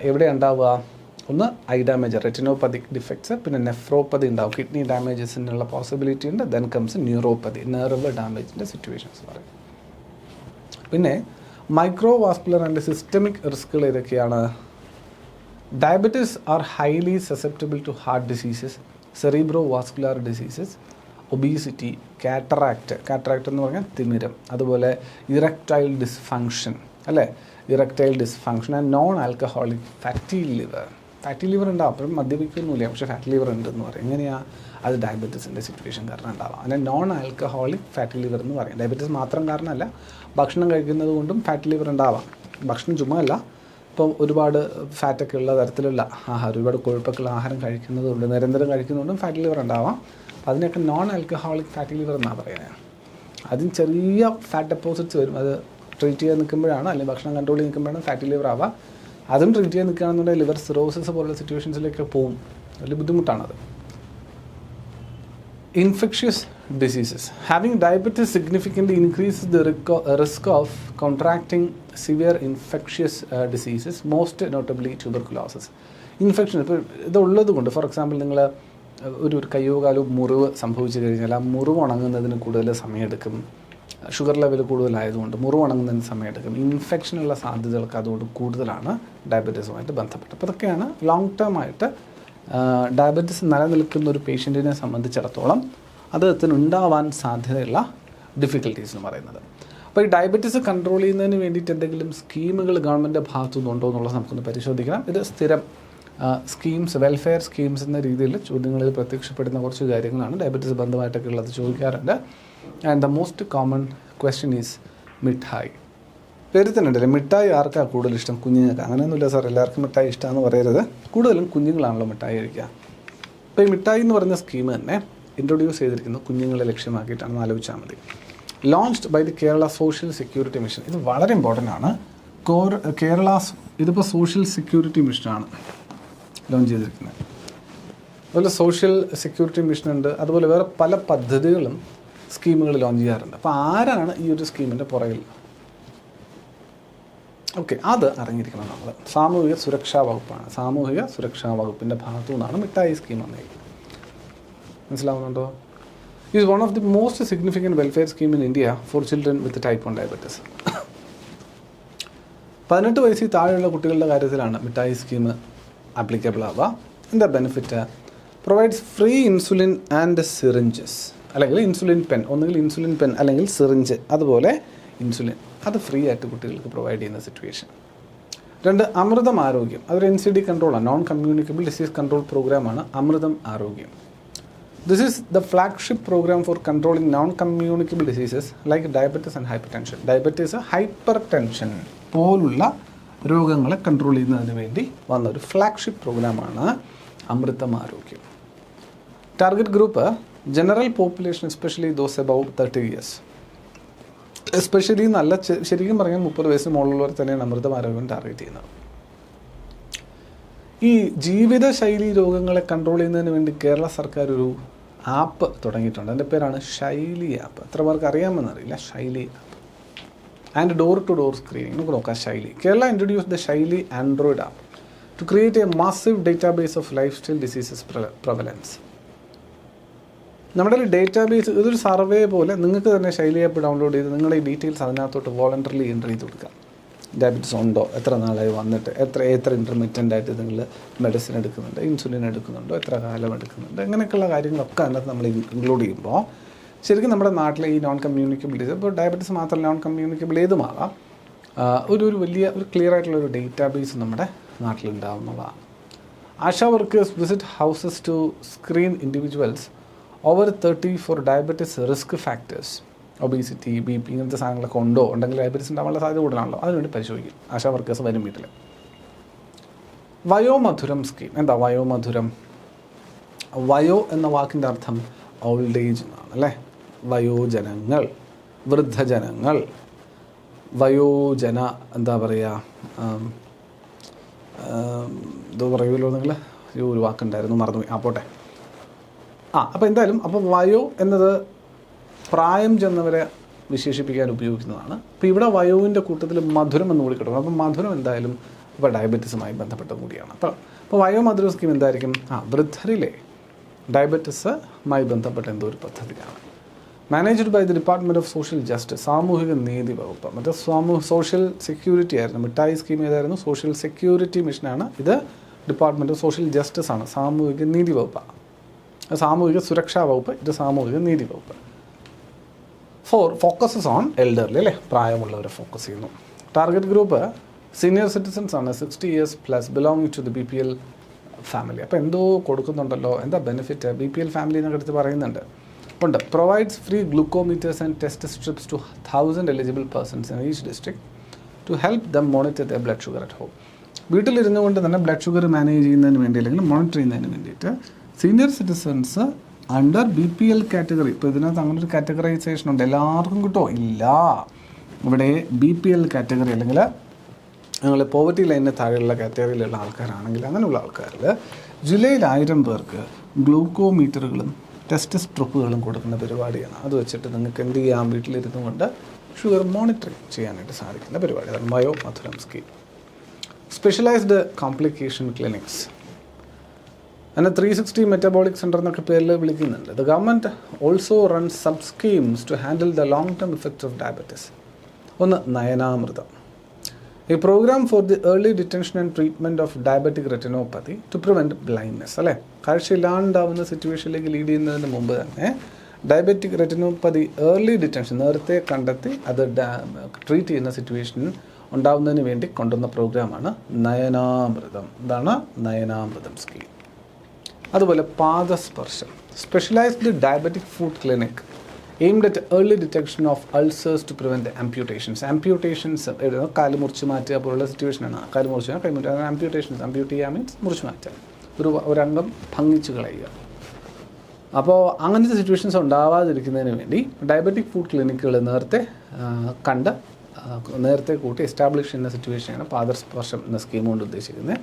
എവിടെ ഉണ്ടാവുക. ഒന്ന് ഐ ഡാമേജ്, റെറ്റിനോപ്പതിക് ഡിഫക്ട്സ്, പിന്നെ നെഫ്രോപ്പതി ഉണ്ടാവും, കിഡ്നി ഡാമേജസിനുള്ള പോസിബിലിറ്റി ഉണ്ട്. ദെൻ കംസ് ന്യൂറോപ്പതി, നെർവ് ഡാമേജിൻ്റെ സിറ്റുവേഷൻസ് പറയും. പിന്നെ മൈക്രോവാസ്കുലർ ആൻഡ് സിസ്റ്റമിക് റിസ്കുകൾ ഏതൊക്കെയാണ്. Diabetes are highly susceptible to heart diseases, cerebrovascular diseases, obesity, cataract എന്ന് പറഞ്ഞാൽ തിമിരം, അതുപോലെ ഇറക്ടൈൽ ഡിസ്ഫങ്ഷൻ, അല്ലേ, erectile dysfunction and non alcoholic fatty liver. Fatty liver ഉണ്ടാവും, അപ്പോഴും മദ്യപിക്കൊന്നുമില്ല, പക്ഷേ ഫാറ്റി ലിവർ ഉണ്ടെന്ന് പറയും. എങ്ങനെയാണ് അത് ഡയബറ്റീസിൻ്റെ സിറ്റുവേഷൻ കാരണം ഉണ്ടാവാം. അതിനെ നോൺ ആൽക്കഹോളിക് ഫാറ്റി ലിവർ എന്ന് പറയും. ഡയബറ്റീസ് മാത്രം കാരണമല്ല, ഭക്ഷണം കഴിക്കുന്നത് കൊണ്ടും ഫാറ്റി ലിവർ ഉണ്ടാവാം. ഭക്ഷണം ചുമ്മാ അല്ല, ഇപ്പോൾ ഒരുപാട് ഫാറ്റൊക്കെ ഉള്ള തരത്തിലുള്ള ആഹാരം, ഒരുപാട് കൊഴുപ്പൊക്കെയുള്ള ആഹാരം കഴിക്കുന്നതുകൊണ്ട്, നിരന്തരം കഴിക്കുന്നതുകൊണ്ടും ഫാറ്റി ലിവർ ഉണ്ടാവാം. അതിനൊക്കെ നോൺ ആൽക്കഹോളിക് ഫാറ്റി ലിവർ എന്നാണ് പറയുന്നത്. അതിന് ചെറിയ ഫാറ്റ് ഡെപ്പോസിറ്റ്സ് വരും. അത് ട്രീറ്റ് ചെയ്യാൻ നിൽക്കുമ്പോഴാണ്, അല്ലെങ്കിൽ ഭക്ഷണം കൺട്രോൾ ചെയ്ത് നിൽക്കുമ്പോഴാണ് ഫാറ്റി ലിവർ ആവാം. അതും ട്രീറ്റ് ചെയ്യാൻ നിൽക്കുകയാണെന്നുണ്ടെങ്കിൽ ലിവർ സിറോസിസ് പോലുള്ള സിറ്റുവേഷൻസിലേക്ക് പോകും. വലിയ ബുദ്ധിമുട്ടാണത്. Infectious diseases. Having diabetes significantly increases the risk of contracting severe infectious diseases, most notably tuberculosis. Infection, ഇപ്പോൾ ഇതുള്ളത് കൊണ്ട്, ഫോർ എക്സാമ്പിൾ നിങ്ങൾ ഒരു കയ്യോ കാലോ മുറിവ് സംഭവിച്ചു കഴിഞ്ഞാൽ ആ മുറിവ് ഉണങ്ങുന്നതിന് കൂടുതൽ സമയമെടുക്കും. ഷുഗർ ലെവൽ കൂടുതലായതുകൊണ്ട് മുറിവ് ഉണങ്ങുന്നതിന് സമയമെടുക്കും. ഇൻഫെക്ഷനുള്ള സാധ്യതകൾക്ക് അതുകൊണ്ട് കൂടുതലാണ് ഡയബറ്റീസുമായിട്ട് ബന്ധപ്പെട്ട്. അപ്പോൾ ഇതൊക്കെയാണ് ലോങ് ടേം ആയിട്ട് ഡയബറ്റീസ് നിലനിൽക്കുന്ന ഒരു പേഷ്യൻറ്റിനെ സംബന്ധിച്ചിടത്തോളം അദ്ദേഹത്തിനുണ്ടാവാൻ സാധ്യതയുള്ള ഡിഫിക്കൽട്ടീസ് എന്ന് പറയുന്നത്. അപ്പോൾ ഈ ഡയബറ്റീസ് കൺട്രോൾ ചെയ്യുന്നതിന് വേണ്ടിയിട്ട് എന്തെങ്കിലും സ്കീമുകൾ ഗവൺമെൻറ്റിൻ്റെ ഭാഗത്തു നിന്നുണ്ടോ എന്നുള്ളത് നമുക്കൊന്ന് പരിശോധിക്കണം. ഇത് സ്ഥിരം സ്കീംസ്, വെൽഫെയർ സ്കീംസ് എന്ന രീതിയിൽ ചോദ്യങ്ങളിൽ പ്രത്യക്ഷപ്പെടുന്ന കുറച്ച് കാര്യങ്ങളാണ്. ഡയബറ്റീസ് ബന്ധമായിട്ടൊക്കെ ഉള്ളത് ചോദിക്കാറുണ്ട്. And the most common question is മിഠായി. പേര് തന്നെ ഉണ്ടല്ലേ, മിഠായി ആർക്കാണ് കൂടുതൽ ഇഷ്ടം? കുഞ്ഞുങ്ങൾക്ക്. അങ്ങനെയൊന്നുമില്ല സാർ, എല്ലാവർക്കും മിഠായി ഇഷ്ടമാണെന്ന് പറയരുത്. കൂടുതലും കുഞ്ഞുങ്ങളാണല്ലോ മിഠായി കഴിക്കുക. അപ്പോൾ ഈ മിഠായി എന്ന് പറയുന്ന സ്കീം തന്നെ ഇൻട്രൊഡ്യൂസ് ചെയ്തിരിക്കുന്നത് കുഞ്ഞുങ്ങളെ ലക്ഷ്യമാക്കിയിട്ടാണെന്ന് ആലോചിച്ചാൽ മതി. Launched by the Kerala social security mission. ഇത് വളരെ ഇമ്പോർട്ടൻ്റ് ആണ്. കേരള ഇതിപ്പോൾ സോഷ്യൽ സെക്യൂരിറ്റി മിഷനാണ് ലോഞ്ച് ചെയ്തിരിക്കുന്നത്. അതുപോലെ സോഷ്യൽ സെക്യൂരിറ്റി മിഷനുണ്ട്, അതുപോലെ വേറെ പല പദ്ധതികളും സ്കീമുകൾ ലോഞ്ച് ചെയ്യാറുണ്ട്. അപ്പോൾ ആരാണ് ഈ ഒരു സ്കീമിൻ്റെ പുറകിൽ? ഓക്കെ, അത് അറിഞ്ഞിരിക്കണം നമ്മൾ. സാമൂഹിക സുരക്ഷാ വകുപ്പാണ്. സാമൂഹിക സുരക്ഷാ വകുപ്പിൻ്റെ ഭാഗത്തു നിന്നാണ് മിഠായി സ്കീം വന്നിരിക്കുന്നത്. മനസ്സിലാവുന്നുണ്ടോ? Is one of the most significant welfare scheme in India for children with type 1 diabetes. 18 വയസ്സിൽ താഴെയുള്ള കുട്ടികളുടെ കാര്യത്തിലാണ് മിഠായി സ്കീം ആപ്ലിക്കബിൾ ആവുക. എന്താ benefit? Provides free insulin and syringes, അല്ലെങ്കിൽ ഇൻസുലിൻ പെൻ, ഒന്നുകിൽ ഇൻസുലിൻ പെൻ അല്ലെങ്കിൽ സിറിഞ്ച്, അതുപോലെ ഇൻസുലിൻ അത് ഫ്രീ ആയിട്ട് കുട്ടികൾക്ക് പ്രൊവൈഡ് ചെയ്യുന്ന സിറ്റുവേഷൻ. 2, അമൃതം ആരോഗ്യം. അതൊരു NCD കൺട്രോളാണ്, നോൺ കമ്മ്യൂണിക്കബിൾ ഡിസീസ് കൺട്രോൾ പ്രോഗ്രാമാണ് Amrutham Arogyam. This is the flagship programme for controlling non communicable diseases like diabetes and hypertension. Diabetes, hypertension പോലുള്ള രോഗങ്ങളെ കൺട്രോൾ ചെയ്യുന്നതിന് വേണ്ടി വന്ന ഒരു ഫ്ലാഗ്ഷിപ്പ് പ്രോഗ്രാമാണ് അമൃതം ആരോഗ്യം. Target group general population, especially those about 30 years. Especially നല്ല ശരിക്കും പറഞ്ഞാൽ 30 വയസ്സിന് മുകളിലുള്ളവർ തന്നെയാണ് അമൃതം ആരോഗ്യം ടാർഗറ്റ് ചെയ്യുന്നത്. ഈ ജീവിതശൈലി രോഗങ്ങളെ കൺട്രോൾ ചെയ്യുന്നതിന് വേണ്ടി കേരള സർക്കാർ ഒരു ആപ്പ് തുടങ്ങിയിട്ടുണ്ട്. അതിൻ്റെ പേരാണ് ശൈലി ആപ്പ്. എത്ര പേർക്ക് അറിയാമെന്നറിയില്ല. Shaili app and door to door screening. നമുക്ക് നോക്കാം. Shaili. Kerala introduce the Shaili android app to create a massive database of lifestyle diseases prevalence. നമ്മുടെ ഒരു ഡേറ്റാബേസ്, ഇതൊരു സർവേ പോലെ നിങ്ങൾക്ക് തന്നെ ശൈലി ആപ്പ് ഡൗൺലോഡ് ചെയ്ത് നിങ്ങളുടെ ഈ ഡീറ്റെയിൽസ് അതിനകത്തോട്ട് വോളണ്ടറിലി എൻ്റർ ചെയ്ത് കൊടുക്കാം. ഡയബറ്റീസ് ഉണ്ടോ, എത്ര നാളായി വന്നിട്ട്, എത്ര ഇൻ്റർമീഡിയൻ്റ് ആയിട്ട് നിങ്ങൾ മെഡിസിൻ എടുക്കുന്നുണ്ട്, ഇൻസുലിൻ എടുക്കുന്നുണ്ടോ, എത്ര കാലം എടുക്കുന്നുണ്ട്, അങ്ങനെയൊക്കെയുള്ള കാര്യങ്ങളൊക്കെ അതിനകത്ത് നമ്മൾ ഇൻക്ലൂഡ് ചെയ്യുമ്പോൾ ശരിക്കും നമ്മുടെ നാട്ടിലെ ഈ നോൺ കമ്മ്യൂണിക്കബിൾ ഡിസീസ്, ഇപ്പോൾ ഡയബറ്റീസ് മാത്രമല്ല, നോൺ കമ്മ്യൂണിക്കബിൾ ഏതുമാകാം, ഒരു വലിയ ഒരു ക്ലിയർ ആയിട്ടുള്ള ഒരു ഡേറ്റാബേസ് നമ്മുടെ നാട്ടിലുണ്ടാവുന്നതാണ്. ASHA workers visit houses to screen individuals over 30 for diabetes risk factors, obesity, BP ഇങ്ങനത്തെ സാധനങ്ങളൊക്കെ ഉണ്ടെങ്കിൽ ഡയബറ്റീസ് ഉണ്ടാവാനുള്ള സാധ്യത കൂടുതലാണല്ലോ. അതിനുവേണ്ടി പരിശോധിക്കും. ആശാ വർക്കേഴ്സ് വരും വീട്ടിൽ. വയോമധുരം സ്കീം. എന്താ വയോമധുരം? വയോ എന്ന വാക്കിൻ്റെ അർത്ഥം ഓൾഡ് ഏജ് എന്നാണ് അല്ലേ. വയോജനങ്ങൾ, വൃദ്ധജനങ്ങൾ, വയോജന എന്താ പറയുക, ഇത് പറയുമല്ലോ നിങ്ങൾ. ഒരു വാക്കുണ്ടായിരുന്നു, മറന്നുപോയി. പോട്ടെ. അപ്പോൾ എന്തായാലും വയോ എന്നത് പ്രായം ചെന്നവരെ വിശേഷിപ്പിക്കാൻ ഉപയോഗിക്കുന്നതാണ്. അപ്പോൾ ഇവിടെ വയോവിൻ്റെ കൂട്ടത്തിൽ മധുരം എന്ന് കൂടി കിടക്കണം. അപ്പോൾ മധുരം എന്തായാലും ഇപ്പോൾ ഡയബറ്റീസുമായി ബന്ധപ്പെട്ട കൂടിയാണ്. അപ്പോൾ വയോമധുര സ്കീം എന്തായിരിക്കും? വൃദ്ധരിലെ ഡയബറ്റീസുമായി ബന്ധപ്പെട്ട എന്തോ ഒരു പദ്ധതിയാണ്. Managed by the department of social justice, സാമൂഹിക നീതി വകുപ്പ്. മറ്റേ സോഷ്യൽ സെക്യൂരിറ്റി ആയിരുന്നു. മിഠായി സ്കീം ഏതായിരുന്നു? സോഷ്യൽ സെക്യൂരിറ്റി മിഷനാണ്. ഇത് ഡിപ്പാർട്ട്മെൻറ്റ് ഓഫ് സോഷ്യൽ ജസ്റ്റിസ് ആണ്, സാമൂഹിക നീതി വകുപ്പാണ്. സാമൂഹിക സുരക്ഷാ വകുപ്പ്, ഇത് സാമൂഹിക നീതി വകുപ്പ്. ഫോക്കസസ് ഓൺ എൽഡർലി അല്ലേ, പ്രായമുള്ളവരെ ഫോക്കസ് ചെയ്യുന്നു. ടാർഗറ്റ് ഗ്രൂപ്പ് സീനിയർ സിറ്റിസൺസ് ആണ്, 60 years plus, belonging to the BPL family. അപ്പോൾ എന്തോ കൊടുക്കുന്നുണ്ടല്ലോ. എന്താ ബെനിഫിറ്റ്? BPL ഫാമിലി എന്നൊക്കെ എടുത്ത് പറയുന്നുണ്ട്. ഉണ്ട്. Provides free glucometers and test strips to 1000 eligible persons in each district to help them monitor the blood sugar at home. വീട്ടിലിരുന്നു കൊണ്ട് തന്നെ ബ്ലഡ് ഷുഗർ മാനേജ് ചെയ്യുന്നതിന് വേണ്ടി അല്ലെങ്കിൽ മോണിറ്റർ ചെയ്യുന്നതിന് വേണ്ടിയിട്ട് senior citizens under BPL category. ഇപ്പോൾ ഇതിനകത്ത് അങ്ങനെ ഒരു കാറ്റഗറൈസേഷൻ ഉണ്ട്. എല്ലാവർക്കും കിട്ടുമോ? ഇല്ല. ഇവിടെ BPL കാറ്റഗറി അല്ലെങ്കിൽ ഞങ്ങൾ പോവർട്ടി ലൈനിന് താഴെയുള്ള കാറ്റഗറിയിലുള്ള ആൾക്കാരാണെങ്കിൽ അങ്ങനെയുള്ള ആൾക്കാരിൽ ജൂലൈയിൽ 1000 പേർക്ക് ഗ്ലൂക്കോമീറ്ററുകളും ടെസ്റ്റ് സ്ട്രിപ്പുകളും കൊടുക്കുന്ന പരിപാടിയാണ്. അത് വെച്ചിട്ട് നിങ്ങൾക്ക് എന്ത് ചെയ്യാം? വീട്ടിലിരുന്നു കൊണ്ട് ഷുഗർ മോണിറ്ററിങ് ചെയ്യാനായിട്ട് സാധിക്കുന്ന പരിപാടി. അതാണ് Vayomadhuram scheme. Specialised complication clinics അങ്ങനെ 360 മെറ്റബോളിക് സെൻ്റർ എന്നൊക്കെ പേരിൽ വിളിക്കുന്നുണ്ട്. The government also run sub schemes to handle the long term effects of diabetes. ഒന്ന് Nayanamritham, a programme for the early detection and treatment of diabetic retinopathy to prevent blindness അല്ലേ. കാഴ്ചയില്ലാണ്ടാവുന്ന സിറ്റുവേഷനിലേക്ക് lead ചെയ്യുന്നതിന് മുമ്പ് തന്നെ diabetic retinopathy early detention നേരത്തെ കണ്ടെത്തി അത് treat ചെയ്യുന്ന സിറ്റുവേഷൻ ഉണ്ടാവുന്നതിന് വേണ്ടി കൊണ്ടുവന്ന പ്രോഗ്രാമാണ് നയനാമൃതം. ഇതാണ് നയനാമൃതം സ്കീം. അതുപോലെ Padasparsham, specialised diabetic foot clinic aimed at early detection of ulcers to prevent amputations. Amputations കാല് മുറിച്ച് മാറ്റുക പോലുള്ള സിറ്റുവേഷനാണ്. കാല് മുറിച്ച് കൈമുറിച്ച്, ആംപ്യൂട്ടേഷൻസ്, ആംപ്യൂട്ട് ചെയ്യുക മീൻസ് മുറിച്ച് മാറ്റുക, ഒരംഗം ഭംഗിച്ച് കളയുക. അപ്പോൾ അങ്ങനത്തെ സിറ്റുവേഷൻസ് ഉണ്ടാവാതിരിക്കുന്നതിന് വേണ്ടി ഡയബറ്റിക് ഫുഡ് ക്ലിനിക്കുകൾ നേരത്തെ കണ്ട് നേരത്തെ കൂട്ടി എസ്റ്റാബ്ലിഷ് ചെയ്യുന്ന സിറ്റുവേഷനാണ് പാദസ്പർശം എന്ന സ്കീം കൊണ്ട് ഉദ്ദേശിക്കുന്നത്.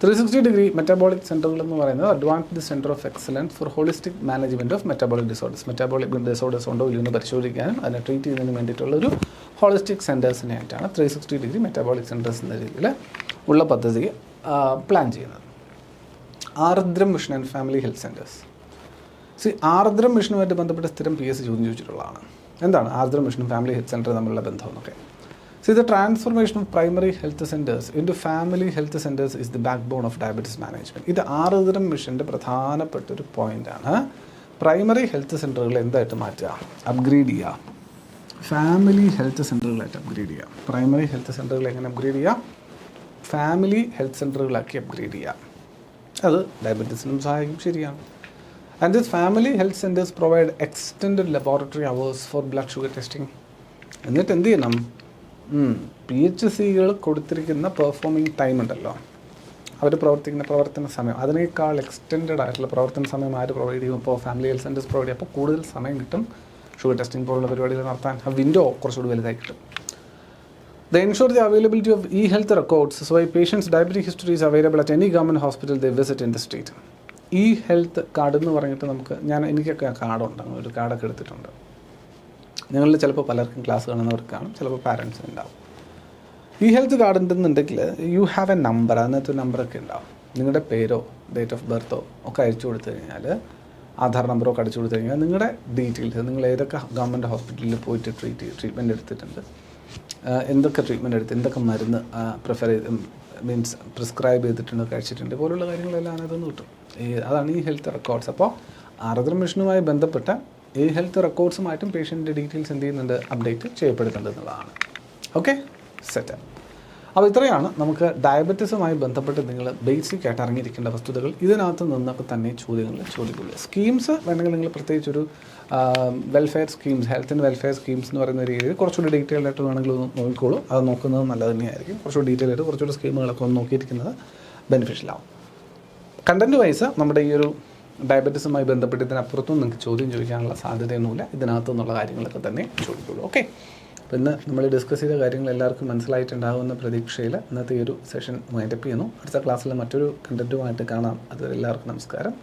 360 മെറ്റബോളിക് സെൻറ്ററുകൾ എന്ന് പറയുന്നത് advanced centre of excellence for holistic management of metabolic disorders. Metabolic disorders ഉണ്ടോ ഇല്ലെന്ന് പരിശോധിക്കാനും അതിനെ ട്രീറ്റ് ചെയ്യുന്നതിന് വേണ്ടിയിട്ടുള്ളൊരു ഹോളിസ്റ്റിക് സെൻറ്റേഴ്സിനായിട്ടാണ് 360 മെറ്റബോളിക് സെൻറ്റേഴ്സ് എന്ന രീതിയിൽ ഉള്ള പദ്ധതി പ്ലാൻ ചെയ്യുന്നത്. Aardram mission and family health centres. Aardram മിഷനുമായിട്ട് ബന്ധപ്പെട്ട് സ്ഥിരം PSC ചോദ്യം ചോദിച്ചിട്ടുള്ളതാണ്. എന്താണ് ആർദ്രം മിഷനും ഫാമിലി ഹെൽത്ത് സെൻറ്റർ തമ്മിലുള്ള ബന്ധം എന്നൊക്കെ. The transformation of primary health centers into family health centers is the backbone of diabetes management. ഇത് ആർദ്രം മിഷൻ്റെ പ്രധാനപ്പെട്ട ഒരു പോയിൻ്റാണ്. പ്രൈമറി ഹെൽത്ത് സെൻ്ററുകൾ എന്തായിട്ട് മാറ്റുക, അപ്ഗ്രേഡ് ചെയ്യുക, ഫാമിലി ഹെൽത്ത് സെൻ്ററുകളായിട്ട് അപ്ഗ്രേഡ് ചെയ്യുക. പ്രൈമറി ഹെൽത്ത് സെൻ്ററുകൾ എങ്ങനെ അപ്ഗ്രേഡ് ചെയ്യുക, ഫാമിലി ഹെൽത്ത് സെൻ്ററുകളാക്കി അപ്ഗ്രേഡ് ചെയ്യുക. അത് ഡയബറ്റീസിനും സഹായിക്കും, ശരിയാണ്. And this family health centers provide extended laboratory hours for blood sugar testing. എന്നിട്ട് എന്ത് ചെയ്യണം, PHCകൾ കൊടുത്തിരിക്കുന്ന പെർഫോമിങ് ടൈം ഉണ്ടല്ലോ, അവർ പ്രവർത്തിക്കുന്ന പ്രവർത്തന സമയം, അതിനേക്കാൾ എക്സ്റ്റെൻഡഡ് ആയിട്ടുള്ള പ്രവർത്തന സമയം ആര് പ്രൊവൈഡ് ചെയ്യും? ഇപ്പോൾ ഫാമിലി ഹെൽത്ത് സെൻറ്റേഴ്സ് പ്രൊവൈഡ് ചെയ്യും. അപ്പോൾ കൂടുതൽ സമയം കിട്ടും ഷുഗർ ടെസ്റ്റിംഗ് പോലുള്ള പരിപാടികൾ നടത്താൻ. ആ വിൻഡോ കുറച്ചുകൂടി വലുതായി കിട്ടും. They ensure the availability of e-health records, so a patient's diabetic history is available at any government hospital they visit in the state. Health card എന്ന് പറഞ്ഞിട്ട് എനിക്കൊക്കെ കാർഡുണ്ട്, ഒരു കാർഡൊക്കെ എടുത്തിട്ടുണ്ട്. ഞങ്ങളിൽ ചിലപ്പോൾ പലർക്കും ക്ലാസ് കാണുന്നവർക്ക് കാണും, ചിലപ്പോൾ പാരൻസിന് ഉണ്ടാവും. ഹെൽത്ത് കാർഡ് ഉണ്ടെന്നുണ്ടെങ്കിൽ യു ഹാവ് എ നമ്പർ, അതിനകത്ത് നമ്പറൊക്കെ ഉണ്ടാവും. നിങ്ങളുടെ പേരോ ഡേറ്റ് ഓഫ് ബർത്തോ ഒക്കെ അയച്ചു കൊടുത്തു കഴിഞ്ഞാൽ, ആധാർ നമ്പറൊക്കെ അടിച്ചു കൊടുത്തു കഴിഞ്ഞാൽ നിങ്ങളുടെ ഡീറ്റെയിൽസ്, നിങ്ങൾ ഏതൊക്കെ ഗവൺമെൻറ് ഹോസ്പിറ്റലിൽ പോയിട്ട് ട്രീറ്റ്മെൻറ്റ് എടുത്തിട്ടുണ്ട്, എന്തൊക്കെ ട്രീറ്റ്മെൻറ്റ് എടുത്ത്, എന്തൊക്കെ മരുന്ന് പ്രിസ്ക്രൈബ് ചെയ്തിട്ടുണ്ട്, കഴിച്ചിട്ടുണ്ട്, പോലുള്ള കാര്യങ്ങളെല്ലാം അതിനകത്ത് കിട്ടും. അതാണ് ഹെൽത്ത് റെക്കോർഡ്സ്. അപ്പോൾ ആർദ്രം മിഷനുമായി ബന്ധപ്പെട്ട ഹെൽത്ത് റെക്കോർഡ്സുമായിട്ടും പേഷ്യൻ്റെ ഡീറ്റെയിൽസ് എന്ത് ചെയ്യുന്നുണ്ട്, അപ്ഡേറ്റ് ചെയ്യപ്പെടുന്നുണ്ട് എന്നുള്ളതാണ്. Okay, set. അപ്പോൾ ഇത്രയാണ് നമുക്ക് ഡയബറ്റീസുമായി ബന്ധപ്പെട്ട് നിങ്ങൾ ബേസിക് ആയിട്ട് അറിഞ്ഞിരിക്കേണ്ട വസ്തുതകൾ. ഇതിനകത്ത് നിന്നൊക്കെ തന്നെ ചോദ്യങ്ങൾ ചോദിക്കുള്ളൂ. സ്കീംസ് വേണമെങ്കിൽ നിങ്ങൾ പ്രത്യേകിച്ചൊരു welfare schemes, health welfare schemes എന്ന് പറയുന്ന രീതിയിൽ കുറച്ചുകൂടി ഡീറ്റെയിൽ ആയിട്ട് വേണമെങ്കിൽ ഒന്ന് നോക്കിക്കോളൂ. അത് നോക്കുന്നത് നല്ലത് തന്നെയായിരിക്കും. കുറച്ചുകൂടി ഡീറ്റെയിൽ ആയിട്ട് കുറച്ചുകൂടി സ്കീമുകളൊക്കെ ഒന്ന് നോക്കിയിരിക്കുന്നത് ബെനിഫിഷ്യലാവും. കണ്ടൻറ്റ് വൈസ് നമ്മുടെ ഈ ഒരു ഡയബറ്റീസുമായി ബന്ധപ്പെട്ട് ഇതിനപ്പുറത്തും നിങ്ങൾക്ക് ചോദ്യം ചോദിക്കാനുള്ള സാധ്യതയൊന്നുമില്ല. ഇതിനകത്തു നിന്നുള്ള കാര്യങ്ങളൊക്കെ തന്നെ ചോദിക്കുള്ളൂ. ഓക്കെ, അപ്പോൾ ഇന്ന് നമ്മൾ ഡിസ്കസ് ചെയ്ത കാര്യങ്ങൾ എല്ലാവർക്കും മനസ്സിലായിട്ടുണ്ടാകുമെന്ന പ്രതീക്ഷയിൽ ഇന്നത്തെ ഈ ഒരു സെഷൻ വൈൻഡപ്പ് ചെയ്യുന്നു. അടുത്ത ക്ലാസ്സിൽ മറ്റൊരു കണ്ടൻറ്റുമായിട്ട് കാണാം. അതുവരെ എല്ലാവർക്കും നമസ്കാരം.